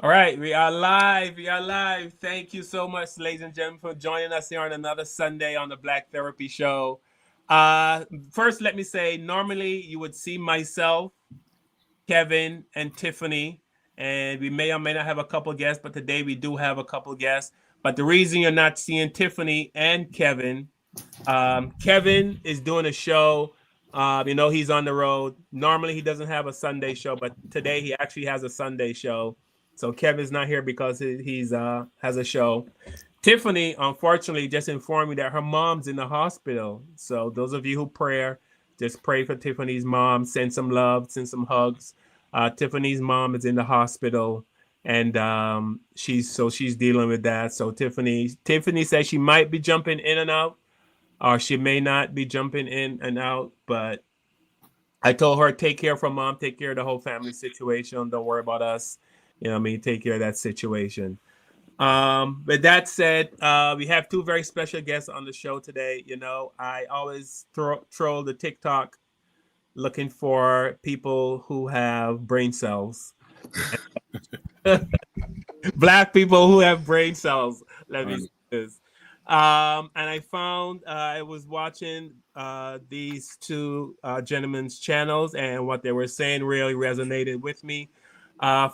All right, we are live. We are live. Thank you so much, ladies and gentlemen, for joining us here on another Sunday on the Black Therapy Show. First, let me say, normally you would see myself, Kevin, and Tiffany, and we may or may not have a couple guests, but today we do have a couple guests. But the reason you're not seeing Tiffany and Kevin, Kevin is doing a show. He's on the road. Normally, he doesn't have a Sunday show, but today he actually has a Sunday show. So Kevin's not here because he's has a show. Tiffany, unfortunately, just informed me that her mom's in the hospital. So those of you who pray, just pray for Tiffany's mom. Send some love, send some hugs. Tiffany's mom is in the hospital, and she's dealing with that. So Tiffany says she might be jumping in and out, or she may not be jumping in and out. But I told her, take care of her mom, take care of the whole family situation. Don't worry about us. You know what I mean? Take care of that situation. With that said, we have two very special guests on the show today. I always troll the TikTok looking for people who have brain cells. Black people who have brain cells. Let me say this. And I found I was watching these two gentlemen's channels, and what they were saying really resonated with me.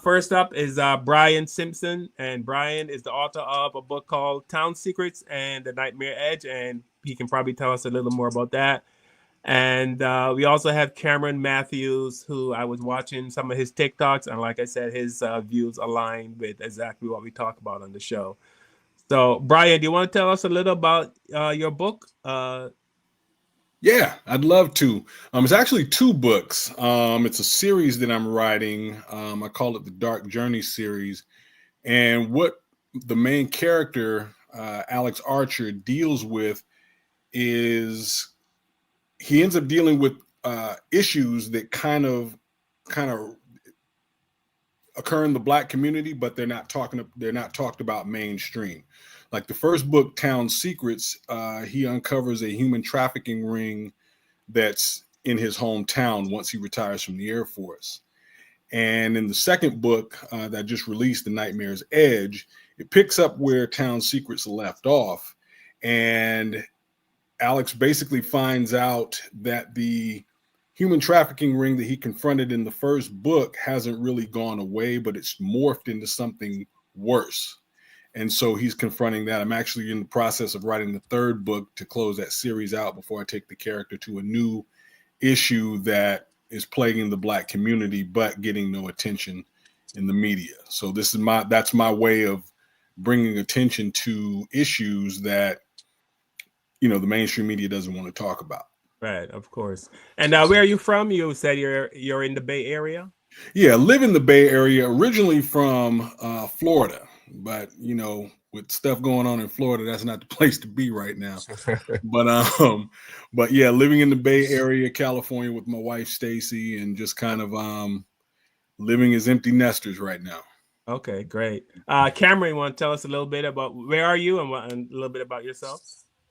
First up is Brian Simpson, and Brian is the author of a book called Town Secrets and the Nightmare Edge, and he can probably tell us a little more about that. And we also have Cameron Matthews, who I was watching some of his TikToks, and like I said, his views align with exactly what we talk about on the show. So, Brian, do you want to tell us a little about your book? Yeah, I'd love to. It's actually two books. It's a series that I'm writing. I call it the Dark Journey series. And what the main character, Alex Archer, deals with is he ends up dealing with issues that kind of occur in the black community, but they're not talked about mainstream. Like the first book, Town Secrets, he uncovers a human trafficking ring that's in his hometown once he retires from the Air Force. And in the second book that just released, The Nightmare's Edge, it picks up where Town Secrets left off. And Alex basically finds out that the human trafficking ring that he confronted in the first book hasn't really gone away, but it's morphed into something worse. And so he's confronting that. I'm actually in the process of writing the third book to close that series out before I take the character to a new issue that is plaguing the black community but getting no attention in the media. So that's my way of bringing attention to issues that the mainstream media doesn't want to talk about. Right, of course. And where are you from? You said you're in the Bay Area. Yeah, I live in the Bay Area, originally from Florida, but with stuff going on in Florida, that's not the place to be right now. But but yeah, living in the Bay Area, California, with my wife Stacy, and just kind of living as empty nesters right now. Okay, great. Cameron, you want to tell us a little bit about where are you and a little bit about yourself?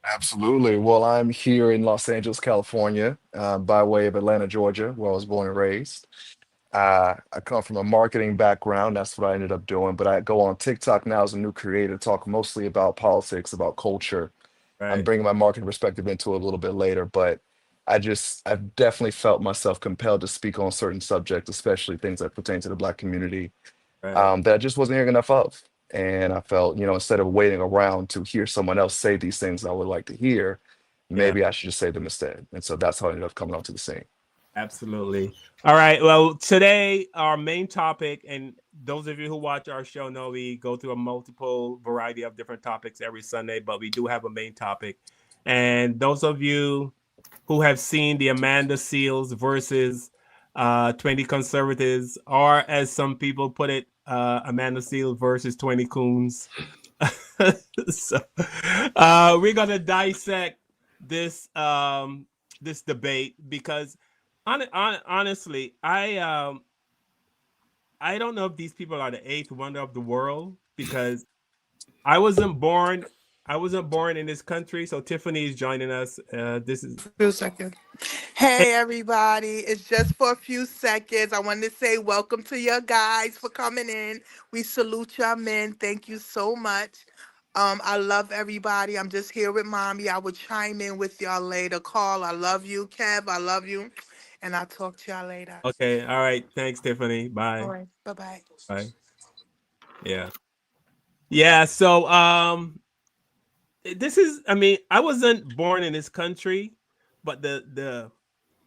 Absolutely. Well, I'm here in Los Angeles, California, by way of Atlanta, Georgia, where I was born and raised. I come from a marketing background. That's what I ended up doing. But I go on TikTok now as a new creator, talk mostly about politics, about culture. I'm Right, bringing my marketing perspective into it a little bit later, but I've definitely felt myself compelled to speak on certain subjects, especially things that pertain to the Black community, right. that I just wasn't hearing enough of. And I felt, instead of waiting around to hear someone else say these things I would like to hear, Yeah. maybe I should just say them instead. And so that's how I ended up coming onto the scene. Absolutely. All right. Well, today our main topic, and those of you who watch our show know we go through a multiple variety of different topics every Sunday, but we do have a main topic. And those of you who have seen the Amanda Seals versus 20 conservatives, or as some people put it, Amanda Seals versus 20 Coons. So we're gonna dissect this debate because honestly, I don't know if these people are the eighth wonder of the world because I wasn't born. I wasn't born in this country, so Tiffany is joining us. This is Few seconds. Hey everybody, it's just for a few seconds. I wanted to say welcome to your guys for coming in. We salute y'all men. Thank you so much. I love everybody. I'm just here with mommy. I will chime in with y'all later. Call. I love you, Kev. I love you. And I'll talk to y'all later. okay. All right. Thanks, Tiffany. Bye. All right. Bye-bye. Bye. Yeah. Yeah. So this is, I mean, I wasn't born in this country, but the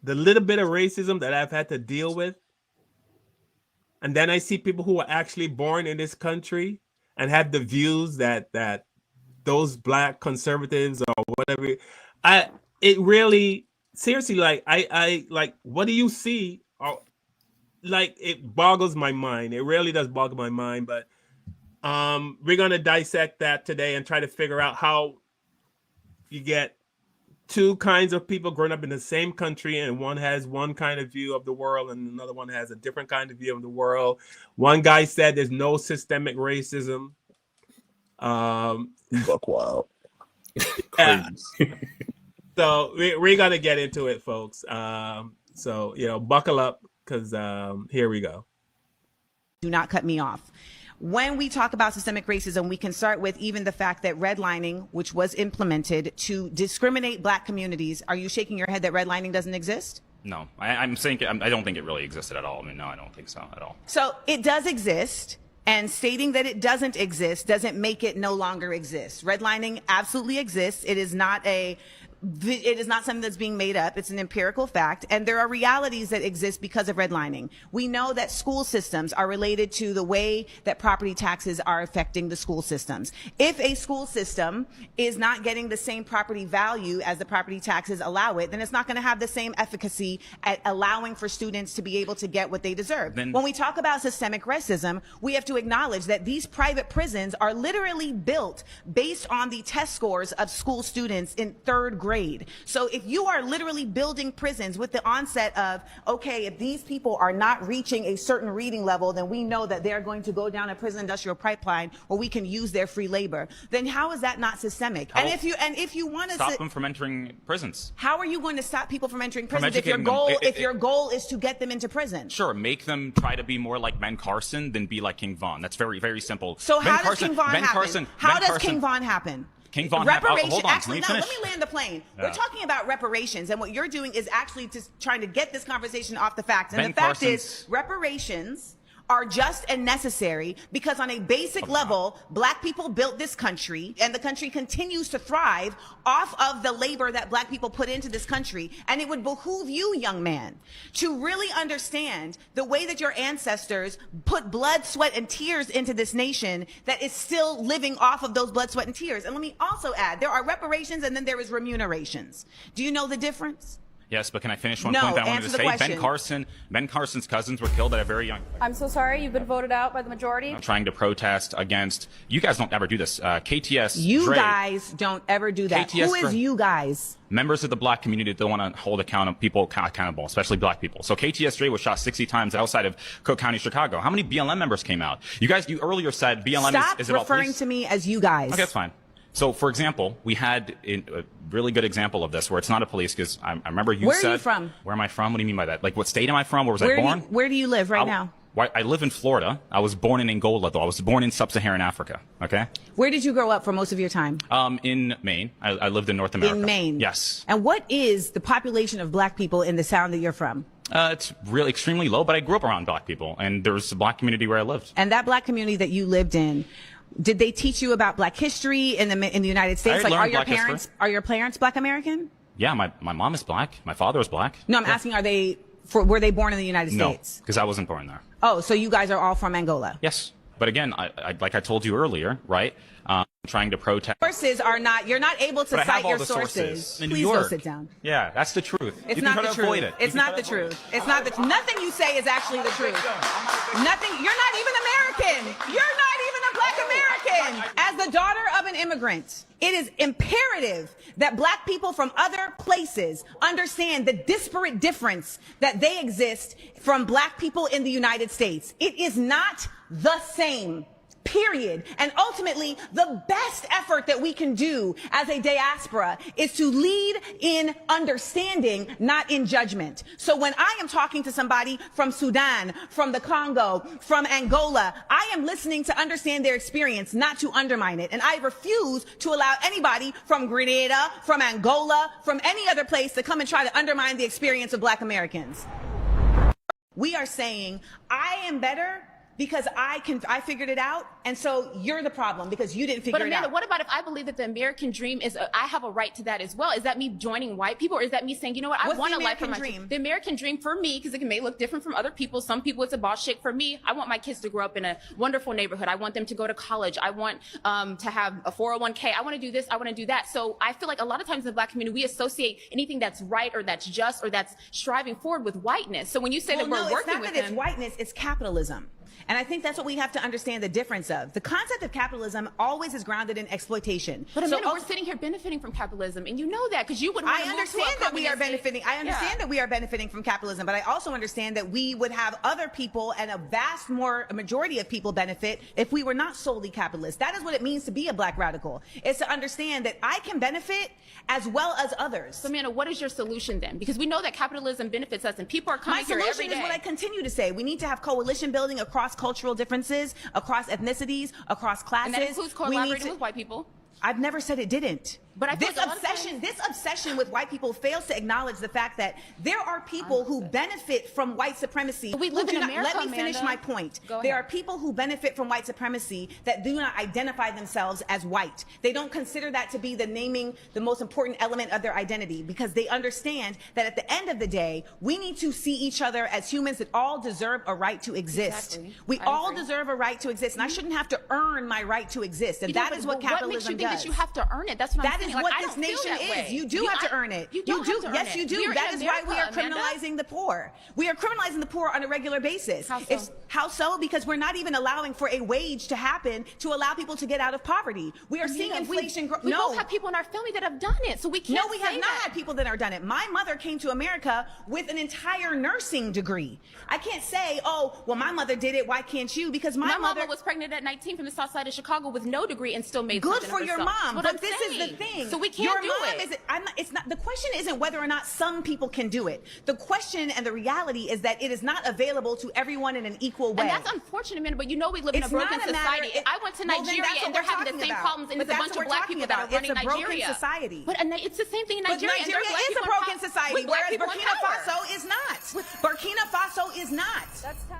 little bit of racism that I've had to deal with, and then I see people who are actually born in this country and have the views that those black conservatives or whatever, it really seriously, like I like, what do you see? Or like, it boggles my mind. It really does boggle my mind. But we're gonna dissect that today and try to figure out how you get two kinds of people growing up in the same country, and one has one kind of view of the world and another one has a different kind of view of the world. One guy said there's no systemic racism. Buck wild. Yeah. So we're gonna get into it, folks. So buckle up, because here we go. Do not cut me off. When we talk about systemic racism, we can start with even the fact that redlining, which was implemented to discriminate black communities. Are you shaking your head that redlining doesn't exist? No, I'm saying I don't think it really existed at all. I mean, no, I don't think so at all. So it does exist, and stating that it doesn't exist doesn't make it no longer exist. Redlining absolutely exists. It is not something that's being made up. It's an empirical fact. And there are realities that exist because of redlining. We know that school systems are related to the way that property taxes are affecting the school systems. If a school system is not getting the same property value as the property taxes allow it, then it's not going to have the same efficacy at allowing for students to be able to get what they deserve. When we talk about systemic racism, we have to acknowledge that these private prisons are literally built based on the test scores of school students in third grade. So if you are literally building prisons with the onset of, okay, if these people are not reaching a certain reading level, then we know that they're going to go down a prison industrial pipeline where we can use their free labor. Then how is that not systemic? And if you want to stop them from entering prisons, how are you going to stop people from entering prisons if your goal is to get them into prison? Sure, make them try to be more like Ben Carson than be like King Von. That's very, very simple. So how does King Von happen? How does King Von happen? King Von reparations. Hold on, actually, no, let me land the plane. Yeah. We're talking about reparations, and what you're doing is actually just trying to get this conversation off the facts. And the fact is, reparations are just and necessary because on a basic level, black people built this country, and the country continues to thrive off of the labor that black people put into this country. And it would behoove you, young man, to really understand the way that your ancestors put blood, sweat, and tears into this nation that is still living off of those blood, sweat, and tears. And let me also add, there are reparations and then there is remunerations. Do you know the difference? Yes, but can I finish one point that I wanted to say? Ben Carson's cousins were killed at a very young... I'm so sorry, you've been voted out by the majority. I'm trying to protest against... You guys don't ever do this. KTS... You guys don't ever do that. Who is you guys? Members of the black community that want to hold people accountable, especially black people. So KTS Dre was shot 60 times outside of Cook County, Chicago. How many BLM members came out? You earlier said BLM is about police. Stop referring to me as you guys. Okay, that's fine. So, for example, we had a really good example of this where it's not a police, because I remember you said... Where are you from? Where am I from? What do you mean by that? Like, what state am I from? Where was I born? Where do you live right now? I live in Florida. I was born in Angola, though. I was born in sub-Saharan Africa, okay? Where did you grow up for most of your time? In Maine. I lived in North America. In Maine? Yes. And what is the population of black people in the town that you're from? It's really extremely low, but I grew up around black people, and there's a black community where I lived. And that black community that you lived in, did they teach you about black history in the United States? Like, are your parents black American? Yeah, my mom is black. My father is black. No, I'm asking, were they born in the United States? No, because I wasn't born there. Oh, so you guys are all from Angola? Yes. But again, like I told you earlier, right? Trying to protest. Sources are not, you're not able to cite your sources. In Please New York. go sit down. Yeah, that's the truth. It's not the truth. It's not the truth. It's not the truth. Nothing you say is actually the truth. Nothing. You're not even American. You're not even a black American. As the daughter of an immigrant, it is imperative that black people from other places understand the disparate difference that they exist from black people in the United States. It is not the same. period. And ultimately, the best effort that we can do as a diaspora is to lead in understanding, not in judgment. So when I am talking to somebody from Sudan, from the Congo, from Angola, I am listening to understand their experience, not to undermine it. And I refuse to allow anybody from Grenada, from Angola, from any other place to come and try to undermine the experience of Black Americans. We are saying, I am better because I figured it out, and so you're the problem because you didn't figure it out. But Amanda, what about if I believe that the American dream is, I have a right to that as well? Is that me joining white people, or is that me saying, you know what, I want a life for my dream? The American dream for me, because it may look different from other people. Some people it's a boss chick. For me, I want my kids to grow up in a wonderful neighborhood. I want them to go to college. I want to have a 401k. I want to do this. I want to do that. So I feel like a lot of times in the Black community, we associate anything that's right or that's just or that's striving forward with whiteness. So when you say that we're working with them, it's whiteness, it's capitalism. And I think that's what we have to understand the difference of. The concept of capitalism always is grounded in exploitation. But Amanda, we're sitting here benefiting from capitalism, and you know that because you would. I understand that we are benefiting. I understand that we are benefiting from capitalism, but I also understand that we would have other people and a majority of people benefit if we were not solely capitalist. That is what it means to be a Black radical. It's to understand that I can benefit as well as others. So, Amanda, what is your solution then? Because we know that capitalism benefits us, and people are coming here every day. My solution is what I continue to say. We need to have coalition building across cultural differences, across ethnicities, across classes. And that includes collaborating with white people. I've never said it didn't. But this obsession with white people fails to acknowledge the fact that there are people who benefit from white supremacy. We live in America, let me finish my point. There are people who benefit from white supremacy that do not identify themselves as white. They don't consider that to be the most important element of their identity because they understand that at the end of the day, we need to see each other as humans that all deserve a right to exist. Exactly. We all deserve a right to exist, and I shouldn't have to earn my right to exist. And that is what capitalism does. What makes you think that you have to earn it? That's what I'm saying. That is what this nation is. You do have to earn it. You do. Yes, you do. That is why we are criminalizing the poor. We are criminalizing the poor on a regular basis. How so? Because we're not even allowing for a wage to happen to allow people to get out of poverty. We are seeing inflation grow. We both have people in our family that have done it, so we can't. No, we have not had people that have done it. My mother came to America with an entire nursing degree. I can't say, oh, well, my mother did it. Why can't you? Because my mother was pregnant at 19 from the south side of Chicago with no degree and still made good something for of your herself. mom. But this is the thing. So we can't do it. It's not. The question isn't whether or not some people can do it. The question and the reality is that it is not available to everyone in an equal way. And that's unfortunate, man. But you know we live in a broken society. I went to Nigeria and they're having the same problems, and it's a bunch of Black people that are running Nigeria. It's a broken society. But it's the same thing in Nigeria. But Nigeria is a broken society, whereas Burkina Faso is not. Burkina Faso is not. That's time.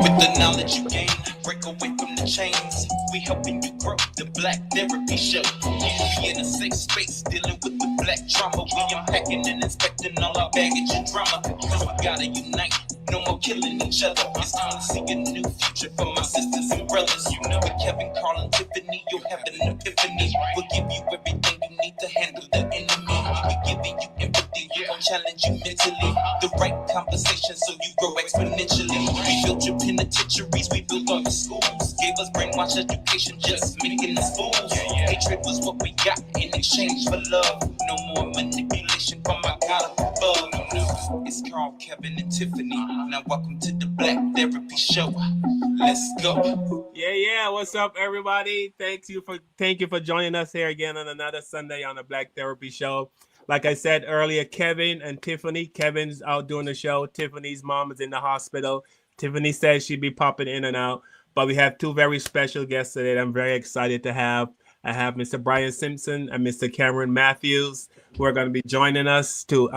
With the knowledge you gain, break away from the chains. We helping you grow the Black Therapy Show. You be in a safe space, dealing with the Black trauma. We unpacking and inspecting all our baggage and drama. Cause we gotta unite, no more killing each other. It's time to see a new future for my sisters and brothers. You know, with Kevin, Carl, and Tiffany, you'll have an epiphany. We'll give you everything you need to handle the enemy. We're giving you empathy, we gon' challenge you mentally. The right conversation so you grow exponentially. We built your penitentiaries, we built all the schools. Gave us brainwash education, just making us fools. Hatred was what we got in exchange for love. No more manipulation from my God above. No, it's Carl, Kevin, and Tiffany. Now welcome to the Black Therapy Show. Let's go. Yeah. What's up, everybody? Thank you for joining us here again on another Sunday on the Black Therapy Show. Like I said earlier, Kevin and Tiffany. Kevin's out doing the show. Tiffany's mom is in the hospital. Tiffany says she'd be popping in and out. But we have two very special guests today that I'm very excited to have. I have Mr. Brian Simpson and Mr. Cameron Matthews, who are going to be joining us to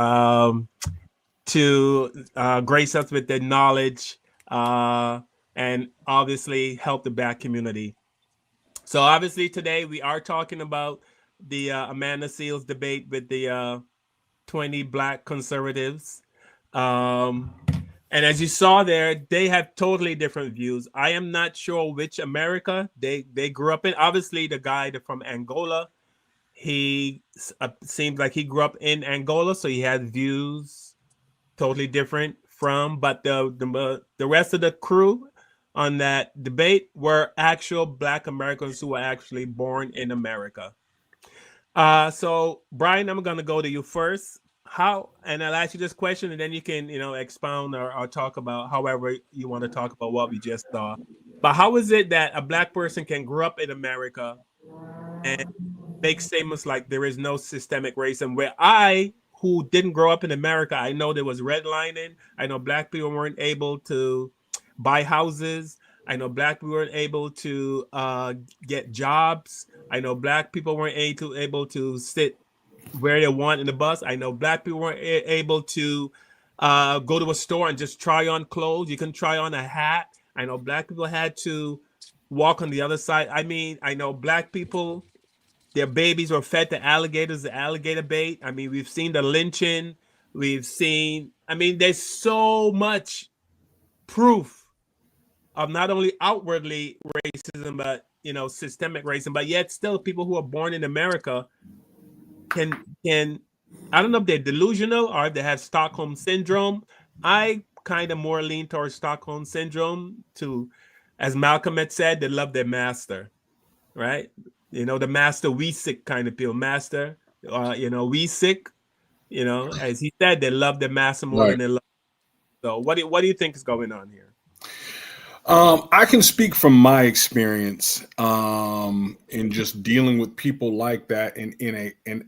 grace us with their knowledge and obviously help the Black community. So obviously today we are talking about the Amanda Seales debate with the 20 Black conservatives. And as you saw there, they have totally different views. I am not sure which America they grew up in. Obviously, the guy from Angola, he seems like he grew up in Angola, so he has views totally different from. But the rest of the crew on that debate were actual Black Americans who were actually born in America. So, Brian, I'm going to go to you first. how, and I'll ask you this question, and then you can, expound or talk about however you want to talk about what we just saw. But how is it that a black person can grow up in America and make statements like there is no systemic racism? Where I, who didn't grow up in America, I know there was redlining. I know black people weren't able to buy houses. I know black people weren't able to get jobs. I know black people weren't able to sit where they want in the bus. I know black people weren't able to go to a store and just try on clothes. You can try on a hat. I know black people had to walk on the other side. I mean, I know black people, their babies were fed to alligators, the alligator bait. I mean, we've seen the lynching. There's so much proof of not only outwardly racism, but, systemic racism. But yet still people who are born in America can I don't know if they're delusional or if they have Stockholm syndrome. I kind of more lean towards Stockholm syndrome to, as Malcolm had said, they love their master, right? The master, we sick kind of people. Master, we sick, as he said, they love their master more than they love. So what do you think is going on here? I can speak from my experience in just dealing with people like that and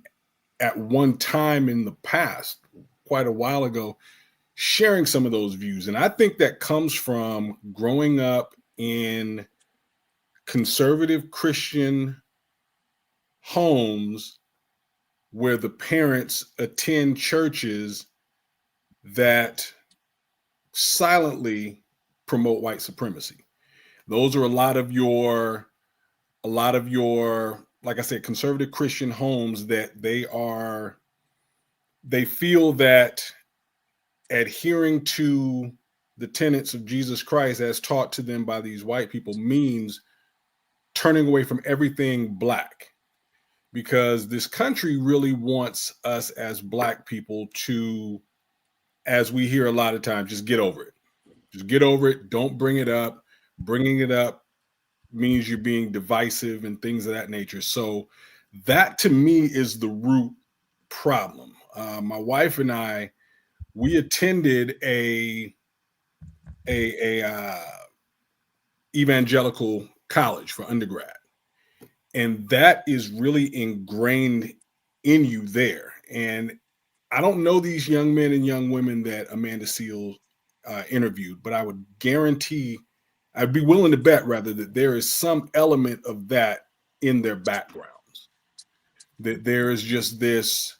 at one time in the past, quite a while ago, sharing some of those views. And I think that comes from growing up in conservative Christian homes where the parents attend churches that silently promote white supremacy. Those are a lot of your, like I said, conservative Christian homes that they feel that adhering to the tenets of Jesus Christ as taught to them by these white people means turning away from everything black, because this country really wants us as black people to, as we hear a lot of times, just get over it. Just get over it. Don't bring it up. Bringing it up means you're being divisive and things of that nature. So that to me is the root problem. My wife and I, we attended a evangelical college for undergrad, and that is really ingrained in you there. And I don't know these young men and young women that Amanda Seales interviewed, but I would guarantee, I'd be willing to bet rather, that there is some element of that in their backgrounds, that there is just this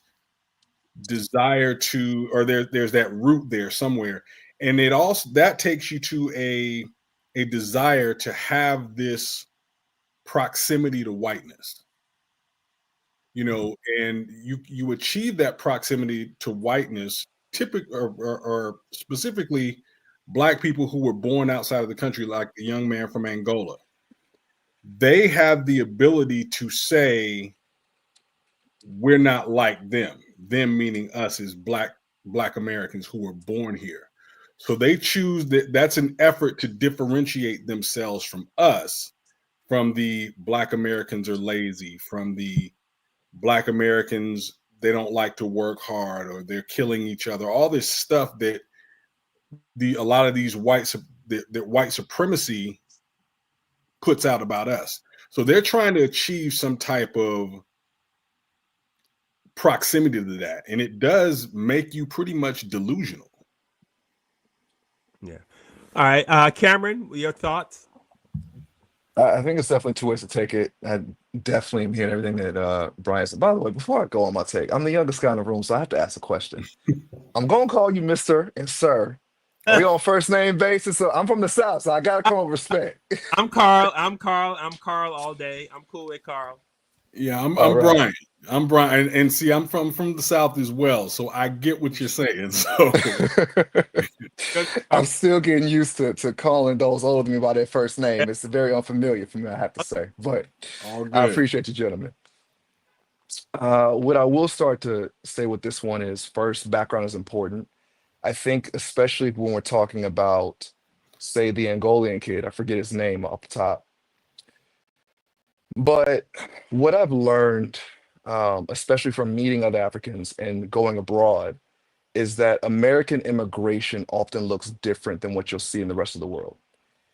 desire to, or there's that root there somewhere. And it also, that takes you to a desire to have this proximity to whiteness, and you achieve that proximity to whiteness, typically or specifically black people who were born outside of the country, like the young man from Angola. They have the ability to say, we're not like them meaning us as black Americans who were born here. So they choose that's an effort to differentiate themselves from us, from the black Americans are lazy, from the black Americans, they don't like to work hard, or they're killing each other, all this stuff that a lot of these white supremacy puts out about us. So they're trying to achieve some type of proximity to that, and it does make you pretty much delusional. Yeah. All right, Cameron, your thoughts? I think it's definitely two ways to take it. I definitely am hearing everything that Brian said. By the way, before I go on my take, I'm the youngest guy in the room, so I have to ask a question. I'm going to call you Mr. and Sir. We on first name basis. So I'm from the South, so I got to come with respect. I'm Carl. I'm Carl all day. I'm cool with Carl. Yeah, I'm Brian. I'm Brian, and see, I'm from the South as well, so I get what you're saying. So I'm still getting used to calling those older than me by their first name. It's very unfamiliar for me, I have to say, but I appreciate you, gentlemen. What I will start to say with this one is, first, background is important. I think, especially when we're talking about, say, the Angolan kid, I forget his name off the top. But what I've learned especially from meeting other Africans and going abroad, is that American immigration often looks different than what you'll see in the rest of the world.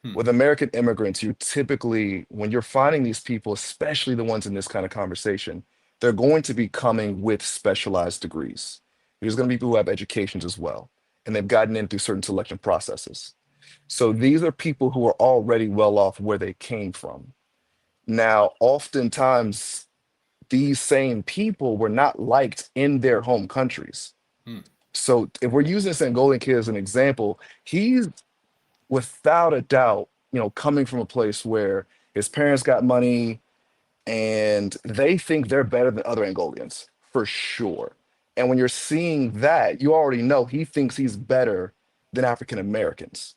Hmm. With American immigrants, you typically, when you're finding these people, especially the ones in this kind of conversation, they're going to be coming with specialized degrees. There's going to be people who have educations as well, and they've gotten in through certain selection processes. So these are people who are already well off where they came from. Now, oftentimes, these same people were not liked in their home countries. Hmm. So if we're using this Angolan kid as an example, he's without a doubt, coming from a place where his parents got money and they think they're better than other Angolians for sure. And when you're seeing that, you already know he thinks he's better than African Americans.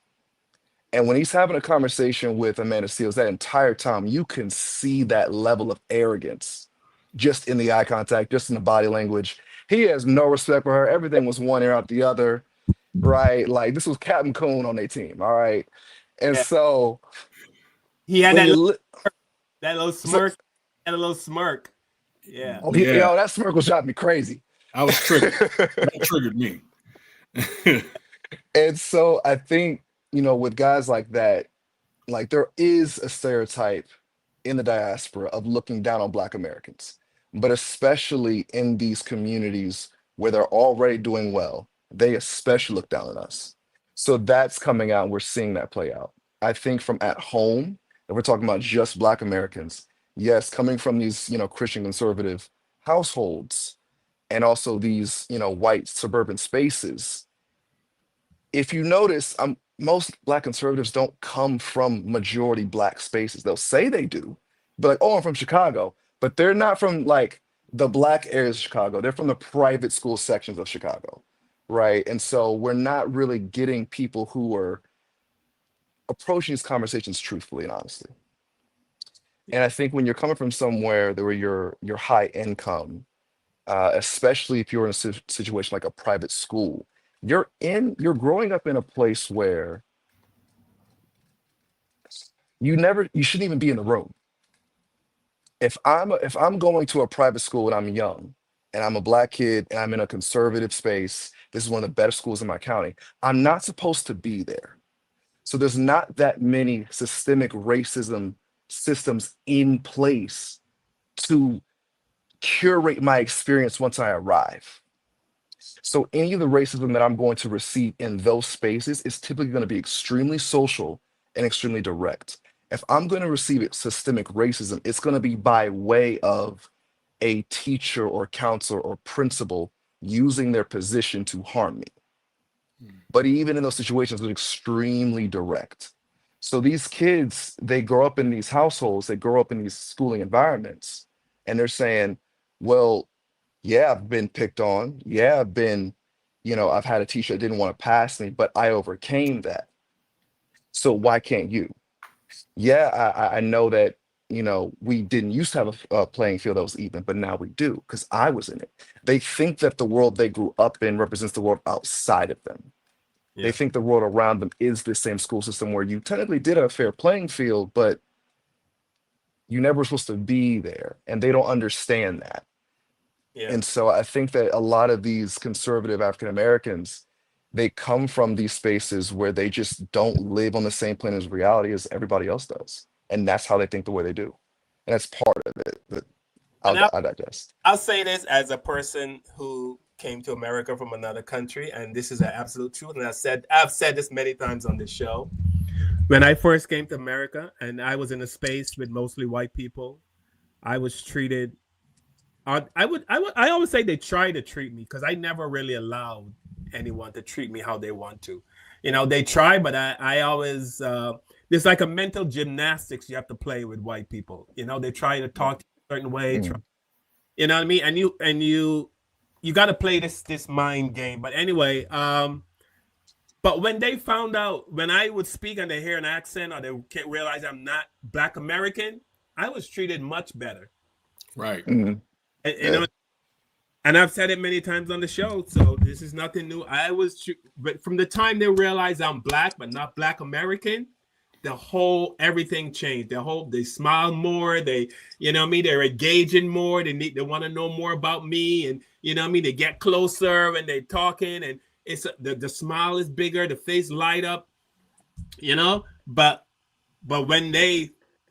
And when he's having a conversation with Amanda Seals, that entire time, you can see that level of arrogance just in the eye contact, just in the body language. He has no respect for her. Everything was one ear out the other, right? Like this was Captain Coon on their team, all right? And Yeah. so He had when that you little, li- that little smirk. Had a little smirk. Yeah. oh, Yeah. that smirk was driving me crazy. I was triggered. That triggered me. And so I think, with guys like that, like there is a stereotype in the diaspora of looking down on Black Americans, but especially in these communities where they're already doing well, they especially look down on us. So that's coming out, and we're seeing that play out. I think from at home, if we're talking about just Black Americans, yes, coming from these, Christian conservative households and also these, white suburban spaces, if you notice, most Black conservatives don't come from majority Black spaces. They'll say they do, but like, oh, I'm from Chicago, but they're not from like the Black areas of Chicago. They're from the private school sections of Chicago, right? And so we're not really getting people who are approaching these conversations truthfully and honestly. And I think when you're coming from somewhere where you're high income, especially if you're in a situation like a private school, you're growing up in a place where you shouldn't even be in the room. If I'm going to a private school and I'm young and I'm a Black kid and I'm in a conservative space, this is one of the better schools in my county, I'm not supposed to be there. So there's not that many systemic racism systems in place to curate my experience once I arrive. So any of the racism that I'm going to receive in those spaces is typically going to be extremely social and extremely direct. If I'm going to receive systemic racism, it's going to be by way of a teacher or counselor or principal using their position to harm me. But even in those situations, it's extremely direct. So these kids, they grow up in these households, they grow up in these schooling environments, and they're saying, well, yeah, I've been picked on. Yeah, I've had a teacher that didn't want to pass me, but I overcame that. So why can't you? Yeah, I know that, we didn't used to have a playing field that was even, but now we do because I was in it. They think that the world they grew up in represents the world outside of them. They think the world around them is the same school system where you technically did have a fair playing field, but you never were supposed to be there. And they don't understand that. Yeah. And so I think that a lot of these conservative African Americans, they come from these spaces where they just don't live on the same plane as reality as everybody else does. And that's how they think the way they do. And that's part of it. But I'll digest. I'll say this as a person who came to America from another country, and this is an absolute truth. And I've said this many times on this show. When I first came to America and I was in a space with mostly white people, I was treated. I always say they try to treat me because I never really allowed anyone to treat me how they want to. They try, but I always there's like a mental gymnastics you have to play with white people. They try to talk a certain way. You know what I mean? And you got to play this mind game. But anyway, but when they found out, when I would speak and they hear an accent or they can't realize I'm not Black American, I was treated much better. Right. Mhm. And I've said it many times on the show, so this is nothing new. But from the time they realize I'm Black but not Black American, everything changed. They smile more. They, you know what I mean? They're engaging more. They want to know more about me. And, you know what I mean? They get closer and they're talking, and it's the smile is bigger. The face light up, you know, but when they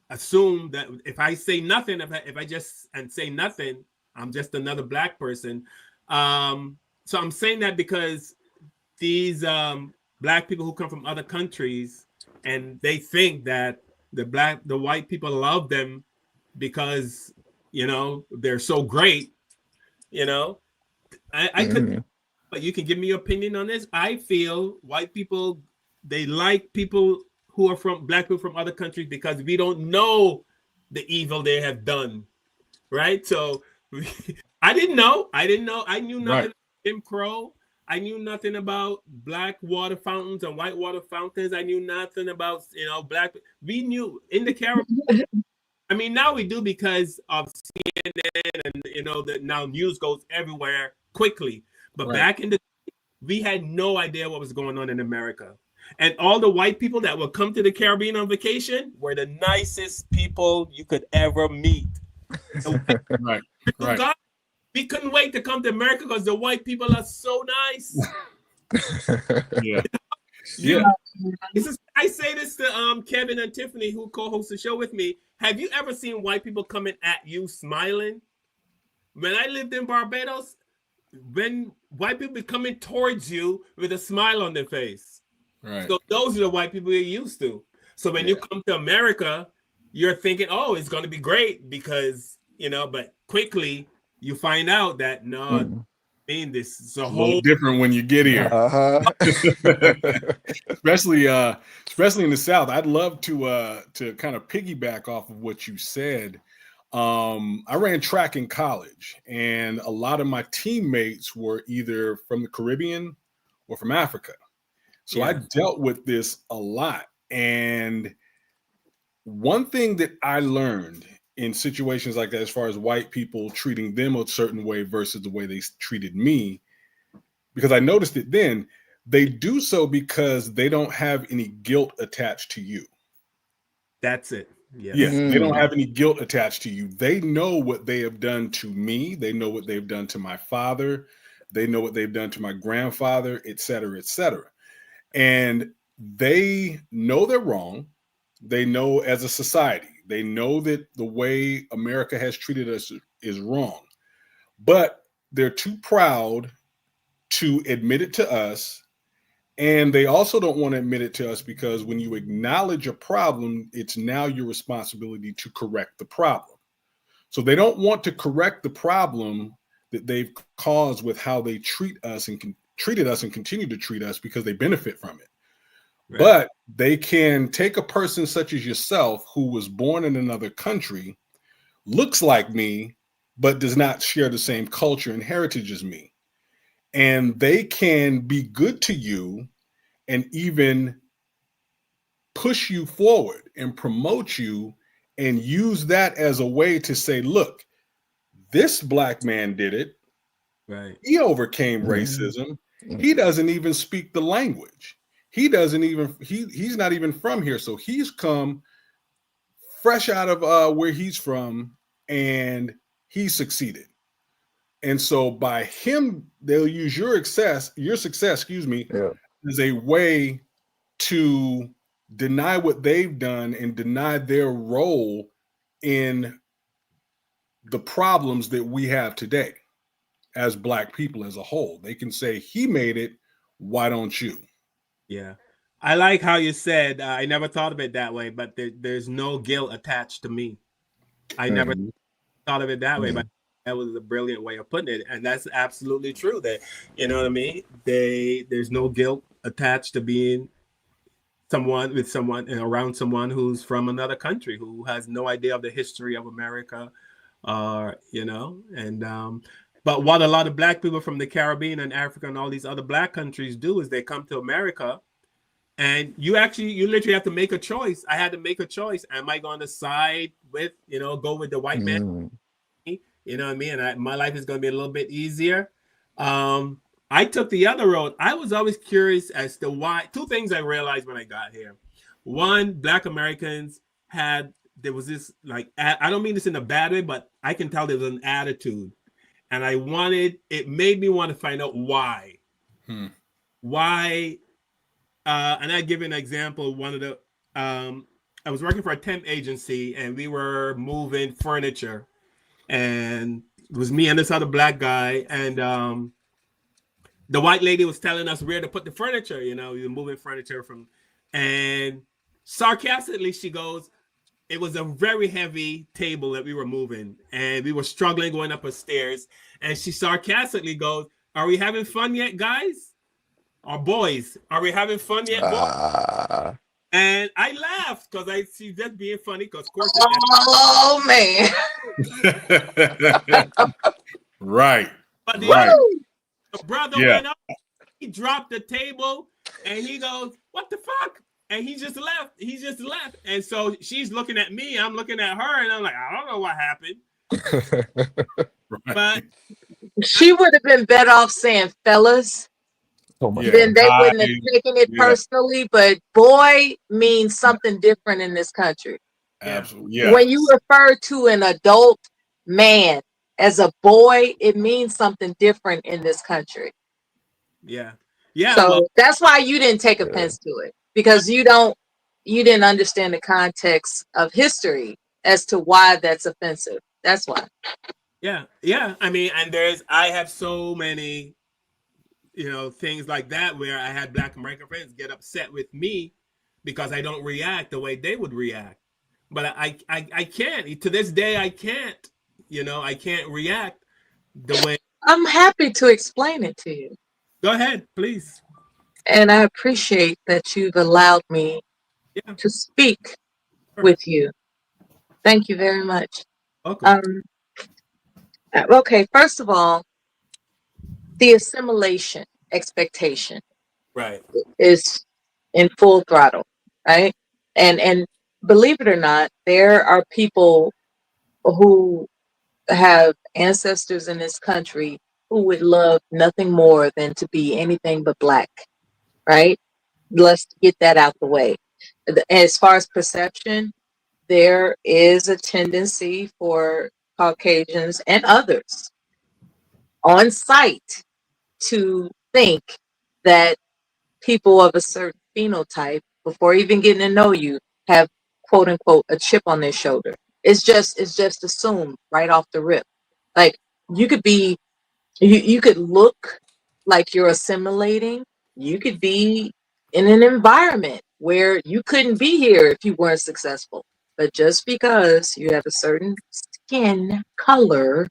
assume that if I say nothing, if I just and say nothing, I'm just another black person. So I'm saying that because these black people who come from other countries, and they think that the white people love them because, you know, they're so great. You know, I could, but you can give me your opinion on this. I feel white people, they like people who are from black people from other countries because we don't know the evil they have done, right? So I didn't know. I knew nothing about Jim Crow. I knew nothing about black water fountains and white water fountains. I knew nothing about, you know, black. We knew in the Caribbean. I mean, now we do because of CNN, and, you know, that now news goes everywhere quickly. But back in the day, we had no idea what was going on in America. And all the white people that would come to the Caribbean on vacation were the nicest people you could ever meet. Right. God, we couldn't wait to come to America because the white people are so nice. Yeah. I say this to Kevin and Tiffany, who co-host the show with me. Have you ever seen white people coming at you smiling? When I lived in Barbados, when white people be coming towards you with a smile on their face. Right. So those are the white people you're used to. So when you come to America, you're thinking, oh, it's going to be great because, you know, but quickly you find out that no, I mean, this is a whole different when you get here. especially in the South. I'd love to kind of piggyback off of what you said. I ran track in college, and a lot of my teammates were either from the Caribbean or from Africa. So I dealt with this a lot. And one thing that I learned in situations like that, as far as white people treating them a certain way versus the way they treated me, because I noticed it then, they do so because they don't have any guilt attached to you. That's it. Yes, they don't have any guilt attached to you. They know what they have done to me. They know what they've done to my father. They know what they've done to my grandfather, et cetera, et cetera. And they know they're wrong. They know as a society, they know that the way America has treated us is wrong. But they're too proud to admit it to us. And they also don't want to admit it to us because when you acknowledge a problem, it's now your responsibility to correct the problem. So they don't want to correct the problem that they've caused with how they treat us and treated us and continue to treat us because they benefit from it. Right. But they can take a person such as yourself who was born in another country, looks like me, but does not share the same culture and heritage as me. And they can be good to you and even push you forward and promote you and use that as a way to say, look, this black man did it. Right. He overcame racism. He doesn't even speak the language. He's not even from here. So he's come fresh out of where he's from and he succeeded. And so by him, they'll use your success, as a way to deny what they've done and deny their role in the problems that we have today as black people as a whole. They can say, he made it, why don't you? Yeah. I like how you said, I never thought of it that way, but there's no guilt attached to me. I never thought of it that way, but that was a brilliant way of putting it. And that's absolutely true. That, you know what I mean? There's no guilt attached to being with someone and around someone who's from another country, who has no idea of the history of America, you know, and but what a lot of black people from the Caribbean and Africa and all these other black countries do is they come to America, and you literally have to make a choice. I had to make a choice. Am I going to side with, you know, go with the white man? You know what I mean? And my life is going to be a little bit easier. I took the other road. I was always curious as to why. Two things I realized when I got here. One, Black Americans there was this, like, I don't mean this in a bad way, but I can tell there was an attitude. And it made me want to find out why. Why, and I give an example. I was working for a temp agency and we were moving furniture. And it was me and this other black guy. And the white lady was telling us where to put the furniture. We were moving furniture and sarcastically she goes, it was a very heavy table that we were moving and we were struggling going up the stairs. And she sarcastically goes, are we having fun yet, guys? Or boys? Are we having fun yet, boys? And I laughed because she's just being funny because, of course. Oh, man. Right. But the brother went up, he dropped the table and he goes, what the fuck? And he just left. And so she's looking at me. I'm looking at her. And I'm like, I don't know what happened. But she would have been better off saying, fellas. Then they wouldn't have taken it personally. But boy means something different in this country. Absolutely. Yeah. When you refer to an adult man as a boy, it means something different in this country. Yeah. So that's why you didn't take offense to it. Because you didn't understand the context of history as to why that's offensive. That's why. Yeah. I mean, and I have so many, things like that where I had Black American friends get upset with me because I don't react the way they would react. But I can't. To this day, I can't. I can't react the way. I'm happy to explain it to you. Go ahead, please. And I appreciate that you've allowed me to speak with you. Thank you very much. Okay. Okay, first of all, the assimilation expectation is in full throttle, right? And believe it or not, there are people who have ancestors in this country who would love nothing more than to be anything but Black. Right? Let's get that out the way. As far as perception, there is a tendency for Caucasians and others on site to think that people of a certain phenotype, before even getting to know you, have quote unquote a chip on their shoulder. It's just assumed right off the rip. Like you could look like you're assimilating. You could be in an environment where you couldn't be here if you weren't successful. But just because you have a certain skin color,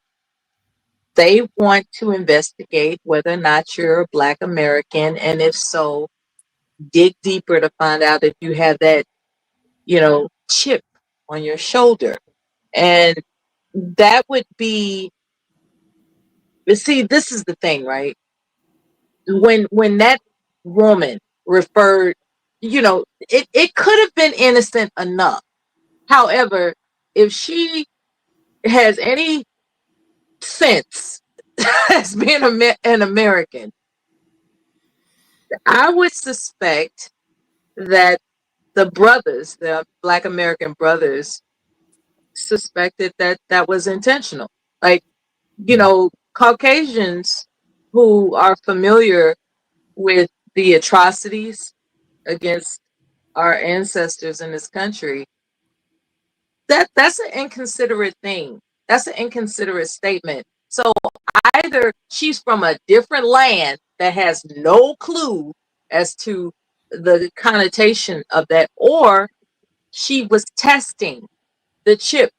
they want to investigate whether or not you're a Black American. And if so, dig deeper to find out if you have that, chip on your shoulder. And that would be, see, this is the thing, right? When that woman referred, it could have been innocent enough. However, if she has any sense as being an American, I would suspect that the brothers, the Black American brothers, suspected that was intentional. Like, Caucasians who are familiar with the atrocities against our ancestors in this country, that's an inconsiderate thing. That's an inconsiderate statement. So either she's from a different land that has no clue as to the connotation of that, or she was testing the chip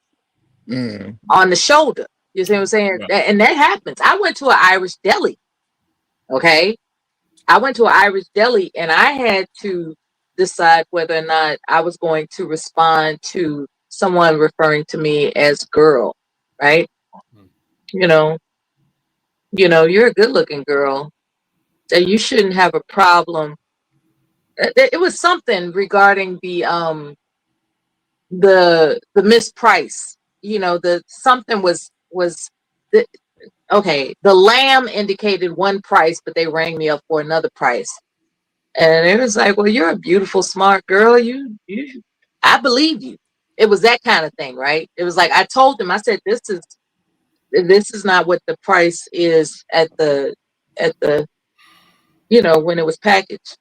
on the shoulder. You see what I'm saying? Yeah. And that happens. I went to an Irish deli. Okay. I went to an Irish deli and I had to decide whether or not I was going to respond to someone referring to me as girl, right? You're a good looking girl. That you shouldn't have a problem. It was something regarding the misprice. The something was okay. The lamb indicated one price, but they rang me up for another price. And it was like, well, you're a beautiful, smart girl. I believe you. It was that kind of thing, right? It was like, I told them, I said, this is not what the price is at the, when it was packaged.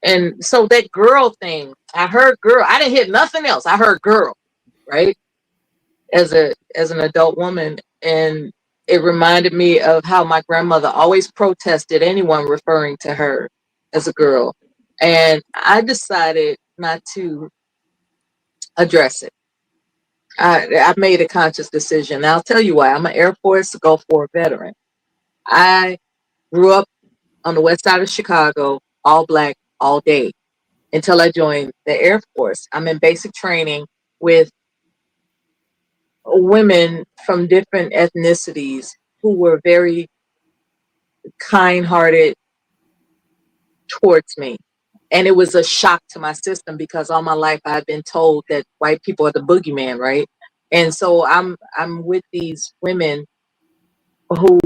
And so that girl thing, I heard girl, I didn't hear nothing else. I heard girl, right? As an adult woman. And it reminded me of how my grandmother always protested anyone referring to her as a girl. And I decided not to address it. I made a conscious decision. And I'll tell you why. I'm an Air Force Gulf War veteran. I grew up on the west side of Chicago, all black, all day, until I joined the Air Force. I'm in basic training with women from different ethnicities who were very kind-hearted towards me. And it was a shock to my system because all my life I've been told that white people are the boogeyman, right? And so I'm with these women who,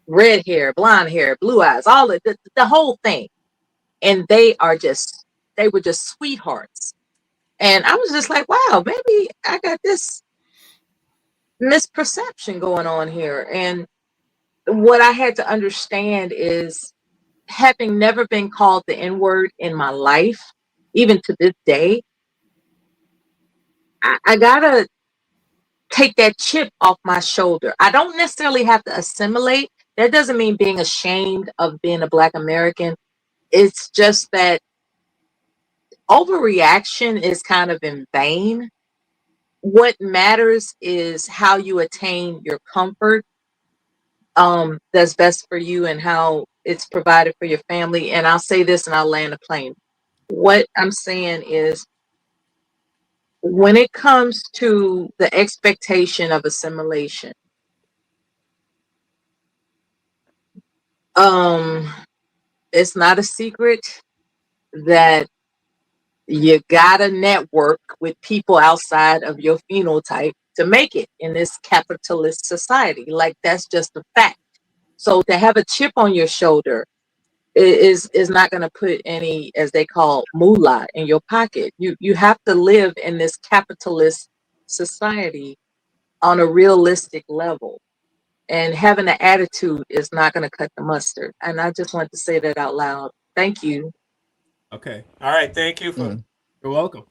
red hair, blonde hair, blue eyes, all of the whole thing. And they were just sweethearts. And I was just like, wow, maybe I got this misperception going on here. And what I had to understand is, having never been called the N-word in my life, even to this day, I gotta take that chip off my shoulder. I don't necessarily have to assimilate. That doesn't mean being ashamed of being a Black American. It's just that overreaction is kind of in vain. What matters is how you attain your comfort, that's best for you, and how it's provided for your family. And I'll say this and I'll land a plane. What I'm saying is, when it comes to the expectation of assimilation, it's not a secret that you gotta network with people outside of your phenotype to make it in this capitalist society. Like, that's just a fact. So to have a chip on your shoulder is not going to put any, as they call, moolah in your pocket. You have to live in this capitalist society on a realistic level. And having an attitude is not going to cut the mustard. And I just wanted to say that out loud. Thank you. Okay. All right. Thank you for. You're welcome.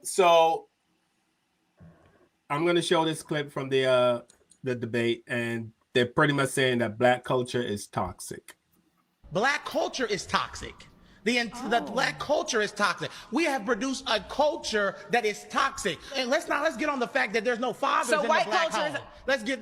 So I'm going to show this clip from the debate, and they're pretty much saying that Black culture is toxic. Black culture is toxic. The Black culture is toxic. We have produced a culture that is toxic. And let's get on the fact that there's no fathers in the Black home. Let's talk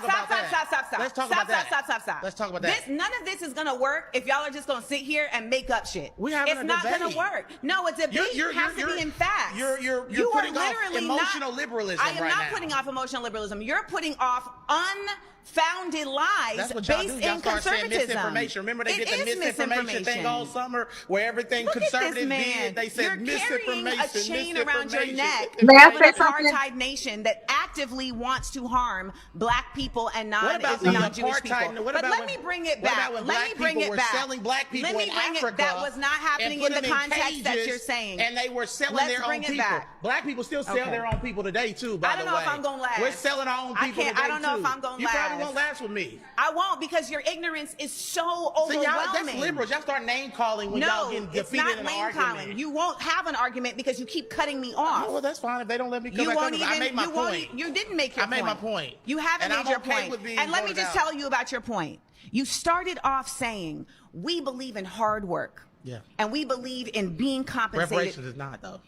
about that. Let's talk about that. Stop. Let's talk about that. None of this is gonna work if y'all are just gonna sit here and make up shit. It's not gonna work. No, a debate has to be in facts. You're putting off emotional liberalism right now. I am not putting off emotional liberalism. You're putting off unfounded lies based in conservatism. Misinformation. Remember they did the misinformation thing all summer, where everything conservative did. They said misinformation. You're carrying a chain around your neck. May I an say something? apartheid nation that actively wants to harm Black people and non-Jewish people. But let me bring it back. Let me bring it back. Selling Black people in Africa. That was not happening in the context that you're saying. And they were selling their own people. Black people still sell their own people today too. By the way, I don't know if I'm gonna last. We're selling our own people today too. I don't know if I'm gonna last. You probably won't last with me. I won't, because your ignorance is so overwhelming. See, that's liberals. Y'all start name calling when y'all getting defeated in an argument. Calling. You won't have an argument because you keep cutting me off. Oh, well, that's fine. If they don't let me come back, I made my point. You didn't make your point. I made my point. You haven't made your point. And let me just tell you about your point. You started off saying, we believe in hard work. Yeah. And we believe in being compensated. Reparations is not, though.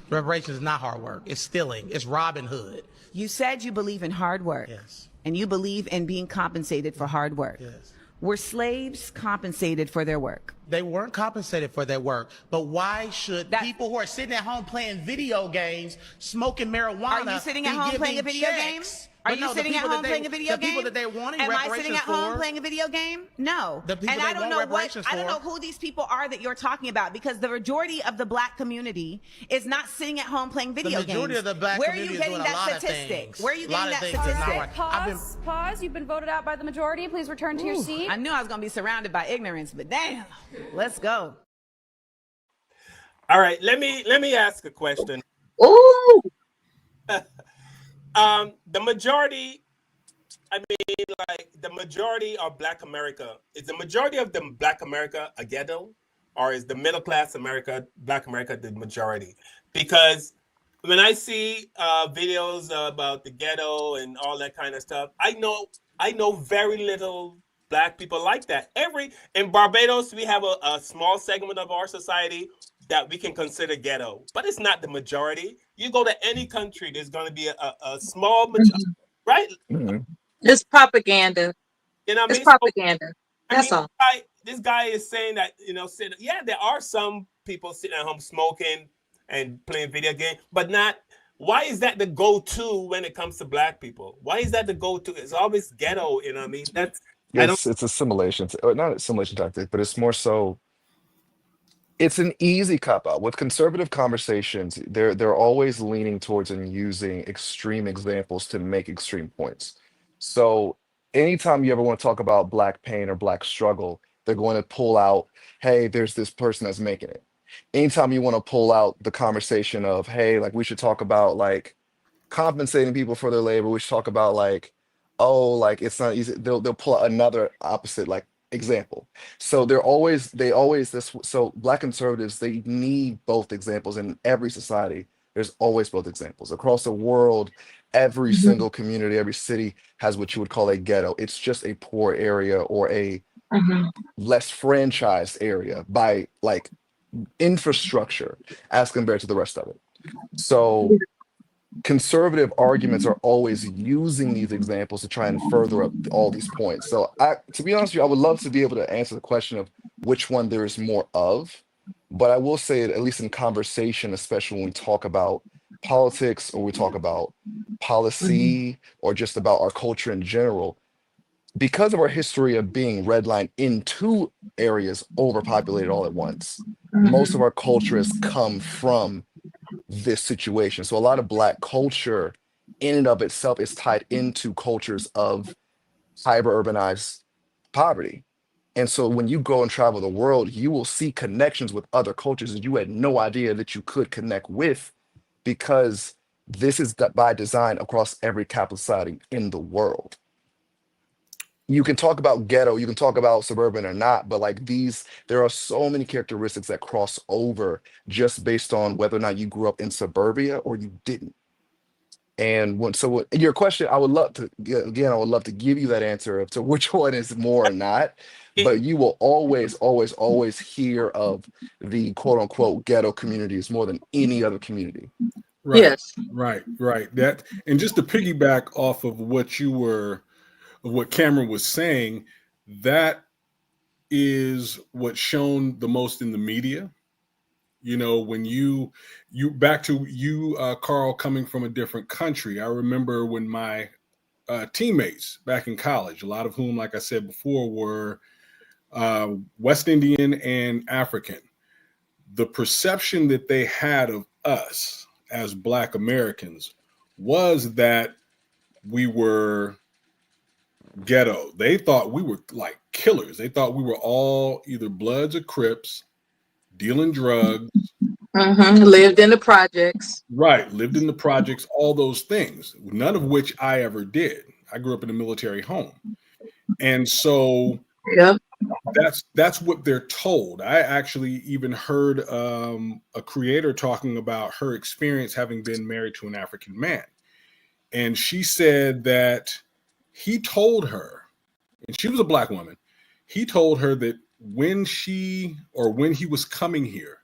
Reparations is not hard work. It's stealing. It's Robin Hood. You said you believe in hard work. Yes. And you believe in being compensated for hard work. Yes. Were slaves compensated for their work? They weren't compensated for their work. But why should people who are sitting at home playing video games, smoking marijuana, are you sitting at home playing a video game? Are you sitting at home playing a video game? The people that they wanted Am reparations I sitting at home playing a video game? No. The people and I don't know who these people are that you're talking about, because the majority of the black community is not sitting at home playing video games. The majority of the black community is doing a lot of things. Where are you getting that statistic? Pause. You've been voted out by the majority. Please return to your seat. I knew I was going to be surrounded by ignorance, but damn, let's go. All right, let me ask a question. Ooh. The majority, I mean, like the majority of Black America, is the majority of the Black America a ghetto, or is the middle class America, Black America, the majority? Because when I see videos about the ghetto and all that kind of stuff, I know very little Black people like that. In Barbados, we have a small segment of our society that we can consider ghetto, but it's not the majority. You go to any country, there's going to be a small majority, right? Mm-hmm. It's propaganda. You know what I mean? It's propaganda. That's all. This guy is saying that, there are some people sitting at home smoking and playing video games, but not. Why is that the go-to when it comes to Black people? Why is that the go-to? It's always ghetto, you know what I mean? It's assimilation, or not assimilation tactic, but it's more so. It's an easy cop out with conservative conversations. They're always leaning towards and using extreme examples to make extreme points. So anytime you ever want to talk about Black pain or Black struggle, they're going to pull out, hey, there's this person that's making it. Anytime you want to pull out the conversation of, hey, like we should talk about like compensating people for their labor, we should talk about like, oh, like it's not easy. They'll pull out another opposite like example. So so Black conservatives, they need both examples. In every society, there's always both examples across the world. Every single community, every city has what you would call a ghetto. It's just a poor area or a less franchised area by like infrastructure as compared to the rest of it. So conservative arguments are always using these examples to try and further up all these points. So to be honest with you, I would love to be able to answer the question of which one there is more of, but I will say that at least in conversation, especially when we talk about politics or we talk about policy or just about our culture in general, because of our history of being redlined in two areas overpopulated all at once, most of our culture has come from this situation. So a lot of Black culture in and of itself is tied into cultures of hyper urbanized poverty. And so when you go and travel the world, you will see connections with other cultures that you had no idea that you could connect with, because this is by design across every capital society in the world. You can talk about ghetto, you can talk about suburban or not, but like there are so many characteristics that cross over just based on whether or not you grew up in suburbia or you didn't. And your question, I would love to give you that answer to which one is more or not, but you will always, always, always hear of the quote unquote ghetto communities more than any other community. Right, yes. Right. That, and just to piggyback off of what Cameron was saying, that is what's shown the most in the media. You know, when you back to you, Carl, coming from a different country. I remember when my teammates back in college, a lot of whom, like I said before, were West Indian and African. The perception that they had of us as Black Americans was that we were ghetto. They thought we were like killers. They thought we were all either Bloods or Crips, dealing drugs. Lived in the projects. Right. Lived in the projects, all those things, none of which I ever did. I grew up in a military home. And so that's what they're told. I actually even heard a creator talking about her experience having been married to an African man. And she said that he told her, and she was a Black woman, he told her that when he was coming here,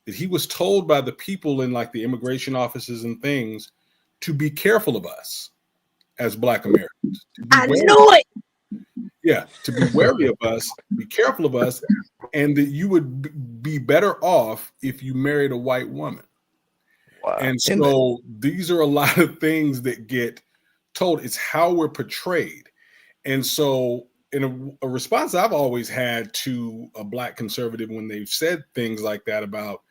that he was told by the people in like the immigration offices and things to be careful of us as Black Americans. I knew it. Yeah, to be wary of us, be careful of us, and that you would be better off if you married a white woman. Wow. And so these are a lot of things that get told. It's how we're portrayed. And so in a response I've always had to a Black conservative when they've said things like that about,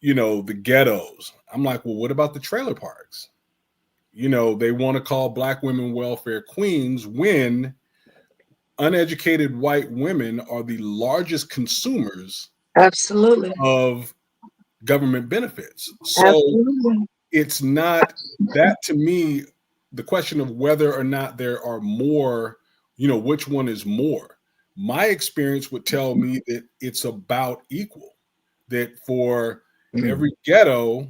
you know, the ghettos, I'm like, well, what about the trailer parks? You know, they want to call Black women welfare queens when uneducated white women are the largest consumers Absolutely. of government benefits. So Absolutely. it's not that, to me, the question of whether or not there are more, you know, which one is more. My experience would tell me that it's about equal, that for every ghetto,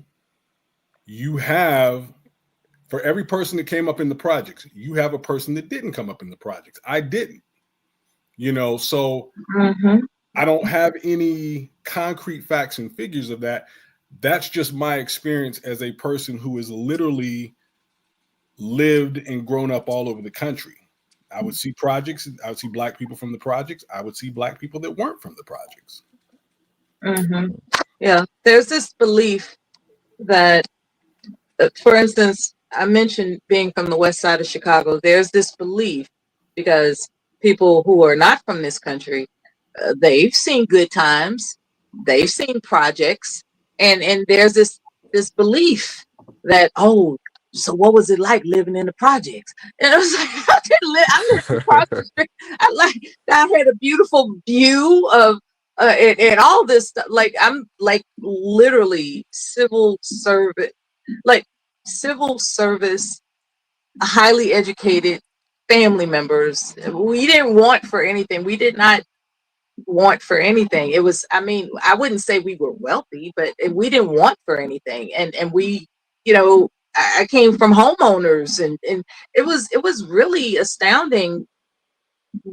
you have, for every person that came up in the projects, you have a person that didn't come up in the projects. I didn't, you know, so I don't have any concrete facts and figures of that. That's just my experience as a person who has literally lived and grown up all over the country. I would see projects. I would see Black people from the projects. I would see Black people that weren't from the projects. Yeah, there's this belief that, for instance, I mentioned being from the west side of Chicago. There's this belief because people who are not from this country, they've seen good times, they've seen projects, and there's this belief that, oh, so what was it like living in the projects? And I was like, I lived across the street. I had a beautiful view of and all this stuff. Like, I'm like literally civil service, highly educated family members. We didn't want for anything. We did not want for anything. It was, I mean, I wouldn't say we were wealthy, but we didn't want for anything. And we, you know, I came from homeowners, and it was really astounding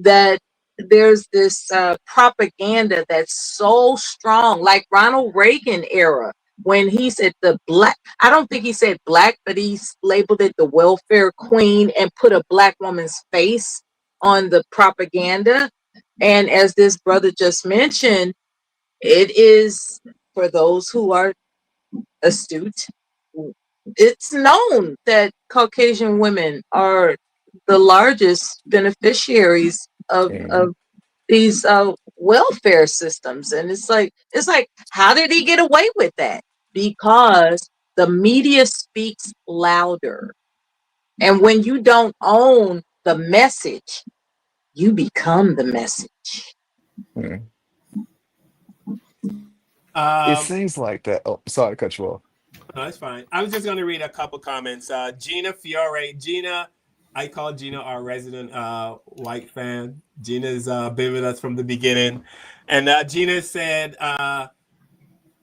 that there's this propaganda that's so strong, like Ronald Reagan era, when he said I don't think he said Black, but he labeled it the welfare queen and put a Black woman's face on the propaganda. And as this brother just mentioned, it is, for those who are astute, it's known that Caucasian women are the largest beneficiaries of these welfare systems. And it's like, how did he get away with that? Because the media speaks louder. And when you don't own the message, you become the message. It seems like that. Oh, sorry to cut you off. No, that's fine. I was just going to read a couple comments. Gina Fiore. Gina, I call Gina our resident white fan. Gina's been with us from the beginning. And Gina said,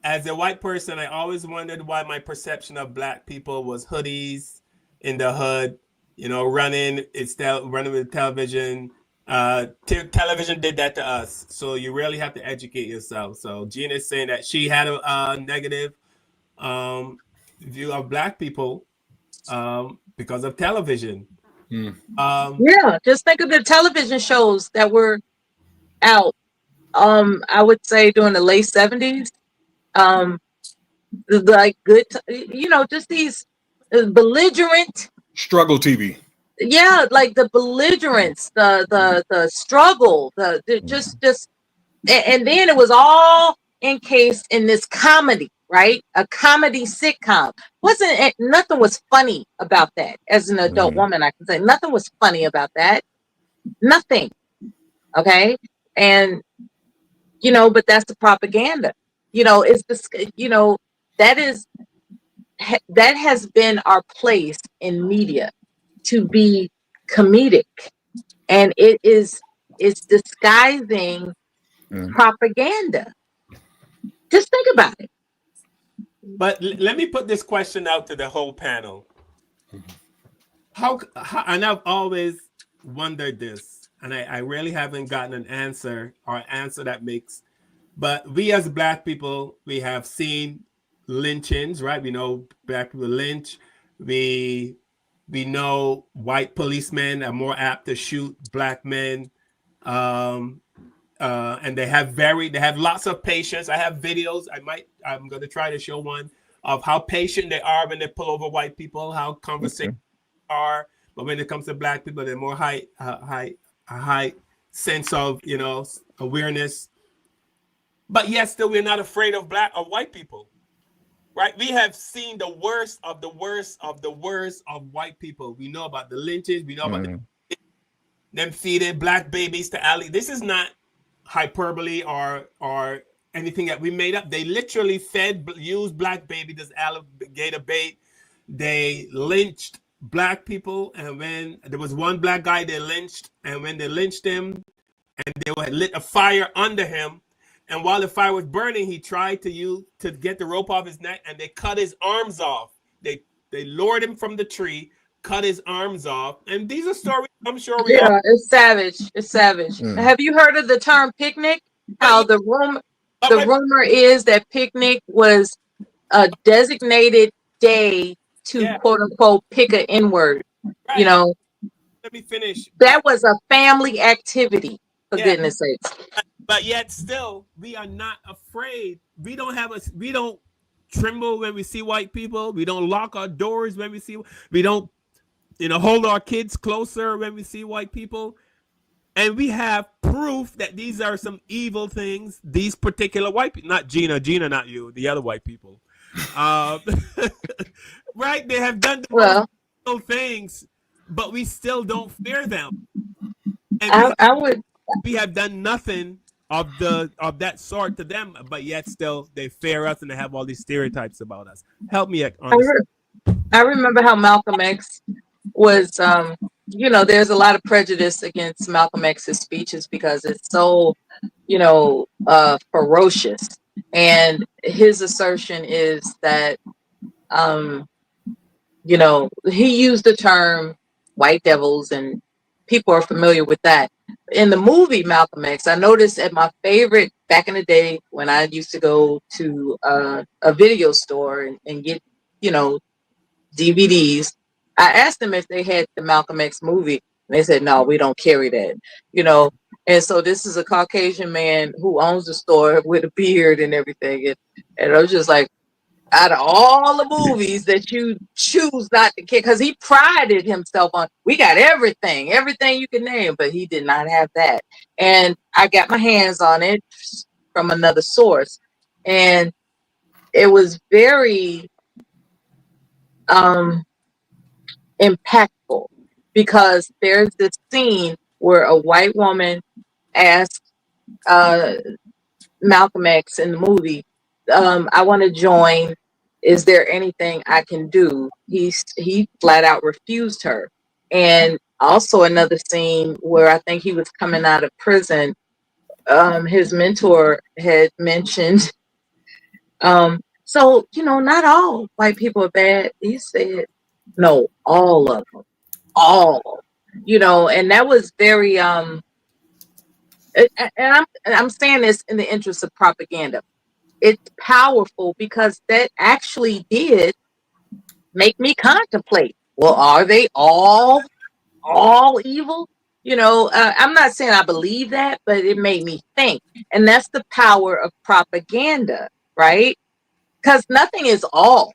as a white person, I always wondered why my perception of Black people was hoodies in the hood, you know, running with television. Television did that to us. So you really have to educate yourself. So Gina's saying that she had a negative view of Black people because of television. Yeah, just think of the television shows that were out. I would say during the late 70s. Like good, you know, just these belligerent struggle TV. Yeah, like the belligerence, the struggle, just and then it was all encased in this comedy, right? A comedy sitcom. Nothing was funny about that. As an adult woman, I can say nothing was funny about that. Nothing. Okay. And, you know, but that's the propaganda. You know, it's this, you know, that has been our place in media, to be comedic, and it's disguising propaganda. Just think about it. But let me put this question out to the whole panel. How and I've always wondered this, and I really haven't gotten an answer that makes. But we as Black people, we have seen lynchings, right? We know Black people lynch. We know white policemen are more apt to shoot Black men. and they have lots of patience. I have videos. I'm going to try to show one of how patient they are when they pull over white people, how conversations are. But when it comes to black people, they're more high sense of, awareness. But yet still, we're not afraid of white people, right? We have seen the worst of the worst of the worst of white people. We know about the lynches. We know about them feeding black babies to alley. This is not hyperbole or anything that we made up. They literally used black babies as alligator bait. They lynched black people, and when there was one black guy they lynched, and when they lynched him, and they had lit a fire under him, and while the fire was burning, he tried to get the rope off his neck, and they cut his arms off. They lured him from the tree, cut his arms off, and these are stories I'm sure we all. It's savage. It's savage. Have you heard of the term picnic? How the rumor is that picnic was a designated day to quote unquote pick an N-word. Right. Let me finish. That was a family activity, for goodness sakes. But yet still, we are not afraid. We don't tremble when we see white people. We don't lock our doors when we don't hold our kids closer when we see white people. And we have proof that these are some evil things. These particular white people, not Gina, not you, the other white people. Right? They have done the evil things, but we still don't fear them. And we have done nothing of that sort to them, but yet still they fear us and they have all these stereotypes about us. Help me understand. I remember how Malcolm X was, there's a lot of prejudice against Malcolm X's speeches because it's so, ferocious. And his assertion is that, he used the term white devils, and people are familiar with that. In the movie Malcolm X, I noticed at my favorite back in the day when I used to go to a video store and get, DVDs. I asked them if they had the Malcolm X movie. And they said, no, we don't carry that, And so this is a Caucasian man who owns the store with a beard and everything. And I was just like, out of all the movies that you choose not to care, because he prided himself on, we got everything you can name, but he did not have that. And I got my hands on it from another source. And it was very impactful because there's this scene where a white woman asked Malcolm X in the movie, I want to join. Is there anything I can do? He flat out refused her. And also another scene where I think he was coming out of prison. His mentor had mentioned, so, not all white people are bad. He said, no, all of them, all, and that was very, and I'm saying this in the interest of propaganda. It's powerful because that actually did make me contemplate. Well, are they all evil? I'm not saying I believe that, but it made me think. And that's the power of propaganda, right? Because nothing is all.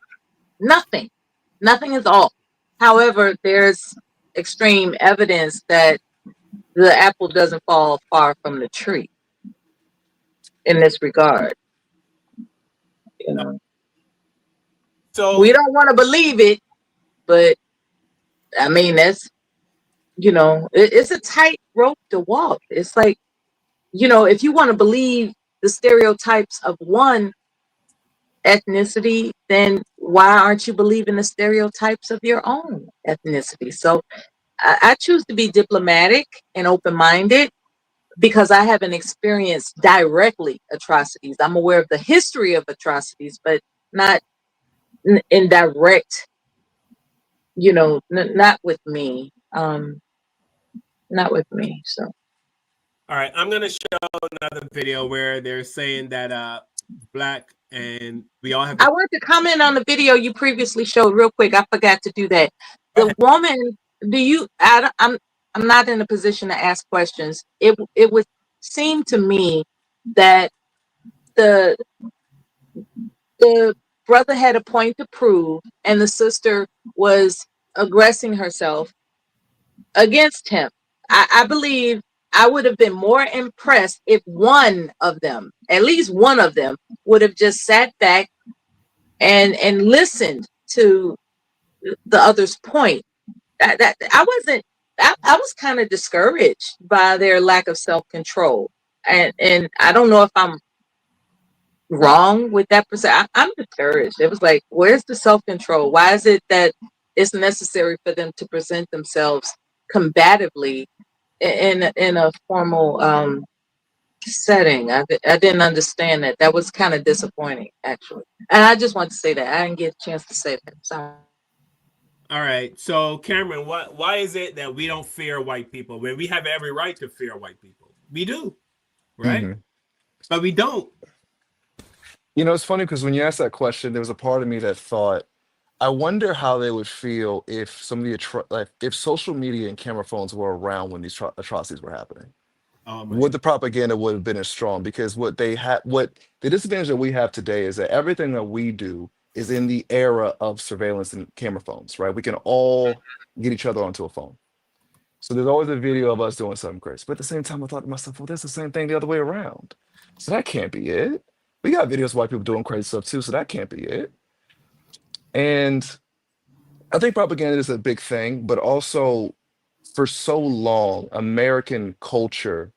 Nothing is all. However, there's extreme evidence that the apple doesn't fall far from the tree in this regard. So we don't want to believe it, but I mean, that's, it's a tight rope to walk. It's like, if you want to believe the stereotypes of one ethnicity, then why aren't you believing the stereotypes of your own ethnicity? So I choose to be diplomatic and open-minded because I haven't experienced directly atrocities. I'm aware of the history of atrocities, but not in direct, not with me. Not with me. So. All right, I'm gonna show another video where they're saying that black and we all have. I want to comment on the video you previously showed real quick. I forgot to do that. The woman, I'm not in a position to ask questions. It was seemed to me that the the brother had a point to prove, and the sister was aggressing herself against him. I believe I would have been more impressed if one of them, at least one of them, would have just sat back and listened to the other's point. That I wasn't. I was kind of discouraged by their lack of self-control, and I don't know if I'm wrong with that percent. I'm discouraged. It was like, where's the self-control? Why is it that it's necessary for them to present themselves combatively in a formal setting? I didn't understand that. That was kind of disappointing, actually. And I just want to say that I didn't get a chance to say that. Sorry. All right. So, Cameron, why is it that we don't fear white people when we have every right to fear white people? We do, right? Mhm. But we don't. You know, it's funny because when you asked that question, there was a part of me that thought, I wonder how they would feel if some of the like if social media and camera phones were around when these atrocities were happening. Would the propaganda would have been as strong? Because what the disadvantage that we have today is that everything that we do is in the era of surveillance and camera phones, right? We can all get each other onto a phone. So there's always a video of us doing something crazy. But at the same time, I thought to myself, well, that's the same thing the other way around. So that can't be it. We got videos of white people doing crazy stuff too, so that can't be it. And I think propaganda is a big thing, but also for so long, American culture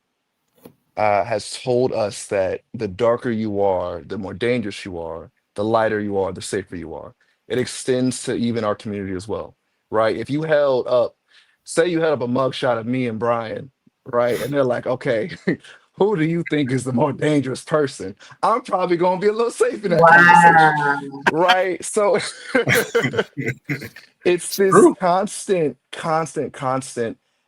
has told us that the darker you are, the more dangerous you are, the lighter you are, the safer you are. It extends to even our community as well, right? If you held up, say you held up a mugshot of me and Brian, right? And they're like, okay, who do you think is the more dangerous person? I'm probably going to be a little safe in that conversation, Wow. right? So it's this True. constant.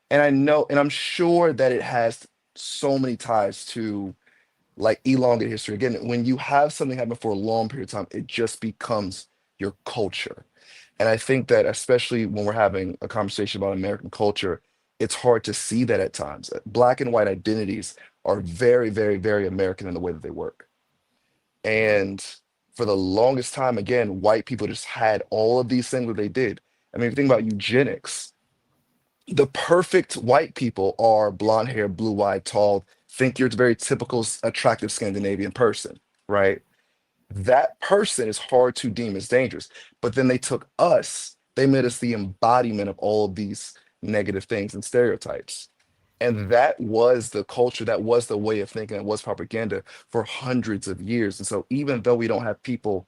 And I know, and I'm sure that it has so many ties to like elongated history. Again, when you have something happen for a long period of time, it just becomes your culture. And I think that especially when we're having a conversation about American culture, it's hard to see that at times. Black and white identities are very, very, very American in the way that they work. And for the longest time, again, white people just had all of these things that they did. I mean, if you think about eugenics, the perfect white people are blonde hair, blue eyed, tall. Think you're a very typical, attractive Scandinavian person, right? That person is hard to deem as dangerous. But then they took us, they made us the embodiment of all of these negative things and stereotypes. And that was the culture, that was the way of thinking, that was propaganda for hundreds of years. And so even though we don't have people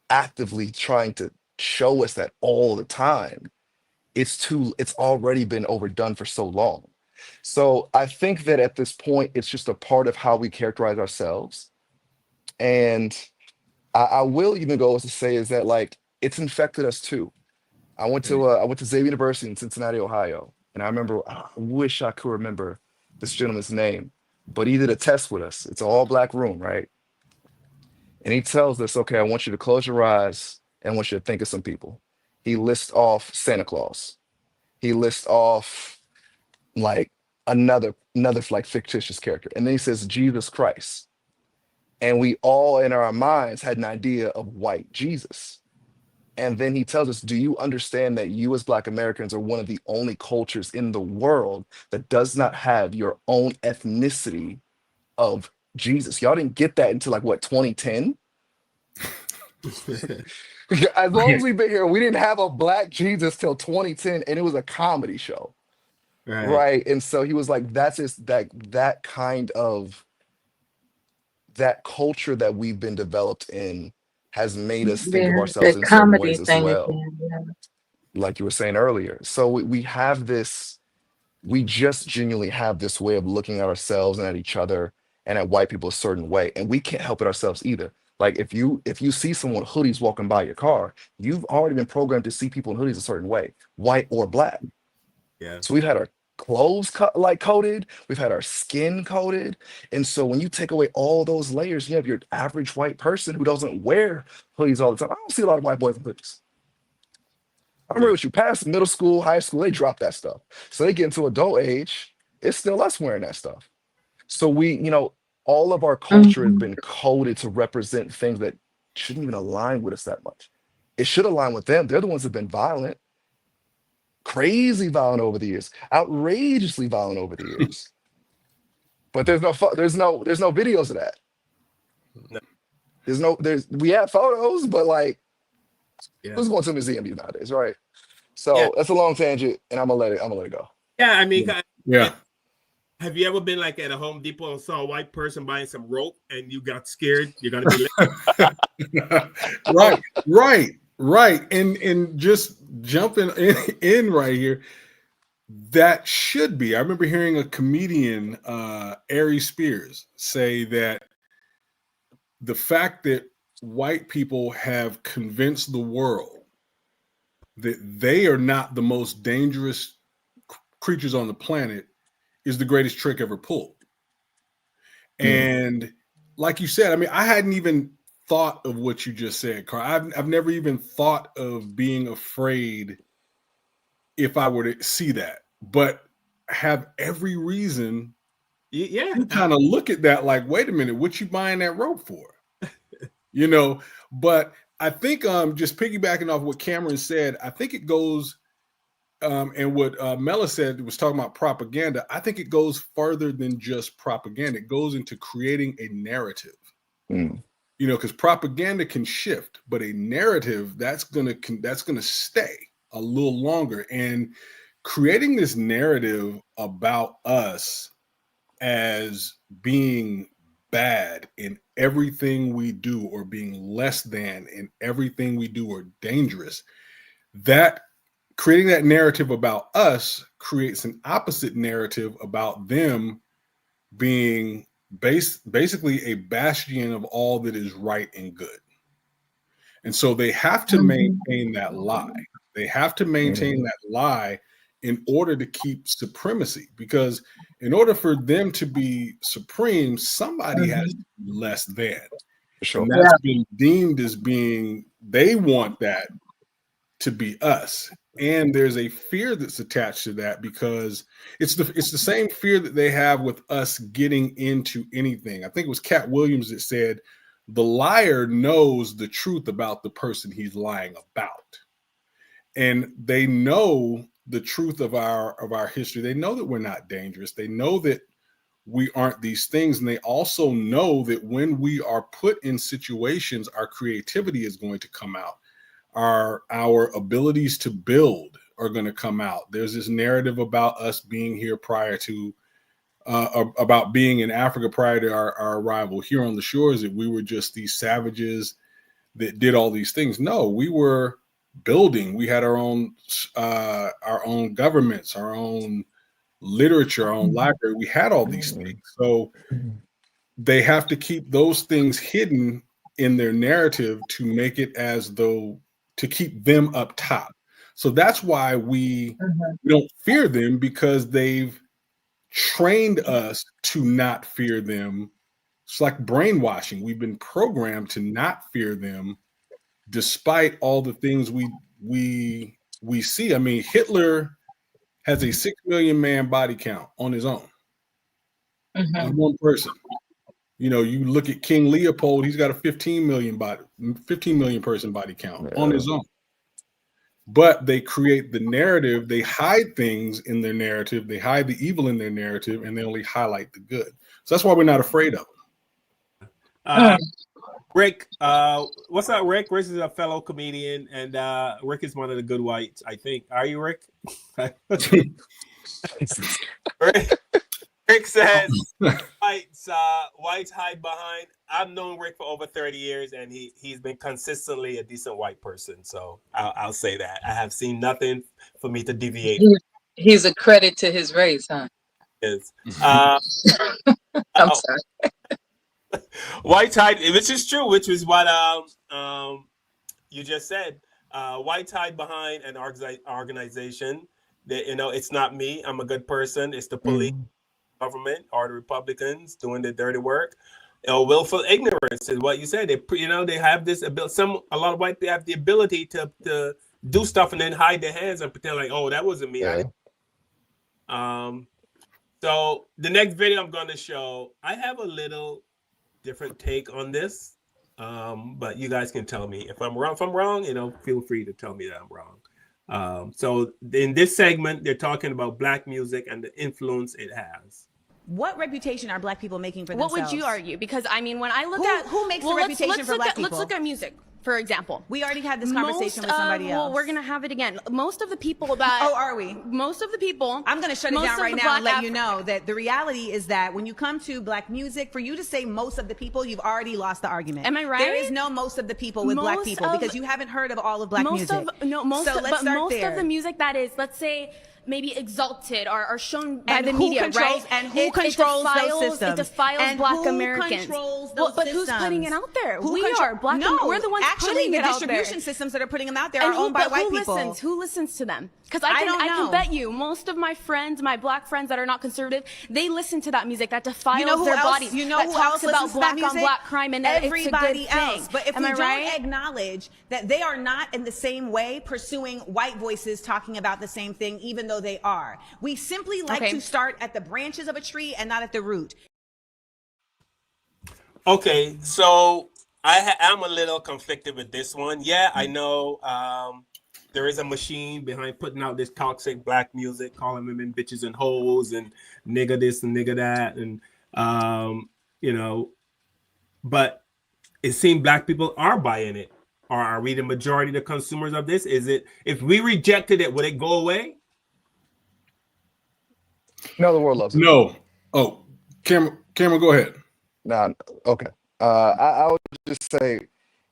actively trying to show us that all the time, it's already been overdone for so long. So I think that at this point, it's just a part of how we characterize ourselves. And I will even go as to say is that like it's infected us too. I went to Xavier University in Cincinnati, Ohio, and I remember I wish I could remember this gentleman's name, but he did a test with us. It's an all black room, right? And he tells us, okay, I want you to close your eyes and I want you to think of some people. He lists off Santa Claus. He lists off like another like fictitious character, and then he says Jesus Christ. And we all in our minds had an idea of white Jesus. And then he tells us, do you understand that you as Black Americans are one of the only cultures in the world that does not have your own ethnicity of Jesus? Y'all didn't get that until like what, 2010? As long as we've been here, we didn't have a Black Jesus till 2010, and it was a comedy show. Right. And so he was like, that's just that kind of that culture that we've been developed in has made us think of Yeah, ourselves the in certain comedy ways as thing well, again. Yeah. like you were saying earlier. So we have this, we just genuinely have this way of looking at ourselves and at each other and at white people a certain way, and we can't help it ourselves either. Like if you see someone with hoodies walking by your car, you've already been programmed to see people in hoodies a certain way, white or Black. Yeah. So we've had our clothes coated, we've had our skin coated. And so when you take away all those layers, you have your average white person who doesn't wear hoodies all the time. I don't see a lot of white boys in hoodies. I remember with you past middle school, high school, they drop that stuff. So they get into adult age, it's still us wearing that stuff. So all of our culture has been coded to represent things that shouldn't even align with us that much. It should align with them. They're the ones that have been violent, crazy violent over the years, outrageously violent over the years. But there's no videos of that. No. We have photos, but like, Yeah. who's going to a museum nowadays, right? So that's a long tangent, and I'm gonna let it go. Yeah, I mean, Yeah. Have you ever been like at a Home Depot and saw a white person buying some rope and you got scared? You're gonna be right. And just jumping in right here, that should be. I remember hearing a comedian, Ari Spears, say that the fact that white people have convinced the world that they are not the most dangerous creatures on the planet is the greatest trick ever pulled. And like you said, I mean, I hadn't even thought of what you just said, Carl. I've never even thought of being afraid if I were to see that, but have every reason to kind of look at that like, wait a minute, what you buying that rope for? But I think just piggybacking off what Cameron said, I think it goes and what Mela said was talking about propaganda. I think it goes further than just propaganda. It goes into creating a narrative, because propaganda can shift, but a narrative that's gonna stay a little longer. And creating this narrative about us as being bad in everything we do, or being less than in everything we do, or dangerous, that creating that narrative about us creates an opposite narrative about them being basically a bastion of all that is right and good. And so they have to maintain that lie. They have to maintain that lie in order to keep supremacy, because in order for them to be supreme, somebody has to be less than. Sure. And that's been deemed as being, they want that to be us. And there's a fear that's attached to that, because it's the same fear that they have with us getting into anything. I think it was Cat Williams that said, the liar knows the truth about the person he's lying about. And they know the truth of our history. They know that we're not dangerous. They know that we aren't these things. And they also know that when we are put in situations, our creativity is going to come out. Our abilities to build are going to come out. There's this narrative about us being here prior to, about being in Africa prior to our arrival here on the shores, that we were just these savages that did all these things. No, we were building. We had our own governments, our own literature, our own library. We had all these things. So they have to keep those things hidden in their narrative to make it as though, to keep them up top. So that's why we don't fear them, because they've trained us to not fear them. It's like brainwashing. We've been programmed to not fear them, despite all the things we see. I mean, Hitler has a 6 million man body count on his own. On one person. You look at King Leopold, he's got a 15 million person body count on his own. But they create the narrative, they hide things in their narrative, they hide the evil in their narrative, and they only highlight the good. So that's why we're not afraid of them. Rick, what's up, Rick? Rick is a fellow comedian, and Rick is one of the good whites, I think. Are you, Rick? Rick says whites hide behind. I've known Rick for over 30 years, and he's been consistently a decent white person. So I'll say that. I have seen nothing for me to deviate. He's a credit to his race, huh? Yes. I'm sorry. Whites hide, which is true, which is what you just said. Whites hide behind an organization that, it's not me. I'm a good person. It's the police, government, or the Republicans doing the dirty work. Willful ignorance is what you said. They have this ability. A lot of white people have the ability to do stuff and then hide their hands and pretend like, oh, that wasn't me. So the next video I'm going to show, I have a little different take on this, but you guys can tell me if I'm wrong. If I'm wrong, feel free to tell me that I'm wrong. So in this segment, they're talking about Black music and the influence it has. What reputation are Black people making for themselves? What would you argue? Because I mean, when I look who makes the reputation for Black people? Let's look at music, for example. We already had this conversation with somebody else. Well, we're gonna have it again. Most of the people that are we? Most of the people. I'm gonna shut it down right now and let you know that the reality is that when you come to Black music, for you to say most of the people, you've already lost the argument. Am I right? There is no most of the people with Black people because you haven't heard of all of Black music. Most of the music that is, let's say, maybe exalted or are shown by the media, right? And who controls those systems? It defiles Black Americans. Controls those but who's putting it out there? We are Black. No, we're the ones putting it out there. The distribution systems that are putting them out there are owned by white people. Who listens to them? Because I can bet you most of my friends, my Black friends that are not conservative, they listen to that music that defiles their bodies. You know that who talks else about Black on Black crime and everybody it's a good else. thing. But if Am we I don't right? acknowledge that they are not in the same way pursuing white voices talking about the same thing, even though they are. We simply like to start at the branches of a tree and not at the root. Okay, so I'm a little conflicted with this one. Yeah, I know there is a machine behind putting out this toxic Black music, calling women bitches and hoes and nigga this and nigga that. And, but it seems Black people are buying it. Or are we the majority of the consumers of this? Is it, if we rejected it, would it go away? No, the world loves it. No. Oh, Cameron, go ahead. Nah, okay. I would just say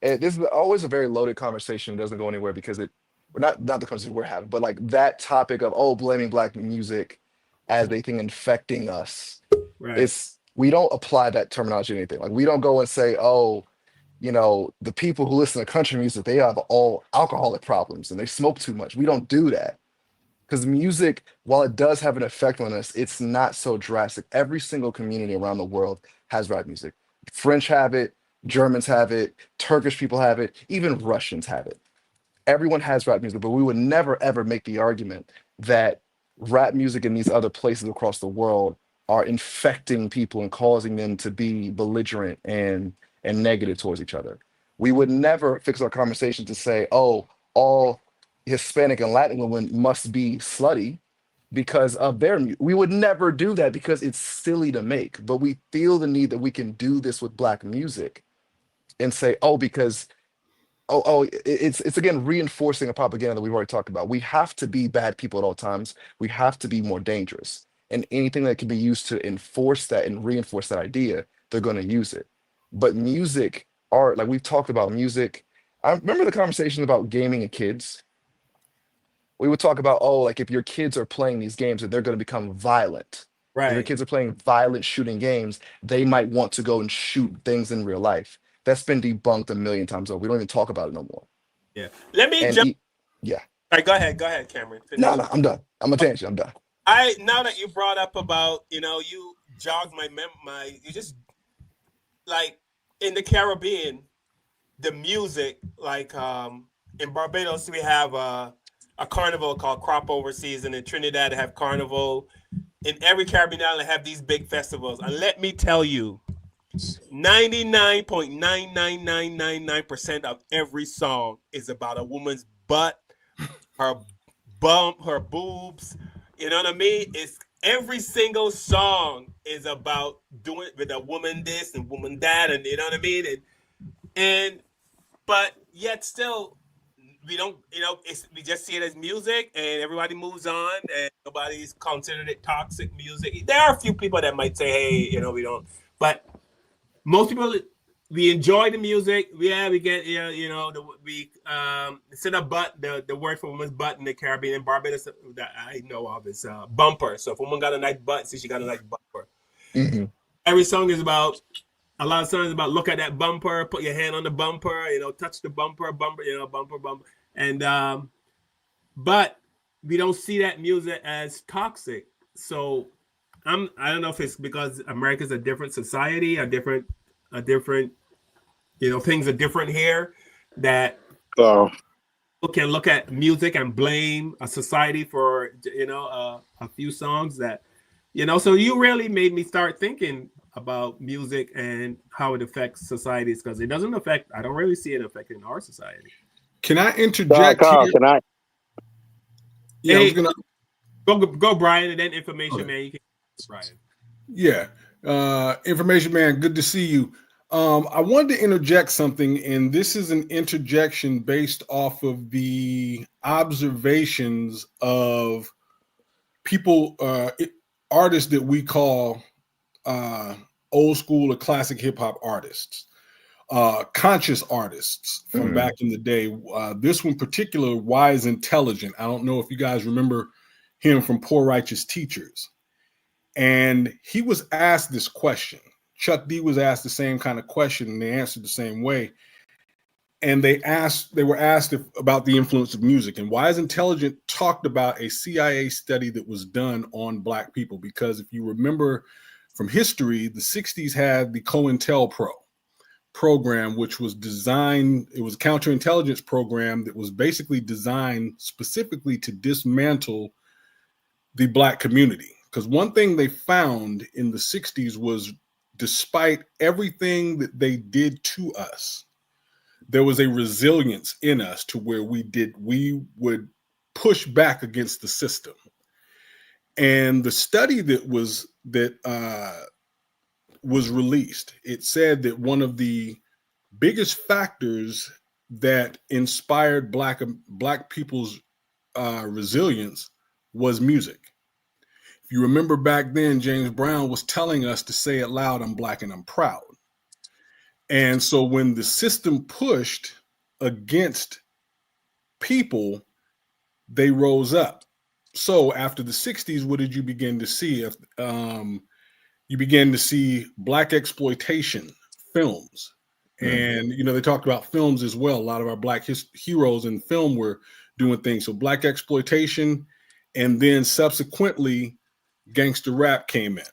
this is always a very loaded conversation. It doesn't go anywhere because we're not the conversation we're having, but like that topic of blaming Black music as a thing infecting us. Right. We don't apply that terminology to anything. Like we don't go and say, the people who listen to country music, they have all alcoholic problems and they smoke too much. We don't do that. Because music, while it does have an effect on us, it's not so drastic. Every single community around the world has rap music. French have it, Germans have it, Turkish people have it, even Russians have it. Everyone has rap music, but we would never, ever make the argument that rap music in these other places across the world are infecting people and causing them to be belligerent and negative towards each other. We would never fix our conversation to say, all Hispanic and Latin women must be slutty because of their music. We would never do that because it's silly to make, but we feel the need that we can do this with Black music and say, it's again reinforcing a propaganda that we've already talked about. We have to be bad people at all times. We have to be more dangerous, and anything that can be used to enforce that and reinforce that idea, they're going to use it. But music, art, like we've talked about music. I remember the conversation about gaming and kids. We would talk about, if your kids are playing these games and they're going to become violent. Right. If your kids are playing violent shooting games, they might want to go and shoot things in real life. That's been debunked a million times over. We don't even talk about it no more. Yeah. Let me jump. Yeah. All right, go ahead, Cameron. No, I'm done. I'm a tangent. I'm done. Now that you brought up about, you jogged you just, like, in the Caribbean, the music, like, in Barbados, we have a carnival called Crop Over Season. In Trinidad, they have carnival. In every Caribbean island, they have these big festivals. And let me tell you, 99.99999% of every song is about a woman's butt, her bump, her boobs. You know what I mean? It's every single song is about doing with a woman this and woman that, and you know what I mean? But yet still, we don't, we just see it as music and everybody moves on and nobody's considered it toxic music. There are a few people that might say, hey, we don't, but most people, we enjoy the music. We get, instead of butt, the word for woman's butt in the Caribbean and Barbados that I know of is bumper. So if a woman got a nice butt, see, she got a nice bumper. Mm-hmm. Every song is about, a lot of songs about look at that bumper, put your hand on the bumper, touch the bumper, bumper. And, but we don't see that music as toxic. So I don't know if it's because America's a different society, a different, things are different here, that people can look at music and blame a society for, a few songs that, You know, so you really made me start thinking about music and how it affects societies, because it doesn't affect, I don't really see it affecting our society. Can I interject here? Can I? Yeah, hey, I was gonna go, Brian, and then information, man. You can, Brian. Yeah, information, man. Good to see you. I wanted to interject something, and this is an interjection based off of the observations of people, artists that we call old school or classic hip hop artists, conscious artists from back in the day. This one particular, Wise Intelligent. I don't know if you guys remember him from Poor Righteous Teachers. And he was asked this question. Chuck D was asked the same kind of question, and they answered the same way. And they were asked about the influence of music. And Wise Intelligent talked about a CIA study that was done on Black people. Because if you remember from history, the 60s had the COINTELPRO program, which was designed, it was a counterintelligence program that was basically designed specifically to dismantle the Black community. Because one thing they found in the 60s was, despite everything that they did to us, there was a resilience in us to where we would push back against the system. And the study that was released, it said that one of the biggest factors that inspired Black people's resilience was music. If you remember back then, James Brown was telling us to say it loud, I'm Black and I'm proud. And so when the system pushed against people, they rose up. So after the 60s, what did you begin to see? You began to see Black exploitation films. And, you know, they talked about films as well. A lot of our Black heroes in film were doing things. So Black exploitation, and then subsequently gangster rap came in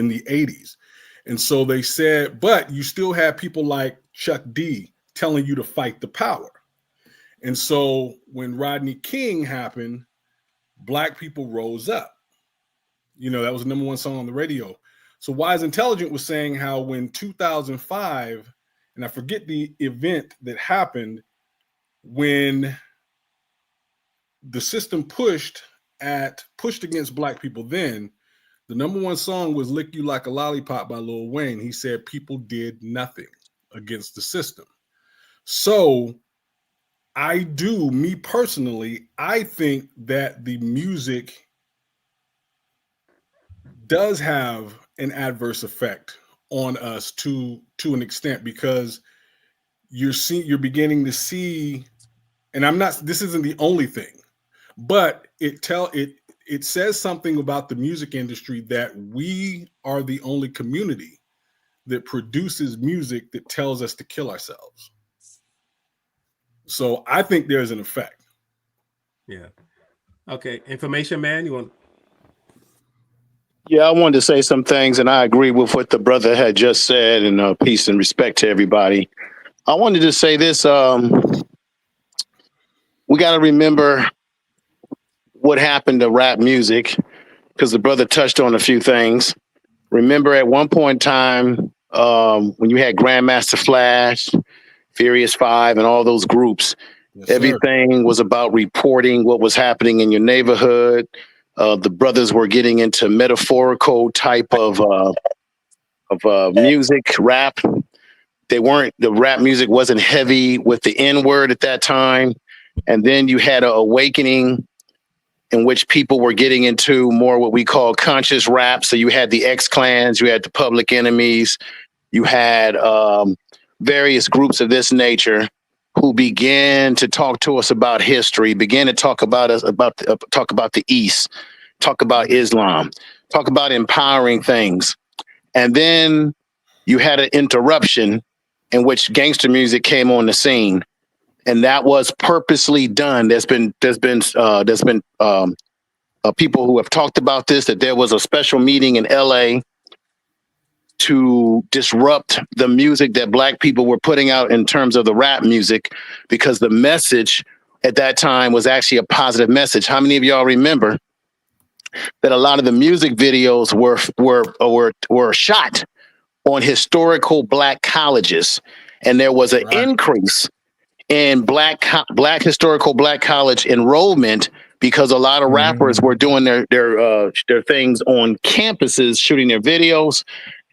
the 80s. And so they said, but you still have people like Chuck D telling you to fight the power. And so when Rodney King happened, Black people rose up. You know, that was the #1 song on the radio. So Wise Intelligent was saying how when 2005, and I forget the event that happened, when the system pushed against Black people, then the #1 song was Lick You Like a Lollipop by Lil Wayne. He said people did nothing against the system. So me personally, I think that the music does have an adverse effect on us to an extent, because you're beginning to see, and this isn't the only thing, but it says something about the music industry that we are the only community that produces music that tells us to kill ourselves. So I think there's an effect. Yeah. Okay. Information, man. You want? Yeah, I wanted to say some things, and I agree with what the brother had just said, and peace and respect to everybody. I wanted to say this. We got to remember what happened to rap music, because the brother touched on a few things. Remember at one point in time, when you had Grandmaster Flash, Furious 5, and all those groups, everything was about reporting what was happening in your neighborhood. The brothers were getting into metaphorical type of music, rap. The rap music wasn't heavy with the N-word at that time. And then you had an awakening in which people were getting into more what we call conscious rap. So you had the X-Clans, you had the Public Enemies, you had various groups of this nature who began to talk to us about history, began to talk about talk about the East, talk about Islam, talk about empowering things. And then you had an interruption in which gangster music came on the scene, and that was purposely done. There's been people who have talked about this, that there was a special meeting in LA to disrupt the music that Black people were putting out in terms of the rap music, because the message at that time was actually a positive message. How many of y'all remember that a lot of the music videos were shot on historical black colleges, and there was an increase in black historical black college enrollment because a lot of rappers were doing their things on campuses, shooting their videos,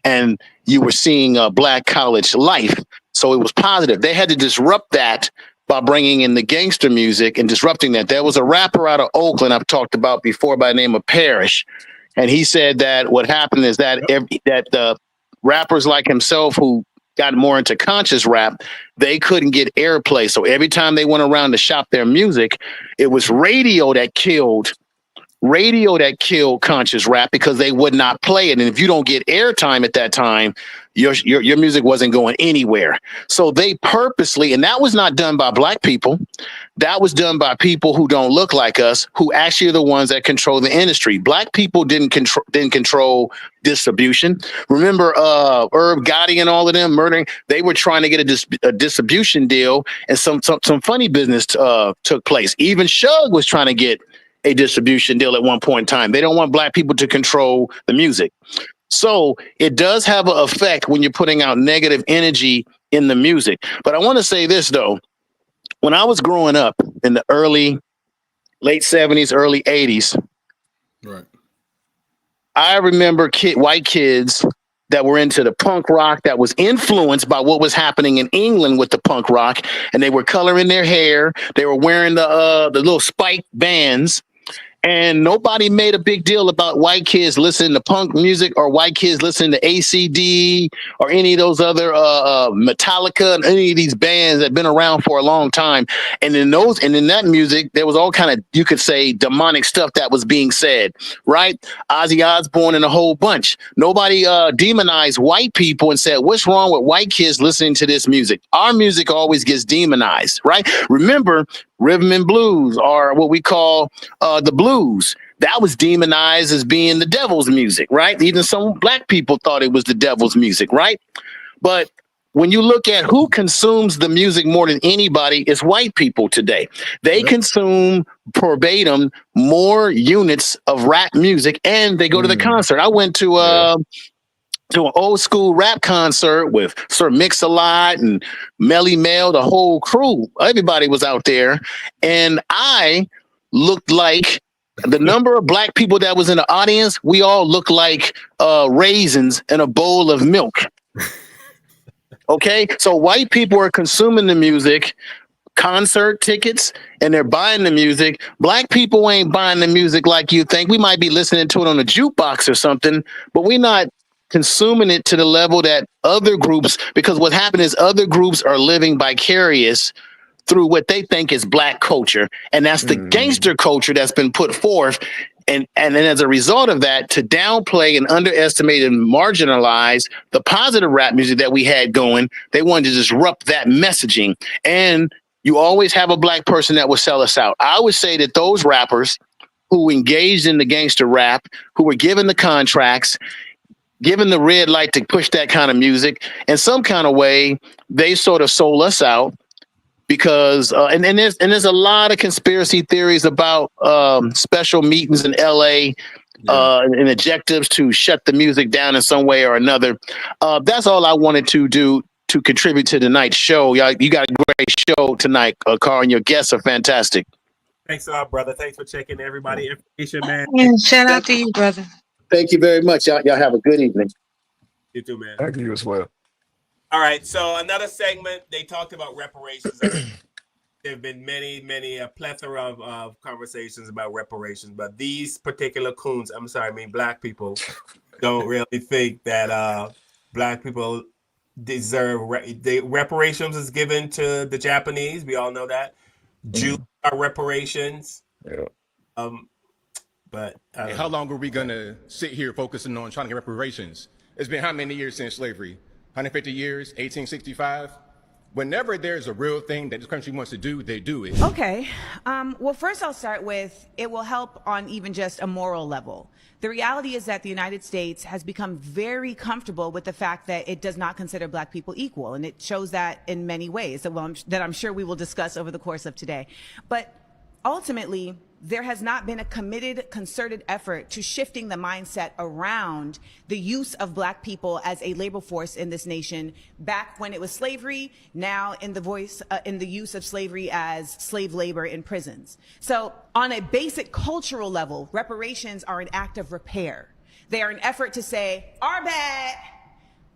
and you were seeing black college life. So it was positive. They had to disrupt that by bringing in the gangster music and disrupting that. There was a rapper out of Oakland I've talked about before by the name of Parrish, and he said that what happened is that the rappers like himself who got more into conscious rap, they couldn't get airplay. So every time they went around to shop their music, it was radio that killed conscious rap because they would not play it. And if you don't get airtime at that time, your music wasn't going anywhere. So they purposely, and that was not done by black people. That was done by people who don't look like us, who actually are the ones that control the industry. Black people didn't control distribution. Remember Herb Gotti and all of them murdering? They were trying to get a distribution deal, and some funny business took place. Even Shug was trying to get a distribution deal at one point in time. They don't want black people to control the music. So it does have an effect when you're putting out negative energy in the music. But I want to say this, though. When I was growing up in the late 70s, early 80s, right, I remember white kids that were into the punk rock that was influenced by what was happening in England with the punk rock, and they were coloring their hair. They were wearing the little spike bands. And nobody made a big deal about white kids listening to punk music or white kids listening to ACD or any of those other Metallica and any of these bands that have been around for a long time. And in that music, there was all kind of, you could say, demonic stuff that was being said, right? Ozzy Osbourne and a whole bunch. Nobody demonized white people and said, what's wrong with white kids listening to this music? Our music always gets demonized, right? Remember, rhythm and blues are what we call the blues. That was demonized as being the devil's music, right? Even some black people thought it was the devil's music, right? But when you look at who consumes the music more than anybody, it's white people today. They consume verbatim more units of rap music, and they go to the concert. I went to an old school rap concert with Sir Mix-a-Lot and Melly Mel, the whole crew. Everybody was out there. And I looked like the number of black people that was in the audience. We all looked like raisins in a bowl of milk. Okay. So white people are consuming the music, concert tickets, and they're buying the music. Black people ain't buying the music like you think. We might be listening to it on a jukebox or something, but we're not consuming it to the level that other groups, because what happened is other groups are living vicarious through what they think is black culture. And that's the gangster culture that's been put forth. And then as a result of that, to downplay and underestimate and marginalize the positive rap music that we had going, they wanted to disrupt that messaging. And you always have a black person that will sell us out. I would say that those rappers who engaged in the gangster rap, who were given the contracts, given the red light to push that kind of music, in some kind of way, they sort of sold us out because, and there's a lot of conspiracy theories about special meetings in LA and objectives to shut the music down in some way or another. That's all I wanted to do to contribute to tonight's show. You got a great show tonight, Carl, and your guests are fantastic. Thanks a lot, brother. Thanks for checking everybody information, man. And shout out to you, brother. Thank you very much. Y'all have a good evening. You too, man. Thank you as well. All right. So another segment, they talked about reparations. There have been a plethora of conversations about reparations, but these particular coons, black people don't really think that black people deserve reparations is given to the Japanese. We all know that. Jews are reparations. Yeah. But how long are we going to sit here focusing on trying to get reparations? It's been how many years since slavery? 150 years, 1865? Whenever there's a real thing that this country wants to do, they do it. Okay. Well, first I'll start with, it will help on even just a moral level. The reality is that the United States has become very comfortable with the fact that it does not consider black people equal. And it shows that in many ways that I'm sure we will discuss over the course of today. But ultimately, there has not been a committed, concerted effort to shifting the mindset around the use of Black people as a labor force in this nation back when it was slavery, now in the use of slavery as slave labor in prisons. So on a basic cultural level, reparations are an act of repair. They are an effort to say, our bad,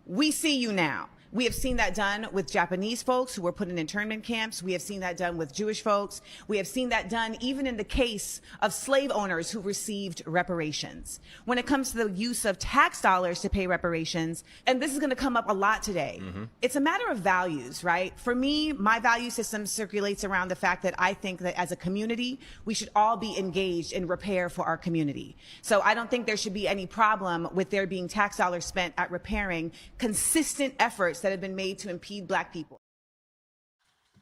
we see you now. We have seen that done with Japanese folks who were put in internment camps. We have seen that done with Jewish folks. We have seen that done even in the case of slave owners who received reparations. When it comes to the use of tax dollars to pay reparations, and this is going to come up a lot today, it's a matter of values, right? For me, my value system circulates around the fact that I think that as a community, we should all be engaged in repair for our community. So I don't think there should be any problem with there being tax dollars spent at repairing consistent efforts that have been made to impede Black people.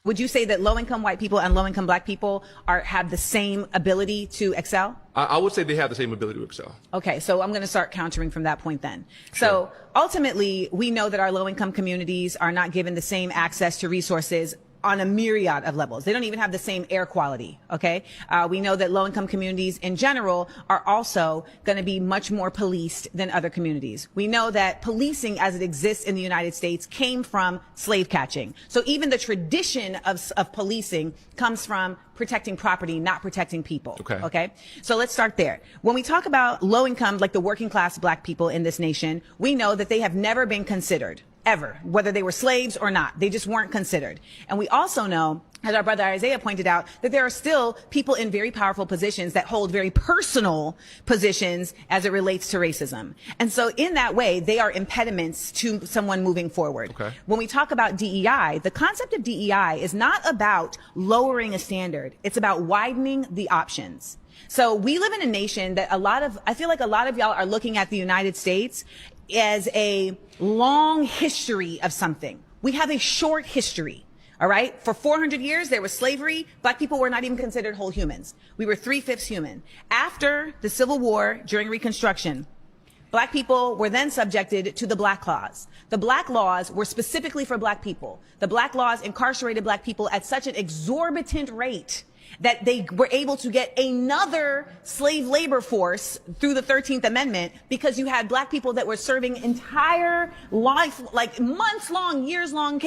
Would you say that low-income white people and low-income Black people have the same ability to excel? I would say they have the same ability to excel. Okay, so I'm going to start countering from that point then. Sure. So ultimately, we know that our low-income communities are not given the same access to resources on a myriad of levels. They don't even have the same air quality, okay? We know that low-income communities in general are also going to be much more policed than other communities. We know that policing as it exists in the United States came from slave catching. So even the tradition of policing comes from protecting property, not protecting people. Okay. So let's start there. When we talk about low income, like the working class Black people in this nation, we know that they have never been considered, ever, whether they were slaves or not. They just weren't considered. And we also know, as our brother Isaiah pointed out, that there are still people in very powerful positions that hold very personal positions as it relates to racism. And so in that way, they are impediments to someone moving forward. When we talk about DEI, the concept of DEI is not about lowering a standard. It's about widening the options. So we live in a nation that I feel like a lot of y'all are looking at the United States as a long history of something. We have a short history. All right. For 400 years, there was slavery. Black people were not even considered whole humans. We were 3/5 human. After the Civil War, during Reconstruction, Black people were then subjected to the Black Laws. The Black Laws were specifically for Black people. The Black Laws incarcerated Black people at such an exorbitant rate that they were able to get another slave labor force through the 13th Amendment, because you had Black people that were serving entire life, like months-long, years-long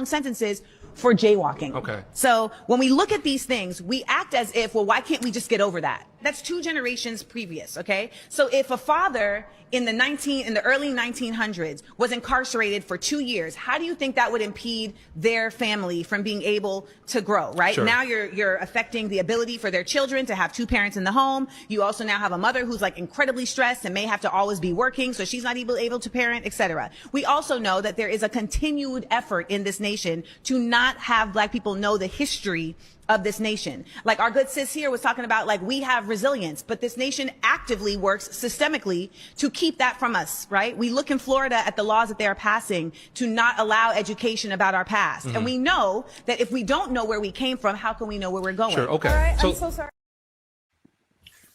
sentences for jaywalking. So when we look at these things, we act as if, well, why can't we just get over that? That's 2 generations previous, okay? So if a father in the early 1900s was incarcerated for 2 years, how do you think that would impede their family from being able to grow, right? Sure. Now you're affecting the ability for their children to have 2 parents in the home. You also now have a mother who's like incredibly stressed and may have to always be working, so she's not able to parent, etc. We also know that there is a continued effort in this nation to not have Black people know the history of this nation. Like our good sis here was talking about, like, we have resilience, but this nation actively works systemically to keep that from us, right? We look in Florida at the laws that they are passing to not allow education about our past. And we know that if we don't know where we came from, how can we know where we're going? Sure, okay. All right, So- I'm so sorry.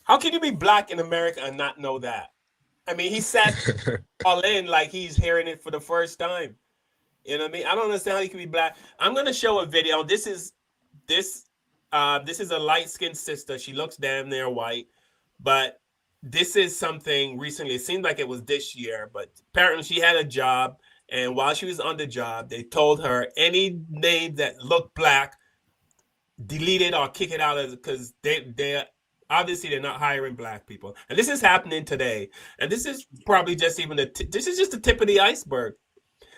How can you be Black in America and not know that? I mean, he sat all in like he's hearing it for the first time. You know what I mean? I don't understand how you can be Black. I'm going to show a video. This is a light-skinned sister. She looks damn near white, but this is something recently. It seemed like it was this year, but apparently she had a job, and while she was on the job, they told her any name that looked Black, delete it or kick it out, because they're obviously they're not hiring Black people. And this is happening today. And this is probably just this is just the tip of the iceberg.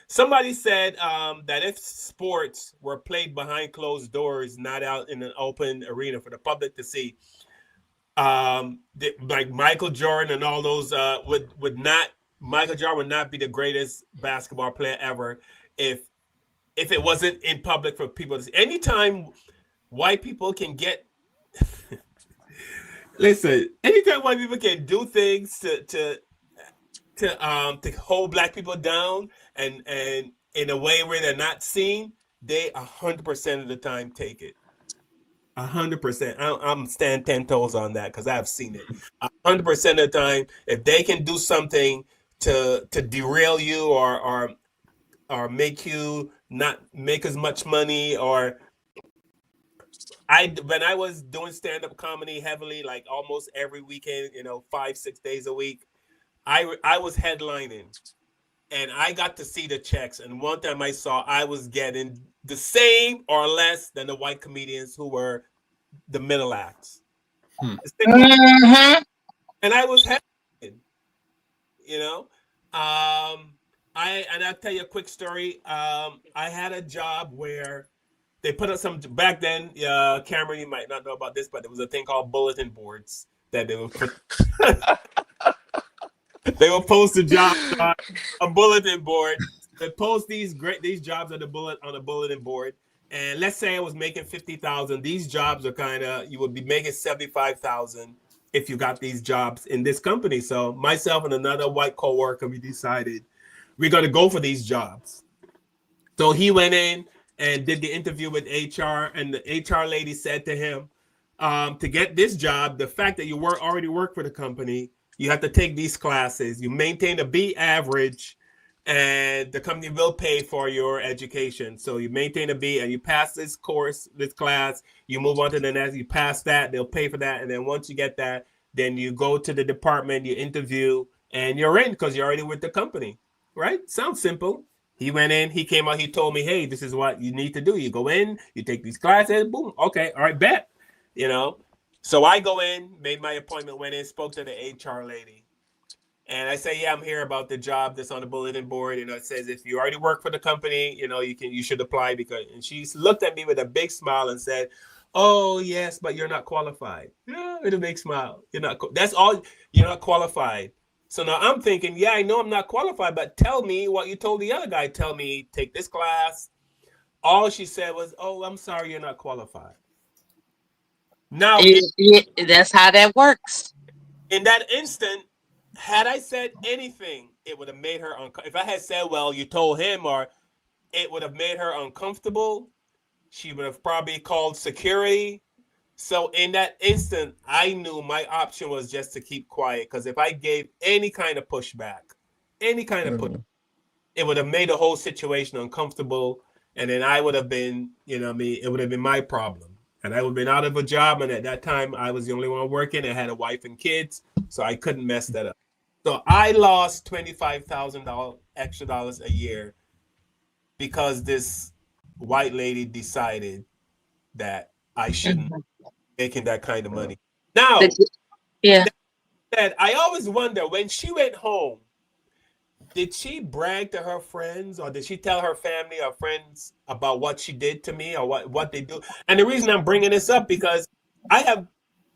Somebody said that if sports were played behind closed doors, not out in an open arena for the public to see, like Michael Jordan and all those Michael Jordan would not be the greatest basketball player ever if it wasn't in public for people to see. Anytime white people can get listen, anytime white people can do things to hold Black people down and in a way where they're not seen, they 100% of the time take it. 100%. I'm stand 10 toes on that because I've seen it. 100% of the time, if they can do something to derail you or make you not make as much money or when I was doing stand-up comedy heavily, like almost every weekend, 5-6 days a week, I was headlining, and I got to see the checks. And one time I saw I was getting the same or less than the white comedians who were the middle acts. Mm-hmm. And I was headlining, I'll tell you a quick story. I had a job where they put up back then, Cameron, you might not know about this, but there was a thing called bulletin boards that they would put. They will post the jobs on a bulletin board. They post these jobs on a bulletin board. And let's say I was making 50,000. These jobs are you would be making 75,000 if you got these jobs in this company. So myself and another white coworker, we decided we're going to go for these jobs. So he went in and did the interview with HR, and the HR lady said to him, to get this job, the fact that you already work for the company, you have to take these classes. You maintain a B average, and the company will pay for your education. So you maintain a B, and you pass this class, you move on to the next, you pass that, they'll pay for that. And then once you get that, then you go to the department, you interview, and you're in because you're already with the company, right? Sounds simple. He went in, he came out, he told me, hey, this is what you need to do. You go in, you take these classes, boom, okay, all right, bet, So I go in, made my appointment, went in, spoke to the HR lady. And I say, yeah, I'm here about the job that's on the bulletin board. It says if you already work for the company, you should apply and she looked at me with a big smile and said, oh, yes, but you're not qualified. Yeah, with a big smile. That's all, you're not qualified. So now I'm thinking, yeah, I know I'm not qualified, but tell me what you told the other guy. Tell me, take this class. All she said was, oh, I'm sorry, you're not qualified. Now, that's how that works. In that instant, had I said anything, it would have made her uncomfortable. If I had said, well, you told him, or it would have made her uncomfortable. She would have probably called security. So in that instant, I knew my option was just to keep quiet, because if I gave any kind of pushback, it would have made the whole situation uncomfortable. And then I would have been, it would have been my problem. And I would have been out of a job. And at that time, I was the only one working. I had a wife and kids, so I couldn't mess that up. So I lost $25,000 extra a year because this white lady decided that I shouldn't be making that kind of money. Now, I always wonder, when she went home, did she brag to her friends, or did she tell her family or friends about what she did to me, or what they do? And the reason I'm bringing this up, because I have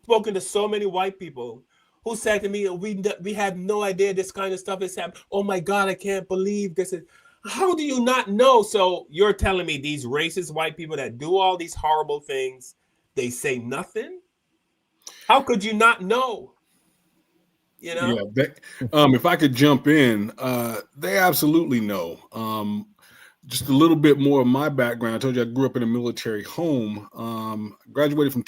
spoken to so many white people who said to me, we had no idea this kind of stuff is happening. Oh my God, I can't believe this is. How do you not know? So you're telling me these racist white people that do all these horrible things, they say nothing? How could you not know? Yeah, if I could jump in, they absolutely know. Just a little bit more of my background. I told you I grew up in a military home. Graduated from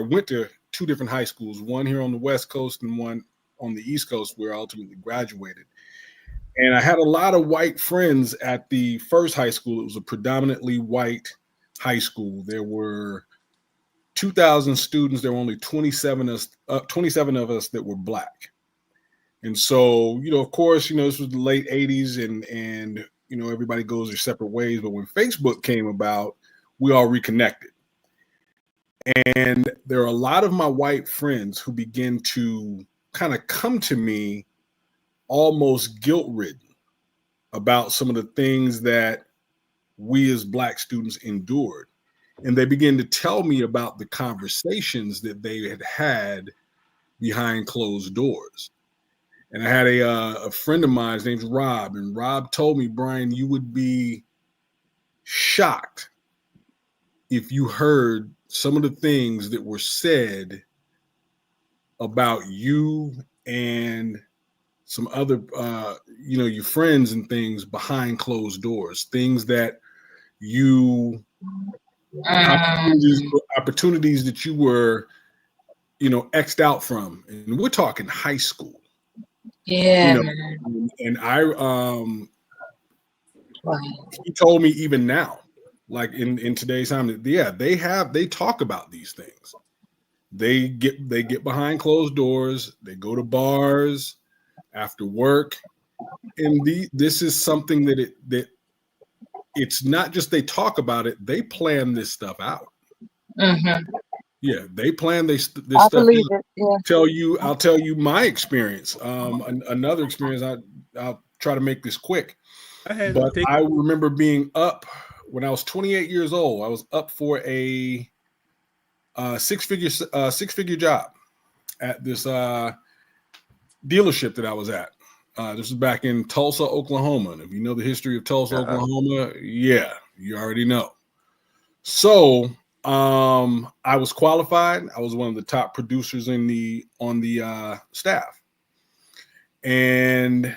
went to two different high schools, one here on the West Coast and one on the East Coast, where I ultimately graduated. And I had a lot of white friends at the first high school. It was a predominantly white high school. There were 2,000 students. There were only 27 of us that were Black. And so, of course, this was the late 80s and everybody goes their separate ways. But when Facebook came about, we all reconnected. And there are a lot of my white friends who begin to kind of come to me almost guilt-ridden about some of the things that we as Black students endured. And they begin to tell me about the conversations that they had behind closed doors. And I had a friend of mine, his name's Rob, and Rob told me, Brian, you would be shocked if you heard some of the things that were said about you and some other, your friends and things behind closed doors, things that you, opportunities that you were, X'd out from. And we're talking high school. Yeah. And he told me even now, like in today's time, yeah, they talk about these things. They get behind closed doors. They go to bars after work, and this is something that it's not just they talk about it. They plan this stuff out. Mm-hmm. Yeah, they plan this I stuff believe out. it. Yeah. I'll tell you my experience. Another experience. I'll try to make this quick. But I remember being up when I was 28 years old. I was up for a six-figure job at this dealership that I was at. This was back in Tulsa, Oklahoma. And if you know the history of Tulsa, Oklahoma, yeah, you already know. So I was qualified. I was one of the top producers on the staff, and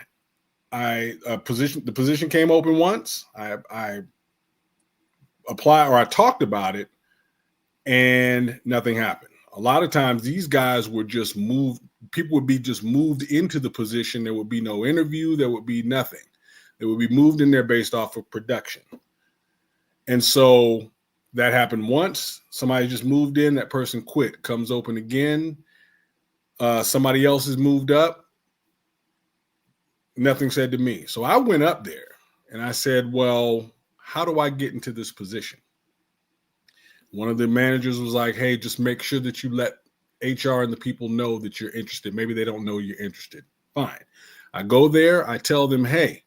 the position came open once. I applied, or I talked about it, and nothing happened. A lot of times these guys were just moved. People would be just moved into the position. There would be no interview. There would be nothing. They would be moved in there based off of production. And so that happened once. Somebody just moved in. That person quit. Comes open again. Somebody else has moved up. Nothing said to me. So I went up there and I said, well, how do I get into this position? One of the managers was like, hey, just make sure that you let HR and the people know that you're interested. Maybe they don't know you're interested. Fine. I go there. I tell them, hey,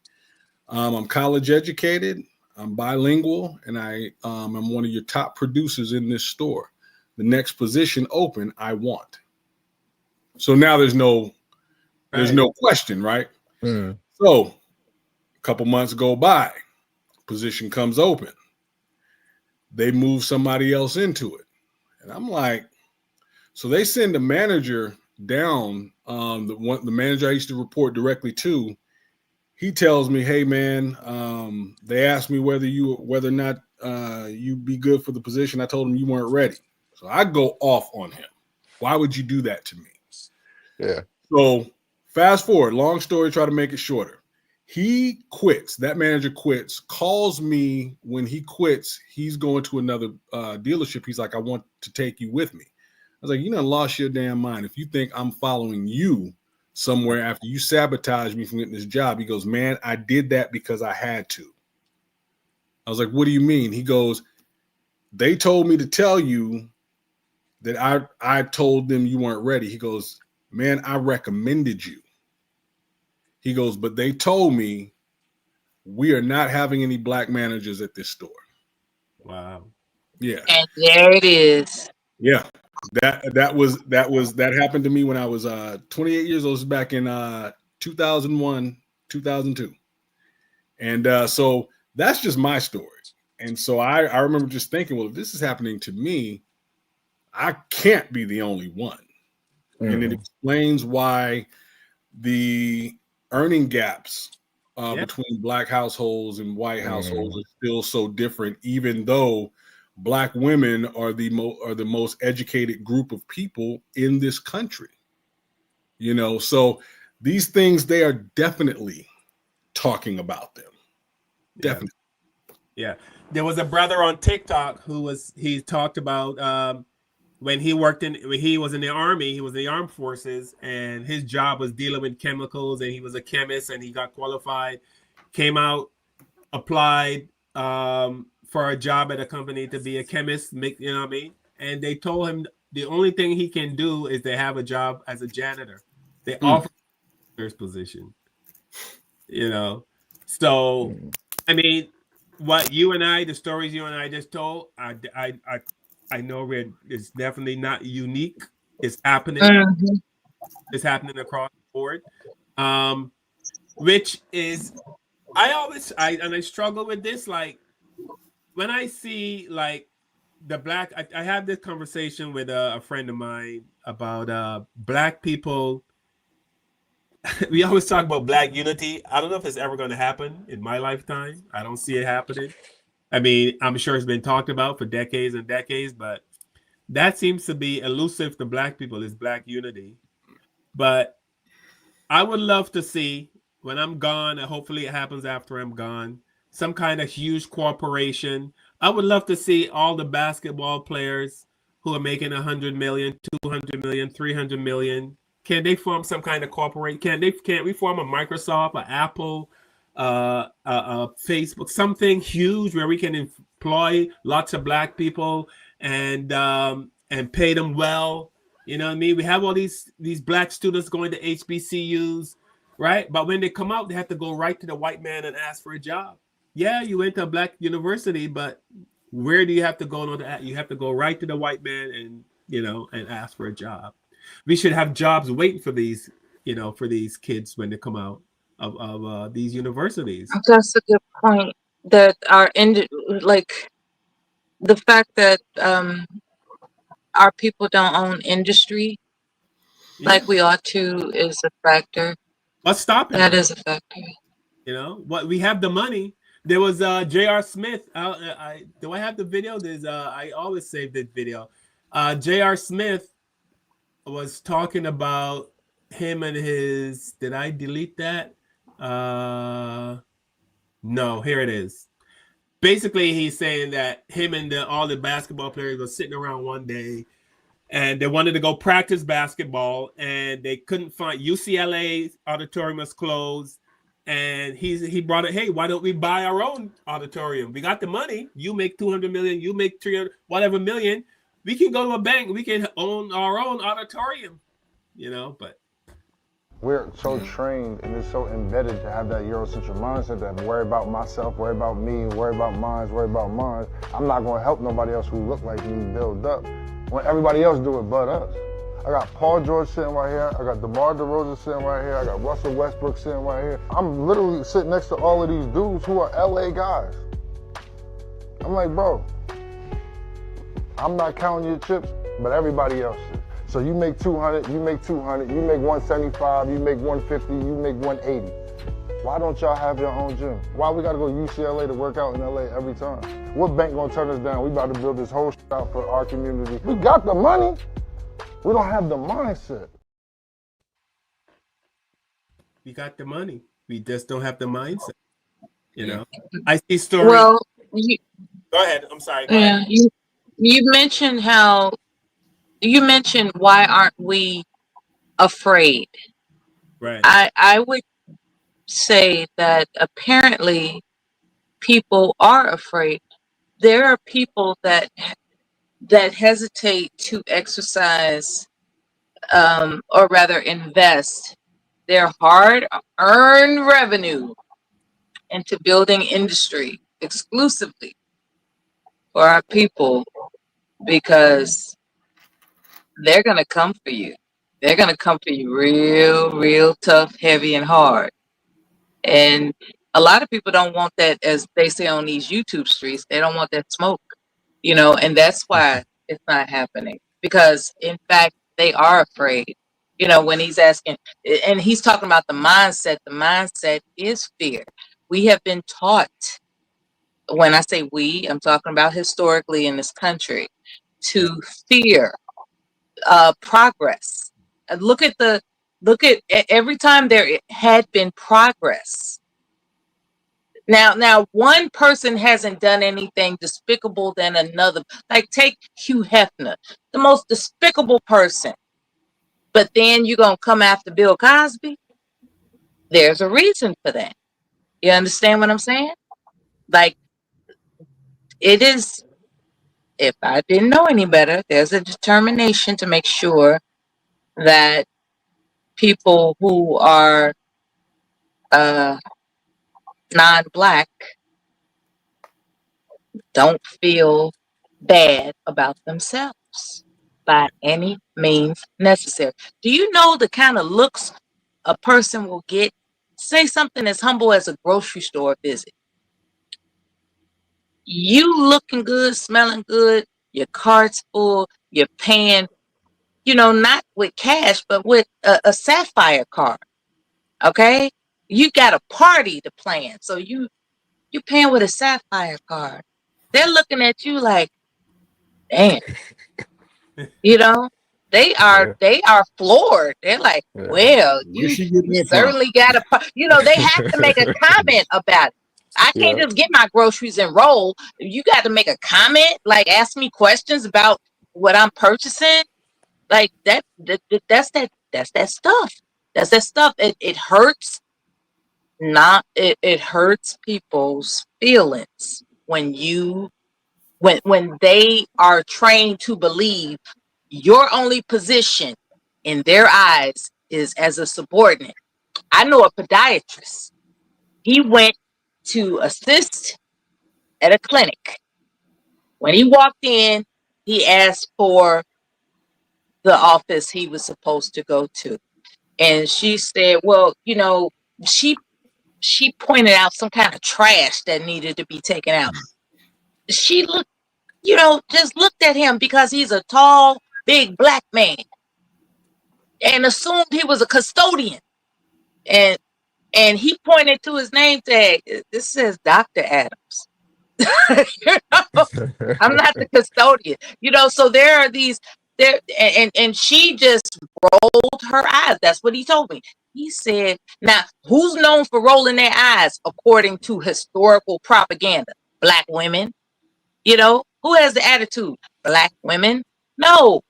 I'm college educated. I'm bilingual, and I'm one of your top producers in this store. The next position open, I want. So now there's no question, right? Mm. So a couple months go by, position comes open. They move somebody else into it. And I'm like, so they send a manager down, the manager I used to report directly to. He tells me, hey man, they asked me whether or not you'd be good for the position. I told him you weren't ready. So I go off on him. Why would you do that to me? Yeah. So fast forward, long story, try to make it shorter. He quits. That manager quits, calls me when he quits. He's going to another dealership. He's like, I want to take you with me. I was like, you done lost your damn mind. If you think I'm following you somewhere after you sabotage me from getting this job. He goes, man, I did that because I had to. I was like, what do you mean? He goes, they told me to tell you that I told them you weren't ready. He goes, man, I recommended you. He goes, but they told me we are not having any black managers at this store. Wow. Yeah. And there it is. Yeah. That happened to me when I was 28 years old. It was back in 2001, 2002. And so that's just my story. And so I remember just thinking, well, if this is happening to me, I can't be the only one. Mm-hmm. And it explains why the earning gaps between black households and white households are still so different, even though black women are the most educated group of people in this country. You know, so these things, they are definitely talking about them. Definitely. Yeah. There was a brother on TikTok he talked about when he was in the army, he was in the armed forces, and his job was dealing with chemicals, and he was a chemist, and he got qualified, came out, applied for a job at a company to be a chemist, you know what I mean? And they told him the only thing he can do is to have a job as a janitor. They offered his position, you know? So, I mean, the stories you and I just told, I know it's definitely not unique. It's happening. Mm-hmm. It's happening across the board. Which is, I struggle with this. Like when I see like the black, I had this conversation with a friend of mine about black people. We always talk about black unity. I don't know if it's ever going to happen in my lifetime. I don't see it happening. I mean, I'm sure it's been talked about for decades and decades, but that seems to be elusive to black people, is black unity. But I would love to see when I'm gone, and hopefully it happens after I'm gone, some kind of huge corporation, I would love to see all the basketball players who are making 100 million, 200 million, 300 million. Can they form some kind of corporate? Can't we form a Microsoft, a Apple, Facebook, something huge where we can employ lots of black people and pay them well? You know what I mean? We have all these black students going to HBCUs, right? But when they come out, they have to go right to the white man and ask for a job. Yeah, you went to a black university, but where do you have to go? You have to go right to the white man and ask for a job. We should have jobs waiting for these, for these kids when they come out of these universities. That's a good point. That like the fact that our people don't own industry like we ought to is a factor. What's stopping that? Is a factor. What we have the money. There was J.R. Smith. Do I have the video? There's I always save this video. J.R. Smith was talking about him and his. Did I delete that? No, here it is. Basically, he's saying that him and all the basketball players were sitting around one day, and they wanted to go practice basketball, and they couldn't find UCLA's auditorium was closed. And he brought it. Hey, why don't we buy our own auditorium? We got the money. You make 200 million. You make 300 whatever million. We can go to a bank. We can own our own auditorium. But we're so trained and it's so embedded to have that Eurocentric mindset that worry about myself, worry about me, worry about mine, worry about mine. I'm not going to help nobody else who look like me build up when everybody else do it but us. I got Paul George sitting right here. I got DeMar DeRozan sitting right here. I got Russell Westbrook sitting right here. I'm literally sitting next to all of these dudes who are LA guys. I'm like, bro, I'm not counting your chips, but everybody else is. So you make 200, you make 200, you make 175, you make 150, you make 180. Why don't y'all have your own gym? Why we gotta go to UCLA to work out in LA every time? What bank gonna turn us down? We about to build this whole shit out for our community. We got the money. We don't have the mindset. We got the money. We just don't have the mindset. I see stories. Well, go ahead. I'm sorry. Yeah, you mentioned why aren't we afraid? Right. I would say that apparently people are afraid. There are people that hesitate to exercise or rather invest their hard-earned revenue into building industry exclusively for our people because they're going to come for you. They're going to come for you real tough, heavy, and hard. And a lot of people don't want that, as they say on these YouTube streets, they don't want that smoke. And that's why it's not happening. Because, in fact, they are afraid. When he's asking, and he's talking about the mindset is fear. We have been taught, when I say we, I'm talking about historically in this country, to fear progress. Look at every time there had been progress. Now, one person hasn't done anything despicable than another. Like take Hugh Hefner, the most despicable person. But then you're going to come after Bill Cosby? There's a reason for that. You understand what I'm saying? Like, it is, if I didn't know any better, there's a determination to make sure that people who are non-Black don't feel bad about themselves by any means necessary. Do you know the kind of looks a person will get? Say something as humble as a grocery store visit. You looking good, smelling good, your cart's full, you're paying, not with cash, but with a Sapphire card. Okay? You got a party to plan. So you're paying with a Sapphire card. They're looking at you like, damn. They are floored. They're like, well, you certainly got they have to make a comment about it. I can't just get my groceries and roll. You got to make a comment, like ask me questions about what I'm purchasing. Like that's that stuff. That's that stuff. It hurts. It hurts people's feelings when they are trained to believe your only position in their eyes is as a subordinate. I know a podiatrist. He went to assist at a clinic. When he walked in, he asked for the office he was supposed to go to. And she said, well, she pointed out some kind of trash that needed to be taken out. She looked, just looked at him because he's a tall, big black man and assumed he was a custodian. And he pointed to his name tag. This says Dr. Adams. I'm not the custodian. So there are these there and she just rolled her eyes. That's what he told me. He said, now who's known for rolling their eyes according to historical propaganda? Black women. Who has the attitude? Black women? No.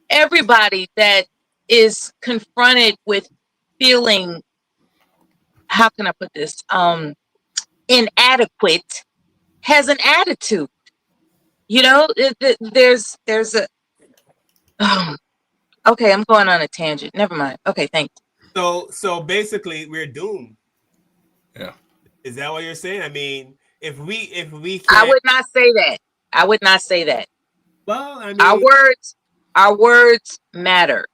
Everybody that is confronted with feeling, how can I put this? Inadequate has an attitude. There's a okay, I'm going on a tangent. Never mind. Okay, thanks. So basically we're doomed. Yeah. Is that what you're saying? I mean, if we can't... I would not say that. I would not say that. Well, I mean, our words matter.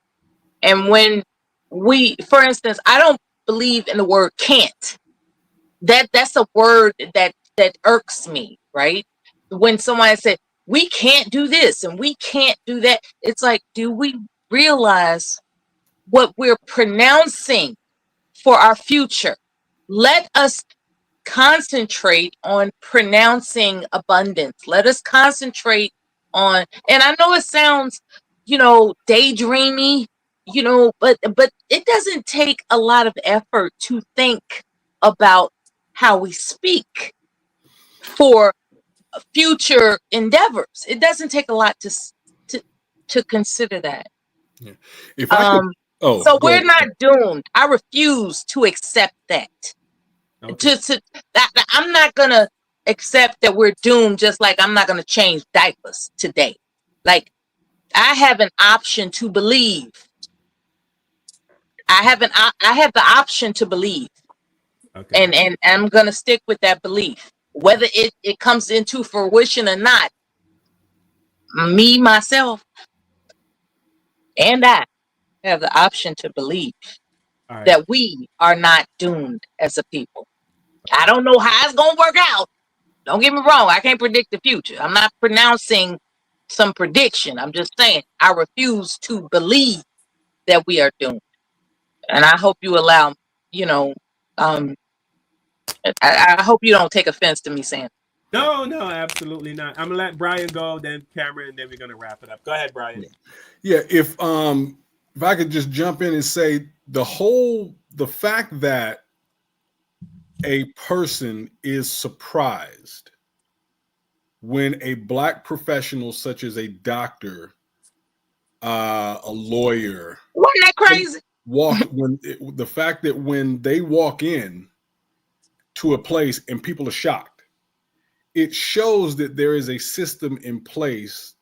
And when for instance, I don't believe in the word can't. That's a word that irks me, right? When someone said, we can't do this and we can't do that. It's like, do we realize what we're pronouncing for our future? Let us concentrate on pronouncing abundance. Let us concentrate on, and I know it sounds, daydreamy, but it doesn't take a lot of effort to think about how we speak for future endeavors. It doesn't take a lot to consider that. Yeah. If I could, so we're not doomed. I refuse to accept that. Okay. I'm not gonna accept that we're doomed, just like I'm not gonna change diapers today. Like, I have an option to believe. I have the option to believe. Okay. And I'm gonna stick with that belief. Whether it comes into fruition or not, me, myself, and I have the option to believe that we are not doomed as a people. I don't know how it's going to work out. Don't get me wrong. I can't predict the future. I'm not pronouncing some prediction. I'm just saying I refuse to believe that we are doomed. And I hope you allow, I hope you don't take offense to me saying. No, absolutely not. I'm gonna let Brian go, then Cameron, and then we're gonna wrap it up. Go ahead, Brian. Yeah, if I could just jump in and say the fact that a person is surprised when a Black professional such as a doctor, a lawyer, wasn't that crazy? The fact that when they walk in to a place and people are shocked, it shows that there is a system in place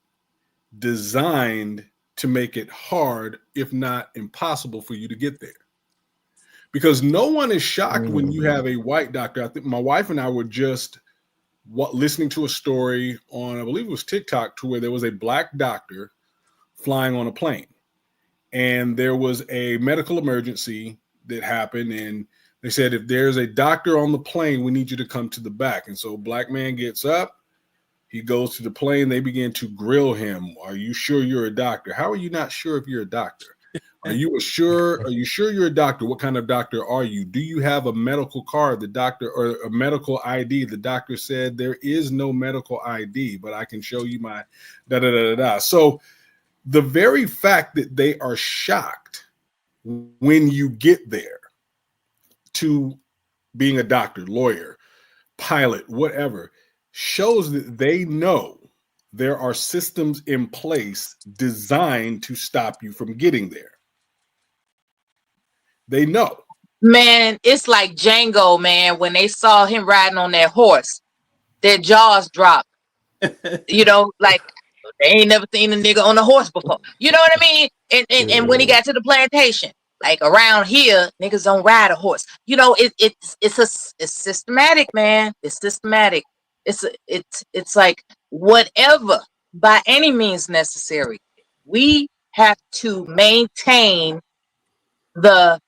designed to make it hard, if not impossible, for you to get there. Because no one is shocked when you have a white doctor. I think my wife and I were just listening to a story on, I believe it was TikTok, to where there was a Black doctor flying on a plane. And there was a medical emergency that happened. And they said, if there's a doctor on the plane, we need you to come to the back. And so a Black man gets up. He goes to the plane. They begin to grill him. Are you sure you're a doctor? How are you not sure if you're a doctor? Are you sure you're a doctor? What kind of doctor are you? Do you have a medical card, the doctor, or a medical ID? The doctor said there is no medical ID, but I can show you my da-da-da-da-da. So the very fact that they are shocked when you get there to being a doctor, lawyer, pilot, whatever, shows that they know there are systems in place designed to stop you from getting there. They know. Man, it's like Django, man, when they saw him riding on that horse, their jaws dropped. You know, like they ain't never seen a nigga on a horse before. You know what I mean? And when he got to the plantation, like around here, niggas don't ride a horse. You know, it's systematic, man. It's systematic. It's like whatever by any means necessary. We have to maintain the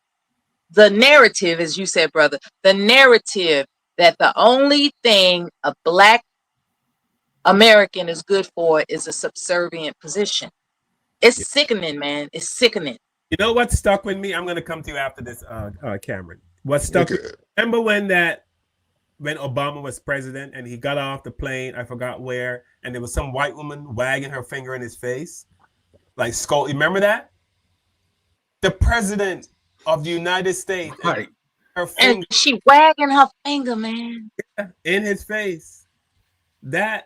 narrative, as you said, brother, the narrative that the only thing a Black American is good for is a subservient position. It's sickening, man. It's sickening. You know what stuck with me? I'm going to come to you after this, Cameron. What stuck with me? Remember when Obama was president and he got off the plane, I forgot where, and there was some white woman wagging her finger in his face? Like, skull. Remember that? The president of the United States. Right. Her finger, and she wagging her finger, man. In his face. That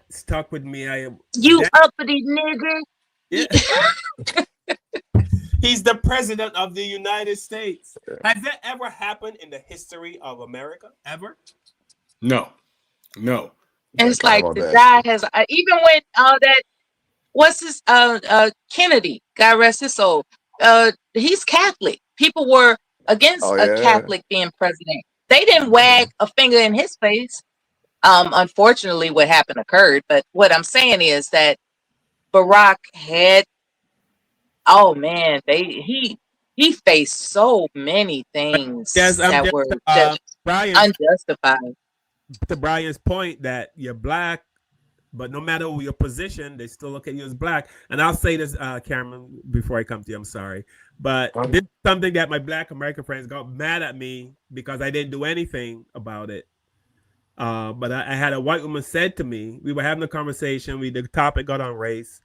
stuck with me. Uppity nigger. Yeah. He's the president of the United States. Has that ever happened in the history of America? Ever? No. It's like the guy has even when that what's his Kennedy, God rest his soul. He's Catholic. People were against a Catholic being president. They didn't wag a finger in his face. Unfortunately, what happened occurred. But what I'm saying is that Barack had, oh man, he faced so many things that were just unjustified. To Brian's point that you're Black, but no matter your position, they still look at you as Black. And I'll say this, Cameron, before I come to you, I'm sorry. But this is something that my Black American friends got mad at me because I didn't do anything about it. But I had a white woman said to me, we were having a conversation, the topic got on race.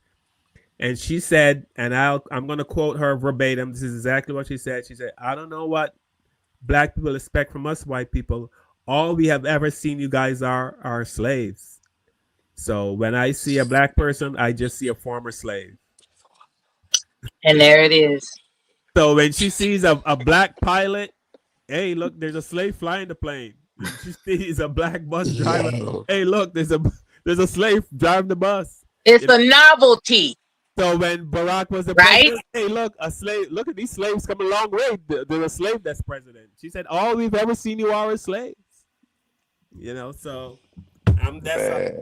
And she said, and I'm going to quote her verbatim. This is exactly what she said. She said, I don't know what Black people expect from us white people. All we have ever seen you guys are slaves. So when I see a Black person, I just see a former slave. And there it is. So when she sees a Black pilot, hey, look, there's a slave flying the plane. When she sees a Black bus driver, hey, look, there's a slave driving the bus. It's a novelty. So when Barack was the president, hey, look, a slave. Look at these slaves coming a long way. There's a slave that's president. She said, all we've ever seen you are slaves. You know, so that's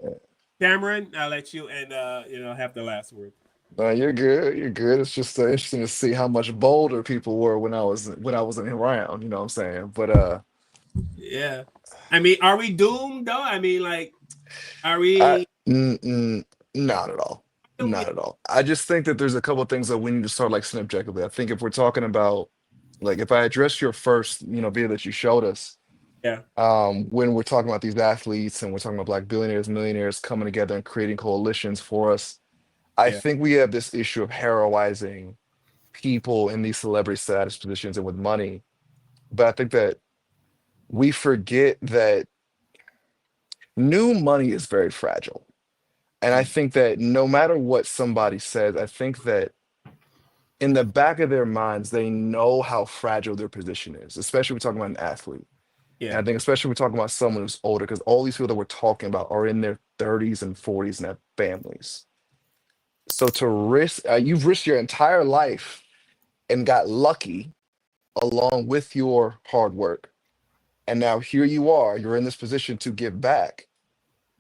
Cameron. I'll let you and have the last word. You're good. You're good. It's just interesting to see how much bolder people were when I wasn't around. You know what I'm saying? But yeah. I mean, are we doomed though? I mean, like, are we? Not at all. Not at all. I just think that there's a couple of things that we need to start like seeing objectively. I think if we're talking about, like, if I address your first, video that you showed us, when we're talking about these athletes and we're talking about Black billionaires, millionaires coming together and creating coalitions for us, I think we have this issue of heroizing people in these celebrity status positions and with money. But I think that we forget that new money is very fragile. And I think that no matter what somebody says, I think that in the back of their minds, they know how fragile their position is, especially when we're talking about an athlete. Yeah. And I think especially when we're talking about someone who's older, because all these people that we're talking about are in their 30s and 40s and have families. So to risk, you've risked your entire life and got lucky along with your hard work. And now here you are, you're in this position to give back.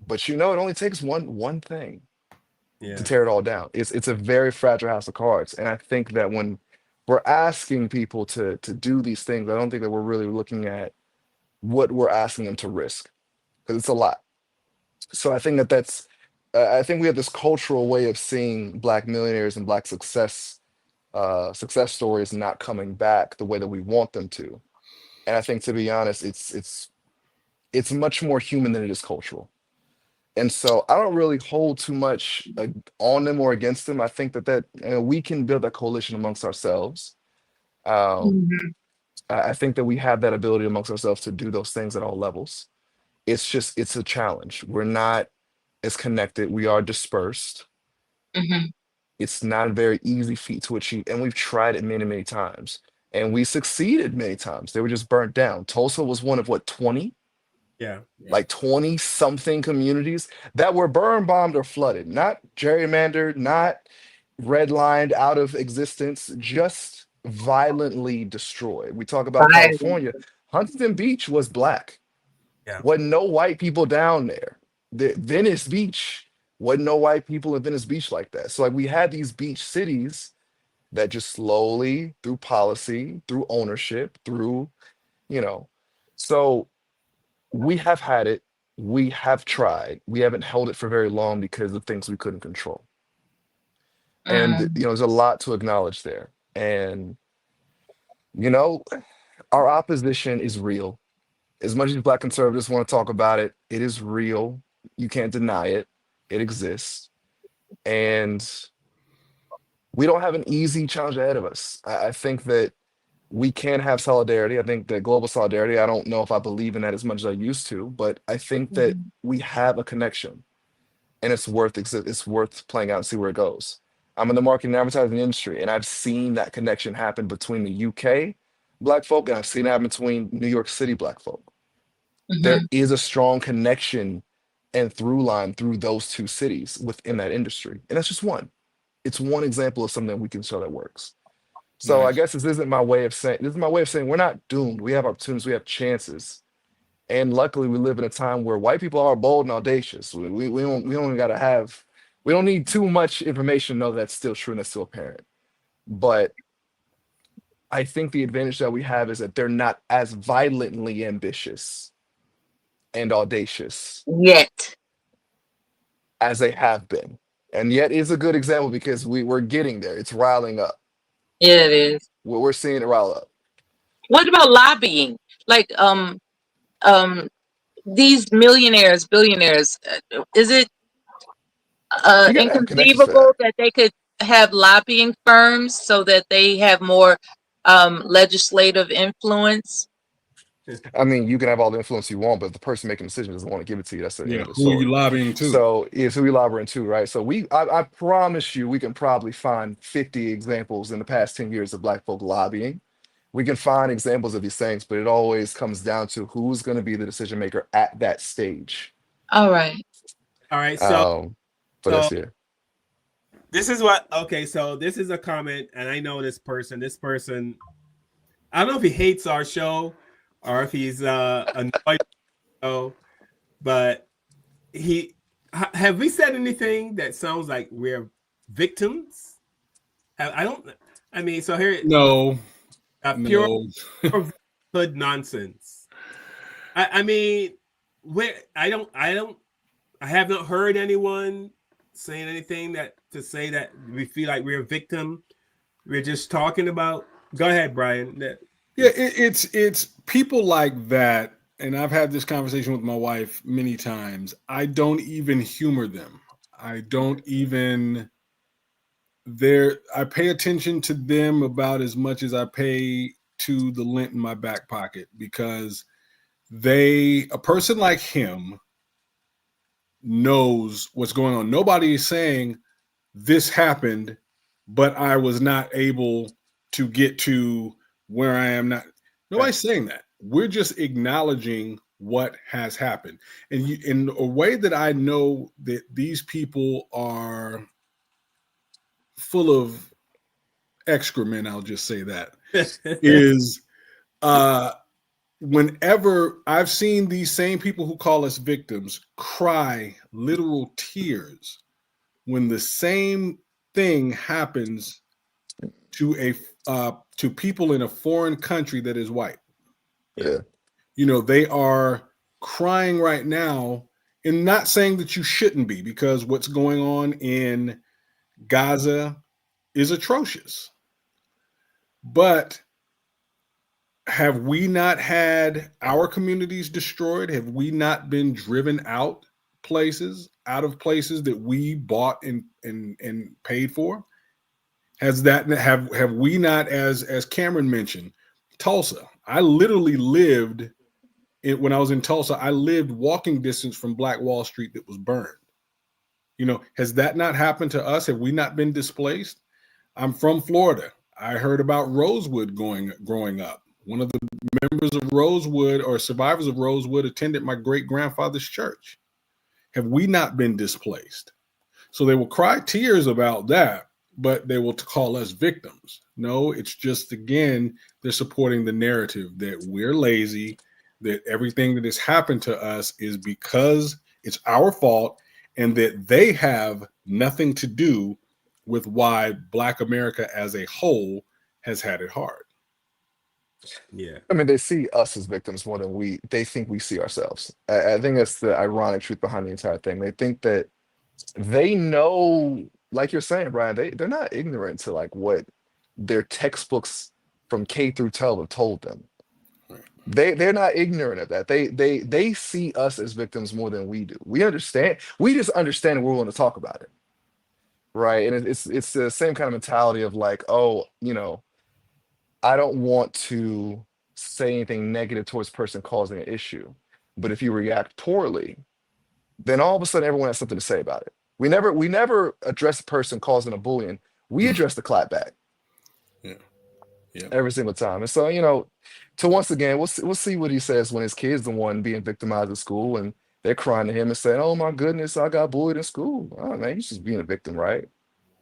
But it only takes one thing to tear it all down. It's a very fragile house of cards. And I think that when we're asking people to do these things, I don't think that we're really looking at what we're asking them to risk, because it's a lot. So I think that's I think we have this cultural way of seeing Black millionaires and Black success stories not coming back the way that we want them to. And I think, to be honest, it's much more human than it is cultural. And so I don't really hold too much on them or against them. I think that we can build a coalition amongst ourselves. I think that we have that ability amongst ourselves to do those things at all levels. it's a challenge. We're not as connected. We are dispersed. Mm-hmm. It's not a very easy feat to achieve, and we've tried it many, many times, and we succeeded many times. They were just burnt down. Tulsa was one of what, 20? Yeah. Like 20 something communities that were burn bombed or flooded, not gerrymandered, not redlined out of existence, just violently destroyed. We talk about California. Huntington Beach was black. Yeah. Wasn't no white people down there. Venice Beach, wasn't no white people in Venice Beach like that. So like we had these beach cities that just slowly, through policy, through ownership, through, so we have had it, we have tried, we haven't held it for very long because of things we couldn't control. And there's a lot to acknowledge there. And our opposition is real. As much as Black conservatives want to talk about it, it is real. You can't deny it. It exists. And we don't have an easy challenge ahead of us. I think that we can have solidarity. I think that global solidarity, I don't know if I believe in that as much as I used to, but I think that we have a connection, and it's worth playing out and see where it goes. I'm in the marketing and advertising industry, and I've seen that connection happen between the UK Black folk, and I've seen it happen between New York City Black folk. There is a strong connection and through line through those two cities within that industry. And that's just one. It's one example of something we can show that works. So Nice. I guess this is my way of saying we're not doomed. We have opportunities, we have chances. And luckily we live in a time where white people are bold and audacious. We don't need too much information to know that's still true and that's still apparent. But I think the advantage that we have is that they're not as violently ambitious and audacious yet as they have been. And yet is a good example because we're getting there. It's riling up. Yeah, it is. We're seeing it rile up. What about lobbying? Like these millionaires, billionaires, is it inconceivable that they could have lobbying firms so that they have more legislative influence? I mean, you can have all the influence you want, but if the person making the decision doesn't want to give it to you, that's the end of the Who story. are you lobbying to? So who we lobbying to, right? So I promise you, we can probably find 50 examples in the past 10 years of Black folk lobbying. We can find examples of these things, but it always comes down to who's going to be the decision maker at that stage. All right. So, that's it. This is so this is a comment, and I know this person. This person, I don't know if he hates our show or if he's annoyed, but have we said anything that sounds like we're victims? So here, no, pure hood nonsense. I have not heard anyone saying anything to say that we feel like we're a victim. We're just talking about. Go ahead, Brian. Yeah, it's people like that, and I've had this conversation with my wife many times. I don't even humor them. I pay attention to them about as much as I pay to the lint in my back pocket, because a person like him knows what's going on. Nobody is saying this happened, but I was not able to get to where I am not. Nobody's saying that. We're just acknowledging what has happened. And in a way that I know that these people are full of excrement, I'll just say that, is whenever I've seen these same people who call us victims cry literal tears when the same thing happens to to people in a foreign country that is white. Yeah. They are crying right now, and not saying that you shouldn't be, because what's going on in Gaza is atrocious. But have we not had our communities destroyed? Have we not been driven out of places that we bought and paid for? Have we not, as Cameron mentioned, Tulsa? I literally lived when I was in Tulsa, I lived walking distance from Black Wall Street that was burned. You know, has that not happened to us? Have we not been displaced? I'm from Florida. I heard about Rosewood growing up. One of the members of Rosewood or survivors of Rosewood attended my great-grandfather's church. Have we not been displaced? So they will cry tears about that, but they will call us victims. No, it's just, again, they're supporting the narrative that we're lazy, that everything that has happened to us is because it's our fault, and that they have nothing to do with why Black America as a whole has had it hard. Yeah. I mean, they see us as victims more than they think we see ourselves. I think that's the ironic truth behind the entire thing. They think that they know, like you're saying, Brian, they're not ignorant to like what their textbooks from K through 12 have told them. They're not ignorant of that. They see us as victims more than we do. We understand. We just understand and we're willing to talk about it. Right. And it's the same kind of mentality of like, oh, you know, I don't want to say anything negative towards the person causing an issue. But if you react poorly, then all of a sudden everyone has something to say about it. We never address a person causing a bullying. We address the clapback. Yeah. Every single time. And so, you know, to once again, we'll see what he says when his kid's the one being victimized at school and they're crying to him and saying, "Oh my goodness, I got bullied in school." Oh man, he's just being a victim, right?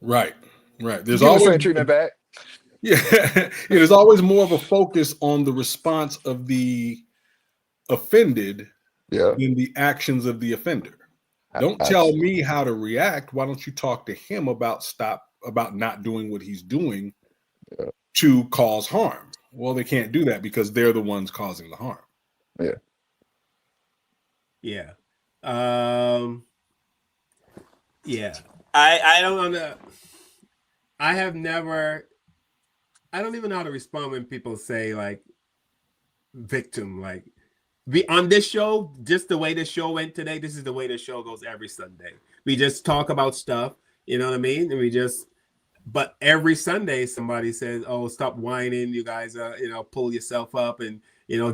Right. There's always always treatment back. Yeah, there's always more of a focus on the response of the offended than the actions of the offender. Don't tell me how to react. Why don't you talk to him about not doing what he's doing to cause harm? Well, they can't do that because they're the ones causing the harm. Yeah. Yeah. I don't know. I don't even know how to respond when people say like victim. Like on this show, just the way the show went today, this is the way the show goes every Sunday. We just talk about stuff, you know what I mean? And but every Sunday somebody says, "Oh, stop whining, you guys, pull yourself up and,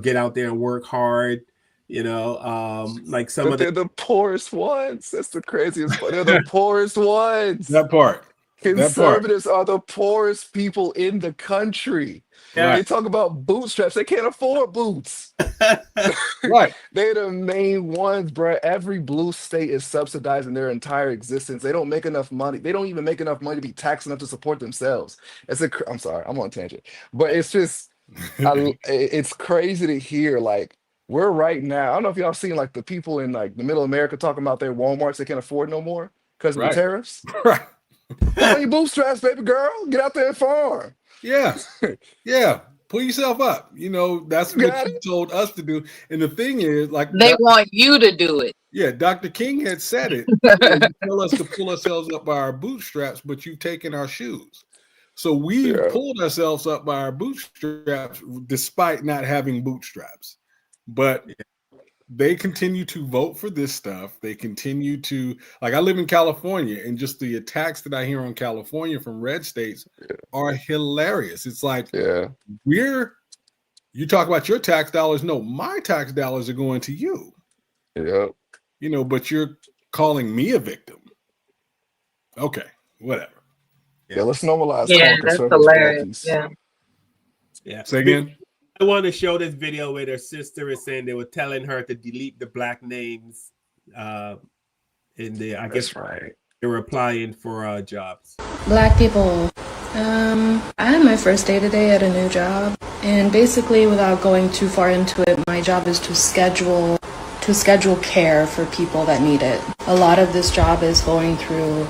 get out there and work hard." Like they're the poorest ones. That's the craziest part. They're the poorest ones. That part. Conservatives are the poorest people in the country. Yeah. They talk about bootstraps. They can't afford boots. Right. They're the main ones, bro. Every blue state is subsidizing their entire existence. They don't make enough money. They don't even make enough money to be taxed enough to support themselves. I'm sorry, I'm on a tangent. But it's just, it's crazy to hear, like, we're right now, I don't know if y'all seen like the people in like the middle America talking about their Walmarts they can't afford no more because of the tariffs. Right. Put on your bootstraps, baby girl. Get out there and farm. Yeah. Pull yourself up. That's what you told us to do. And the thing is, like, they want you to do it. Yeah, Dr. King had said it. You tell us to pull ourselves up by our bootstraps, but you've taken our shoes. So we pulled ourselves up by our bootstraps despite not having bootstraps. But they continue to vote for this stuff. They continue to, like, I live in California, and just the attacks that I hear on California from red states are hilarious. It's like, you talk about your tax dollars. No, my tax dollars are going to you. Yeah. But you're calling me a victim. Okay, whatever. Yeah, let's normalize. Yeah, that's hilarious. Yeah. Say again. I want to show this video where their sister is saying they were telling her to delete the Black names. I guess they were applying for jobs. Black people. I had my first day today at a new job, and basically, without going too far into it, my job is to schedule care for people that need it. A lot of this job is going through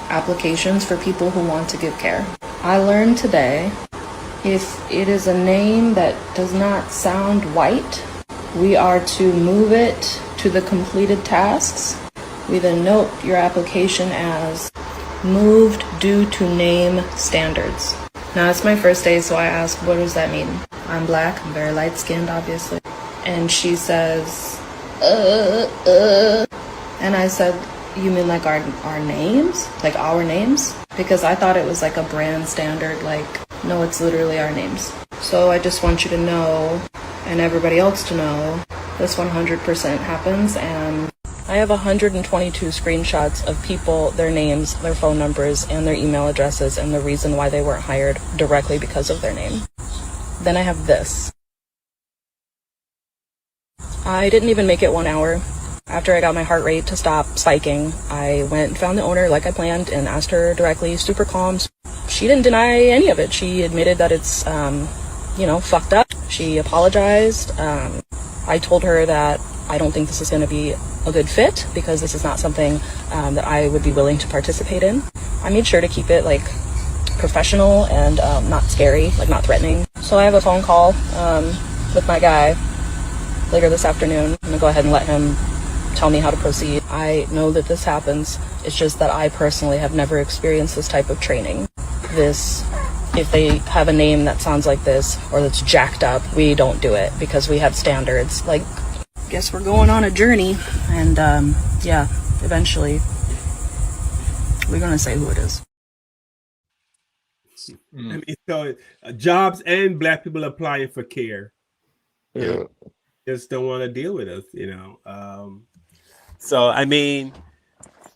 applications for people who want to give care. I learned today, if it is a name that does not sound white, we are to move it to the completed tasks. We then note your application as moved due to name standards. Now, it's my first day, so I ask, what does that mean? I'm Black, I'm very light-skinned, obviously. And she says, And I said, you mean like our names? Like our names? Because I thought it was like a brand standard, like, no, it's literally our names. So I just want you to know and everybody else to know this 100% happens. And I have 122 screenshots of people, their names, their phone numbers, and their email addresses, and the reason why they weren't hired directly because of their name. Then I have this. I didn't even make it 1 hour. After I got my heart rate to stop spiking, I went and found the owner like I planned and asked her directly, super calm. She didn't deny any of it. She admitted that it's, fucked up. She apologized. I told her that I don't think this is going to be a good fit because this is not something that I would be willing to participate in. I made sure to keep it professional and not scary, not threatening. So I have a phone call with my guy later this afternoon. I'm gonna go ahead and let him tell me how to proceed. I know that this happens. It's just that I personally have never experienced this type of training. If they have a name that sounds like this or that's jacked up, we don't do it because we have standards. Guess we're going on a journey, and eventually we're gonna say who it is. I mean, so jobs and Black people applying for care. Just don't want to deal with us, So I mean,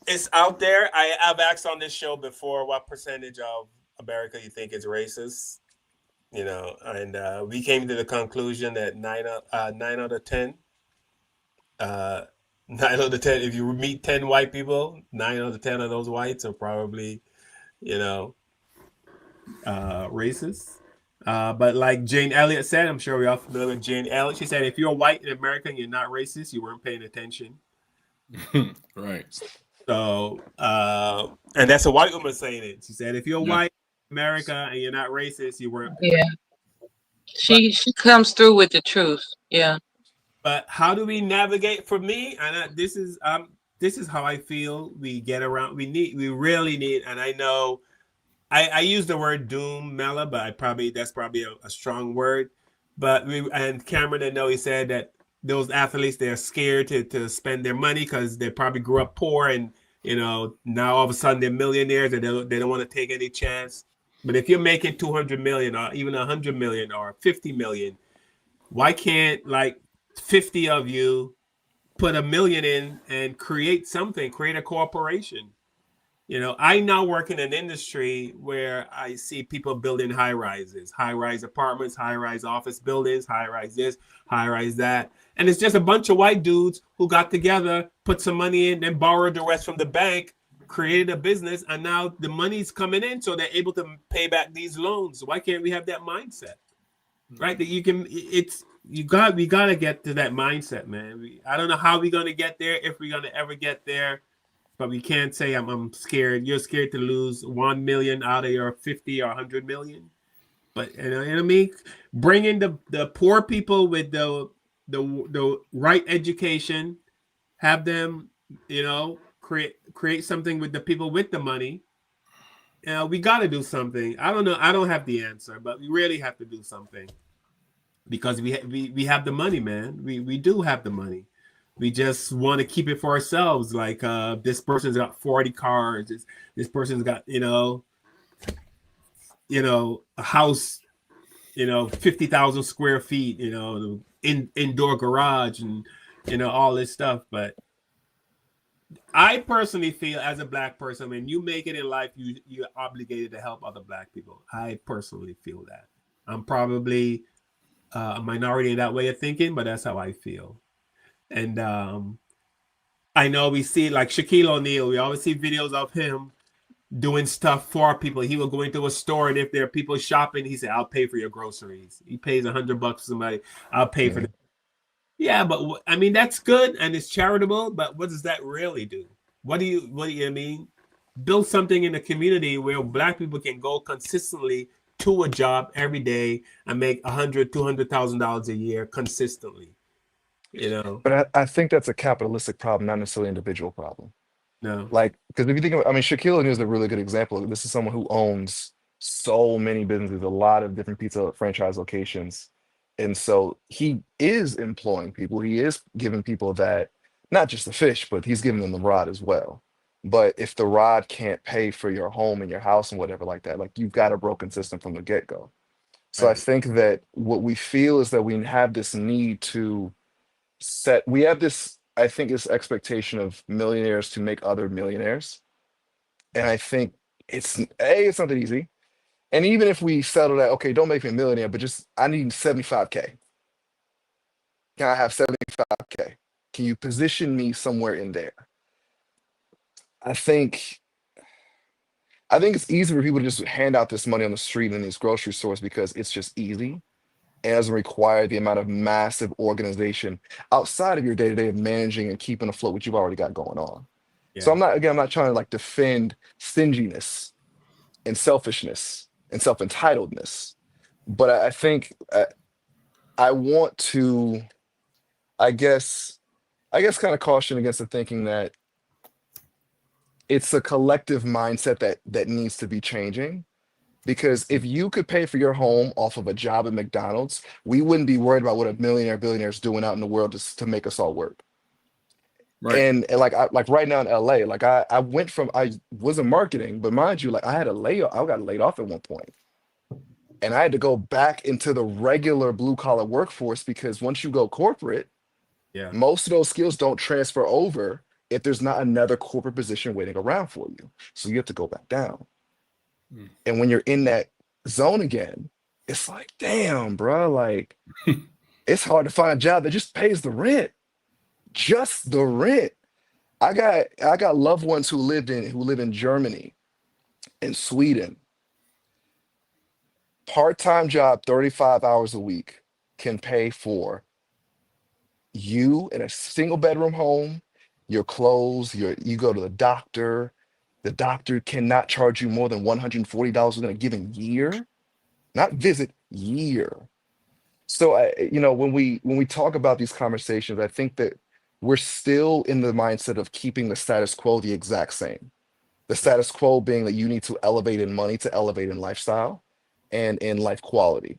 it's out there. I've asked on this show before what percentage of America you think is racist, and we came to the conclusion that 9 out of 10. 9 out of 10. If you meet 10 white people, 9 out of 10 of those whites are probably, racist. But like Jane Elliott said, I'm sure we're all familiar with Jane Elliott. She said, if you're white in America and you're not racist, you weren't paying attention. Right. So, and that's a white woman saying it. She said, if you're white in America and you're not racist, you weren't. Yeah. She comes through with the truth. Yeah. But how do we navigate? For me, and this is how I feel. We get around. We really need. And I know, I use the word doom, Mela, but that's probably a strong word. But and Cameron, I know he said that those athletes, they're scared to spend their money because they probably grew up poor, and now all of a sudden they're millionaires and they don't want to take any chance. But if you're making 200 million or even 100 million or 50 million, why can't 50 of you put $1 million in and create a corporation? I now work in an industry where I see people building high-rise apartments, high-rise office buildings, high-rise this, high-rise that. And it's just a bunch of white dudes who got together, put some money in, then borrowed the rest from the bank, created a business, and now the money's coming in, so they're able to pay back these loans. Why can't we have that mindset? Right? That we got to get to that mindset, man. I don't know how we're going to get there, if we're going to ever get there. But we can't say I'm scared. You're scared to lose 1 million out of your 50 or 100 million. But you know what I mean? Bring in the poor people with the right education, have them, create something with the people with the money. We got to do something. I don't know. I don't have the answer, but we really have to do something because we have the money, man. We do have the money. We just want to keep it for ourselves. Like this person's got 40 cars. This person's got, a house, 50,000 square feet, indoor garage and, all this stuff. But I personally feel as a Black person, when you make it in life, you're obligated to help other Black people. I personally feel that. I'm probably a minority in that way of thinking, but that's how I feel. And I know we see like Shaquille O'Neal, we always see videos of him doing stuff for people. He will go into a store, and if there are people shopping, he said, I'll pay for your groceries. He pays $100 for somebody. I'll pay for them. Yeah, but I mean, that's good and it's charitable, but what does that really do? What do you mean? Build something in the community where Black people can go consistently to a job every day and make $100,000-$200,000 a year consistently. But I think that's a capitalistic problem, not necessarily an individual problem. No. Because if you think about, Shaquille O'Neal is a really good example. This is someone who owns so many businesses, a lot of different pizza franchise locations. And so he is employing people. He is giving people that, not just the fish, but he's giving them the rod as well. But if the rod can't pay for your home and your house and whatever like that, you've got a broken system from the get-go. So I think that what we feel is that we have this need to we have this, I think, this expectation of millionaires to make other millionaires. And I think it's not that easy. And even if we settle that, okay, don't make me a millionaire, but just I need 75K. Can I have 75K? Can you position me somewhere in there? I think it's easy for people to just hand out this money on the street in these grocery stores because it's just easy and doesn't require the amount of massive organization outside of your day-to-day of managing and keeping afloat what you've already got going on. So I'm not trying to like defend stinginess and selfishness and self-entitledness, but I think I want to, I guess kind of caution against the thinking that it's a collective mindset that needs to be changing. Because if you could pay for your home off of a job at McDonald's, we wouldn't be worried about what a billionaire is doing out in the world to make us all work. Right. And like right now in LA, like I was in marketing, but mind you, like I got laid off at one point. And I had to go back into the regular blue collar workforce because once you go corporate, most of those skills don't transfer over if there's not another corporate position waiting around for you. So you have to go back down. And when you're in that zone again, it's like, damn, bro, like it's hard to find a job that just pays the rent. Just the rent. I got loved ones who live in Germany and Sweden. Part-time job, 35 hours a week, can pay for you in a single bedroom home, your clothes, you go to the doctor. The doctor cannot charge you more than $140 within a given year, not visit, year. So when we talk about these conversations, I think that we're still in the mindset of keeping the status quo the exact same. The status quo being that you need to elevate in money to elevate in lifestyle and in life quality.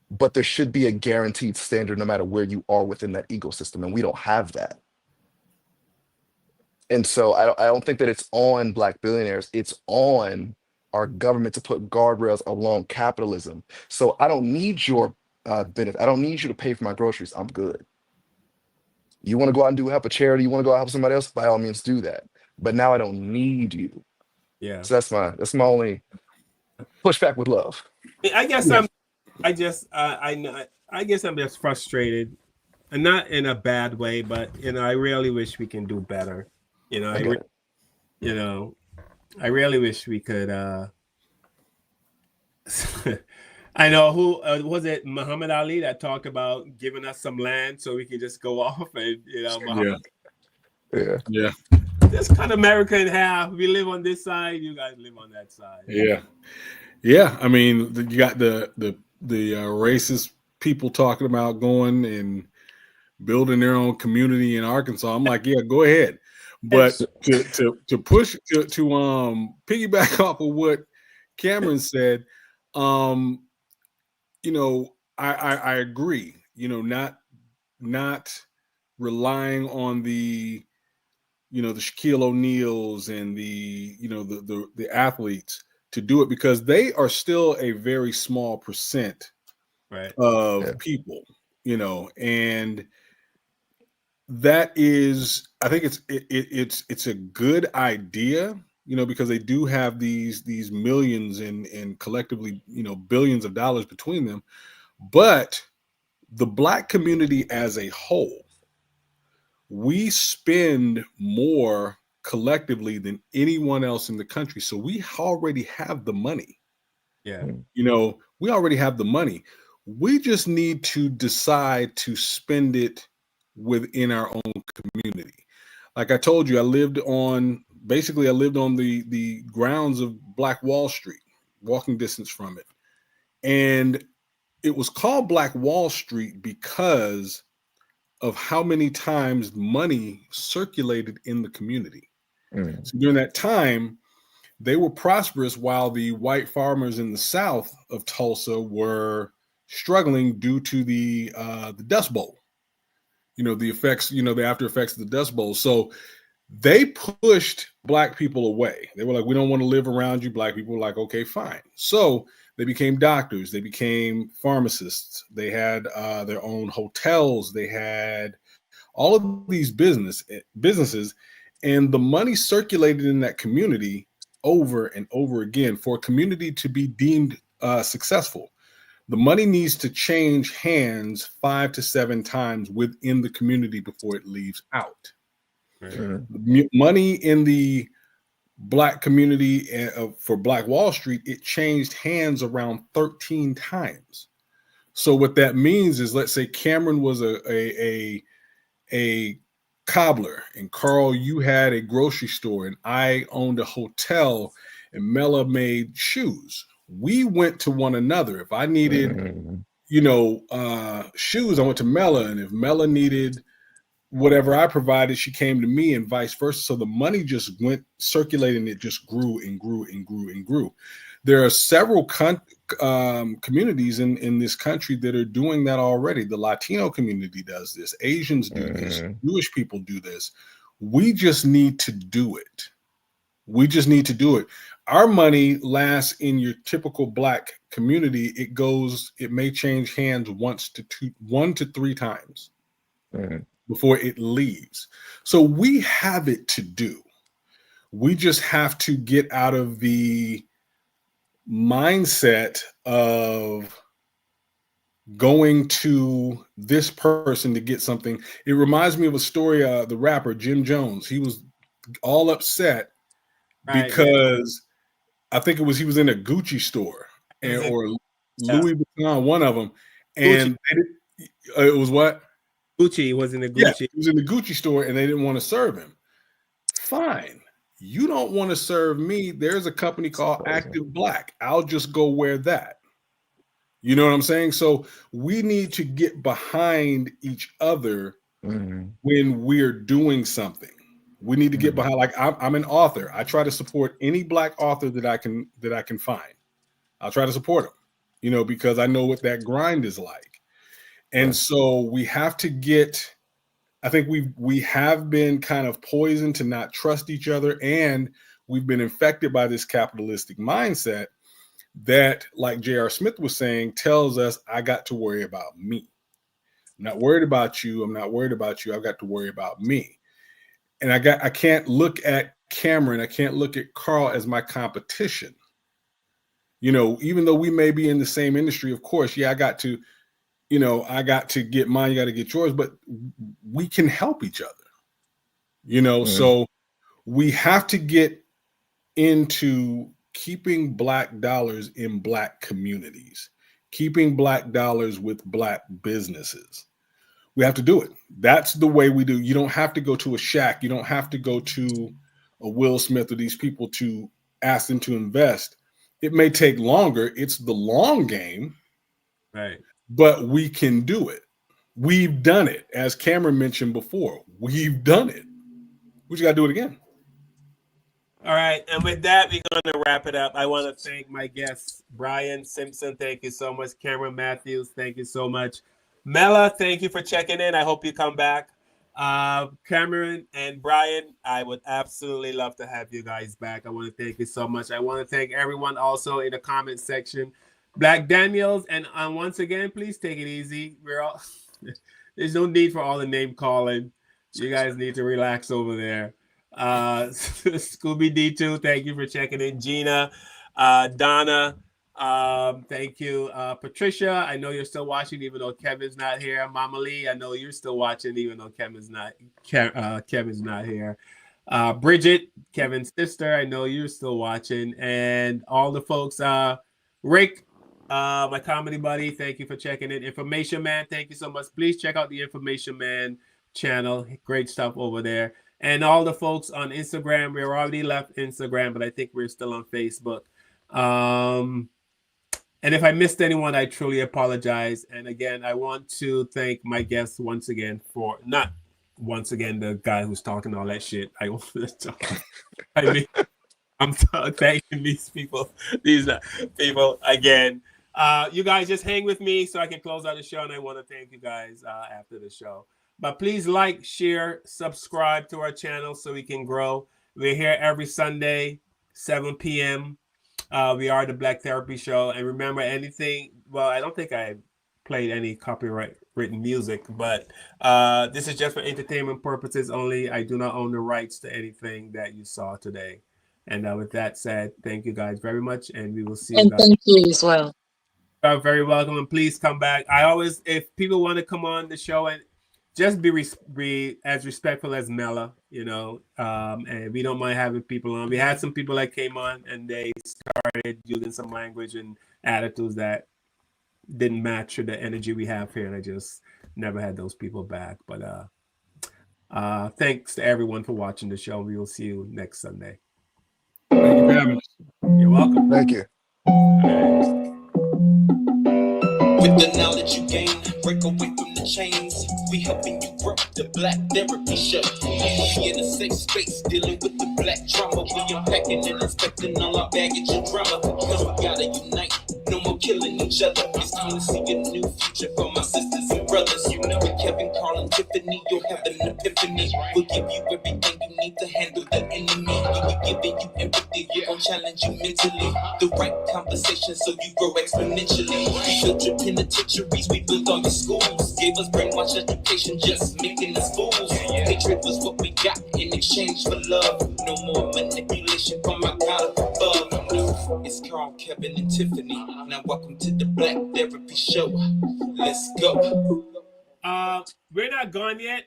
But there should be a guaranteed standard no matter where you are within that ecosystem, and we don't have that. And so I don't think that it's on Black billionaires. It's on our government to put guardrails along capitalism. So I don't need your benefit. I don't need you to pay for my groceries. I'm good. You want to go out and help a charity? You want to go out and help somebody else? By all means, do that. But now I don't need you. Yeah. So that's my only pushback with love. I guess I guess I'm just frustrated, and not in a bad way, but I really wish we can do better. I really wish we could. I know who was it? Muhammad Ali that talked about giving us some land so we can just go off and Yeah. Just cut America in half. We live on this side. You guys live on that side. Yeah. I mean, you got the racist people talking about going and building their own community in Arkansas. I'm like, yeah, go ahead. But to push to piggyback off of what Cameron said, I agree. Not relying on the Shaquille O'Neals and the athletes to do it, because they are still a very small percent of people, and that is, I think it's a good idea, because they do have these millions and collectively, billions of dollars between them. But the Black community as a whole, we spend more collectively than anyone else in the country. So we already have the money. Yeah. We already have the money. We just need to decide to spend it within our own community. Like I told you, I lived on the grounds of Black Wall Street, walking distance from it. And it was called Black Wall Street because of how many times money circulated in the community. So during that time, they were prosperous while the white farmers in the south of Tulsa were struggling due to the Dust Bowl. The effects, the after effects of the Dust Bowl. So they pushed Black people away. They were like, we don't want to live around you. Black people were like, okay, fine. So They became doctors. They became pharmacists. They had their own hotels. They had all of these businesses, and the money circulated in that community over and over again. For a community to be deemed successful, the money needs to change hands 5 to 7 times within the community before it leaves out. Right. Money in the Black community for Black Wall Street, it changed hands around 13 times. So what that means is, let's say Cameron was a cobbler, and Carl, you had a grocery store, and I owned a hotel, and Mela made shoes. We went to one another. If I needed, shoes, I went to Mela, and if Mela needed whatever I provided, she came to me, and vice versa. So the money just went circulating. It just grew and grew and grew and grew. There are several communities in this country that are doing that already. The Latino community does this. Asians do this. Jewish people do this. We just need to do it. We just need to do it. Our money lasts in your typical Black community. It may change hands 1 to 3 times before it leaves. So we have it to do. We just have to get out of the mindset of going to this person to get something. It reminds me of a story, the rapper Jim Jones. He was all upset because I think he was in a Gucci store or Louis Vuitton, one of them, and it was what? Gucci was in the Gucci. Yeah, he was in the Gucci store, and they didn't want to serve him. Fine. You don't want to serve me. There's a company called Active Black. I'll just go wear that. You know what I'm saying? So we need to get behind each other when we're doing something. We need to get behind. Like I'm an author. I try to support any Black author that I can find. I'll try to support them, because I know what that grind is like. And so we have to get, I think we have been kind of poisoned to not trust each other, and we've been infected by this capitalistic mindset that, like J.R. Smith was saying, tells us I got to worry about me. I'm not worried about you. I'm not worried about you. I've got to worry about me. And I can't look at Cameron, I can't look at Carl as my competition. Even though we may be in the same industry, of course, I got to get mine, you got to get yours, but we can help each other, so we have to get into keeping Black dollars in Black communities, keeping Black dollars with Black businesses. We have to do it. That's the way we do. You don't have to go to a Shaq. You don't have to go to a Will Smith or these people to ask them to invest. It may take longer. It's the long game. Right. But we can do it. We've done it. As Cameron mentioned before, we've done it. We just got to do it again. All right. And with that, we're going to wrap it up. I want to thank my guests, Brian Simpson. Thank you so much. Cameron Matthews, thank you so much. Mela, thank you for checking in. I hope you come back. Cameron and Brian, I would absolutely love to have you guys back. I want to thank you so much. I want to thank everyone also in the comment section. Black Daniels, and once again, please take it easy. There's no need for all the name calling. You guys need to relax over there. Scooby D2, thank you for checking in. Gina, Donna, thank you. Patricia, I know you're still watching even though Kevin's not here. Mama Lee, I know you're still watching even though Kevin's not here. Bridget, Kevin's sister, I know you're still watching. And all the folks, Rick, my comedy buddy, thank you for checking in. Information Man, thank you so much. Please check out the Information Man channel. Great stuff over there. And all the folks on Instagram, we're already left Instagram, but I think we're still on Facebook. And if I missed anyone, I truly apologize. And again, I want to thank my guests once again for not once again the guy who's talking all that shit. I'm thanking these people again. You guys just hang with me so I can close out the show, and I want to thank you guys after the show. But please like, share, subscribe to our channel so we can grow. We're here every Sunday, 7 p.m. We are the Black Therapy Show. And remember, anything, well, I don't think I played any copyright written music, but this is just for entertainment purposes only. I do not own the rights to anything that you saw today. And with that said, thank you guys very much, and we will see you And guys. thank you as well. You are very welcome, and please come back. I always, if people want to come on the show, and just be as respectful as Mela, and we don't mind having people on. We had some people that came on, and they started using some language and attitudes that didn't match the energy we have here, and I just never had those people back. But thanks to everyone for watching the show. We will see you next Sunday. Thank you for having us. You're welcome. Thank you. With the knowledge you gain, break away from the chains. We helping you grow the Black Therapy Show. We in a safe space, dealing with the black trauma. We unpacking and inspecting all our baggage and drama. Cause we gotta unite, no more killing each other. It's time to see a new future for my sisters and brothers. You know, with Kevin, Carl, and Tiffany, you'll have an epiphany. We'll give you everything you need to handle the enemy. We'll be giving you empathy, we're gonna challenge you mentally. The right conversation so you grow exponentially. We built your penitentiaries, we built all your schools. Gave us brainwash education, just making us fools. Hatred was what we got in exchange for love. No more manipulation from my God above. It's Carl, Kevin, and Tiffany. Now welcome to the Black Therapy Show. Let's go. We're not gone yet.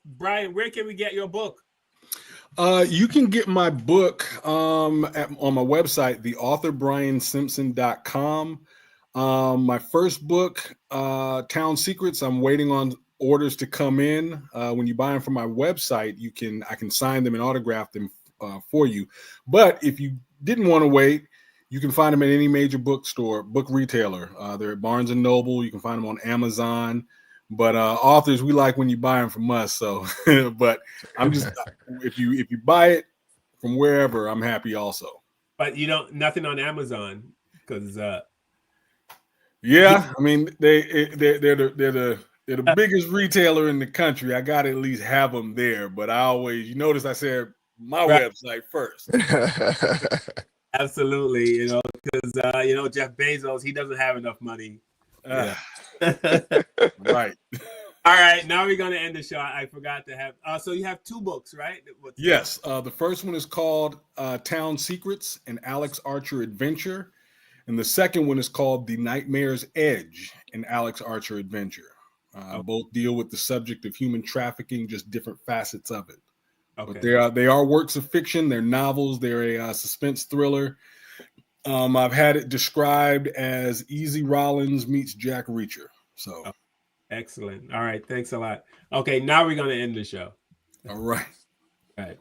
Brian, where can we get your book? You can get my book on my website, theauthorbriansimpson.com. My first book, Town Secrets, I'm waiting on orders to come in. When you buy them from my website, I can sign them and autograph them for you. But if you didn't want to wait, you can find them at any major book retailer. They're at Barnes & Noble. You can find them on Amazon. But authors, we like when you buy them from us. So, but I'm just if you buy it from wherever, I'm happy also. But nothing on Amazon because yeah, I mean they're the biggest retailer in the country. I gotta at least have them there. But you notice I said my website first. Absolutely, because Jeff Bezos, he doesn't have enough money. Right. All right, now we're gonna end the show. I forgot to have. So you have two books, right? Yes. The first one is called Town Secrets: An Alex Archer Adventure, and the second one is called The Nightmare's Edge: An Alex Archer Adventure. Both deal with the subject of human trafficking, just different facets of it. Okay. But they are works of fiction. They're novels. They're a suspense thriller. I've had it described as Easy Rollins meets Jack Reacher. So, excellent. All right, thanks a lot. Okay, now we're gonna end the show. All right. All right.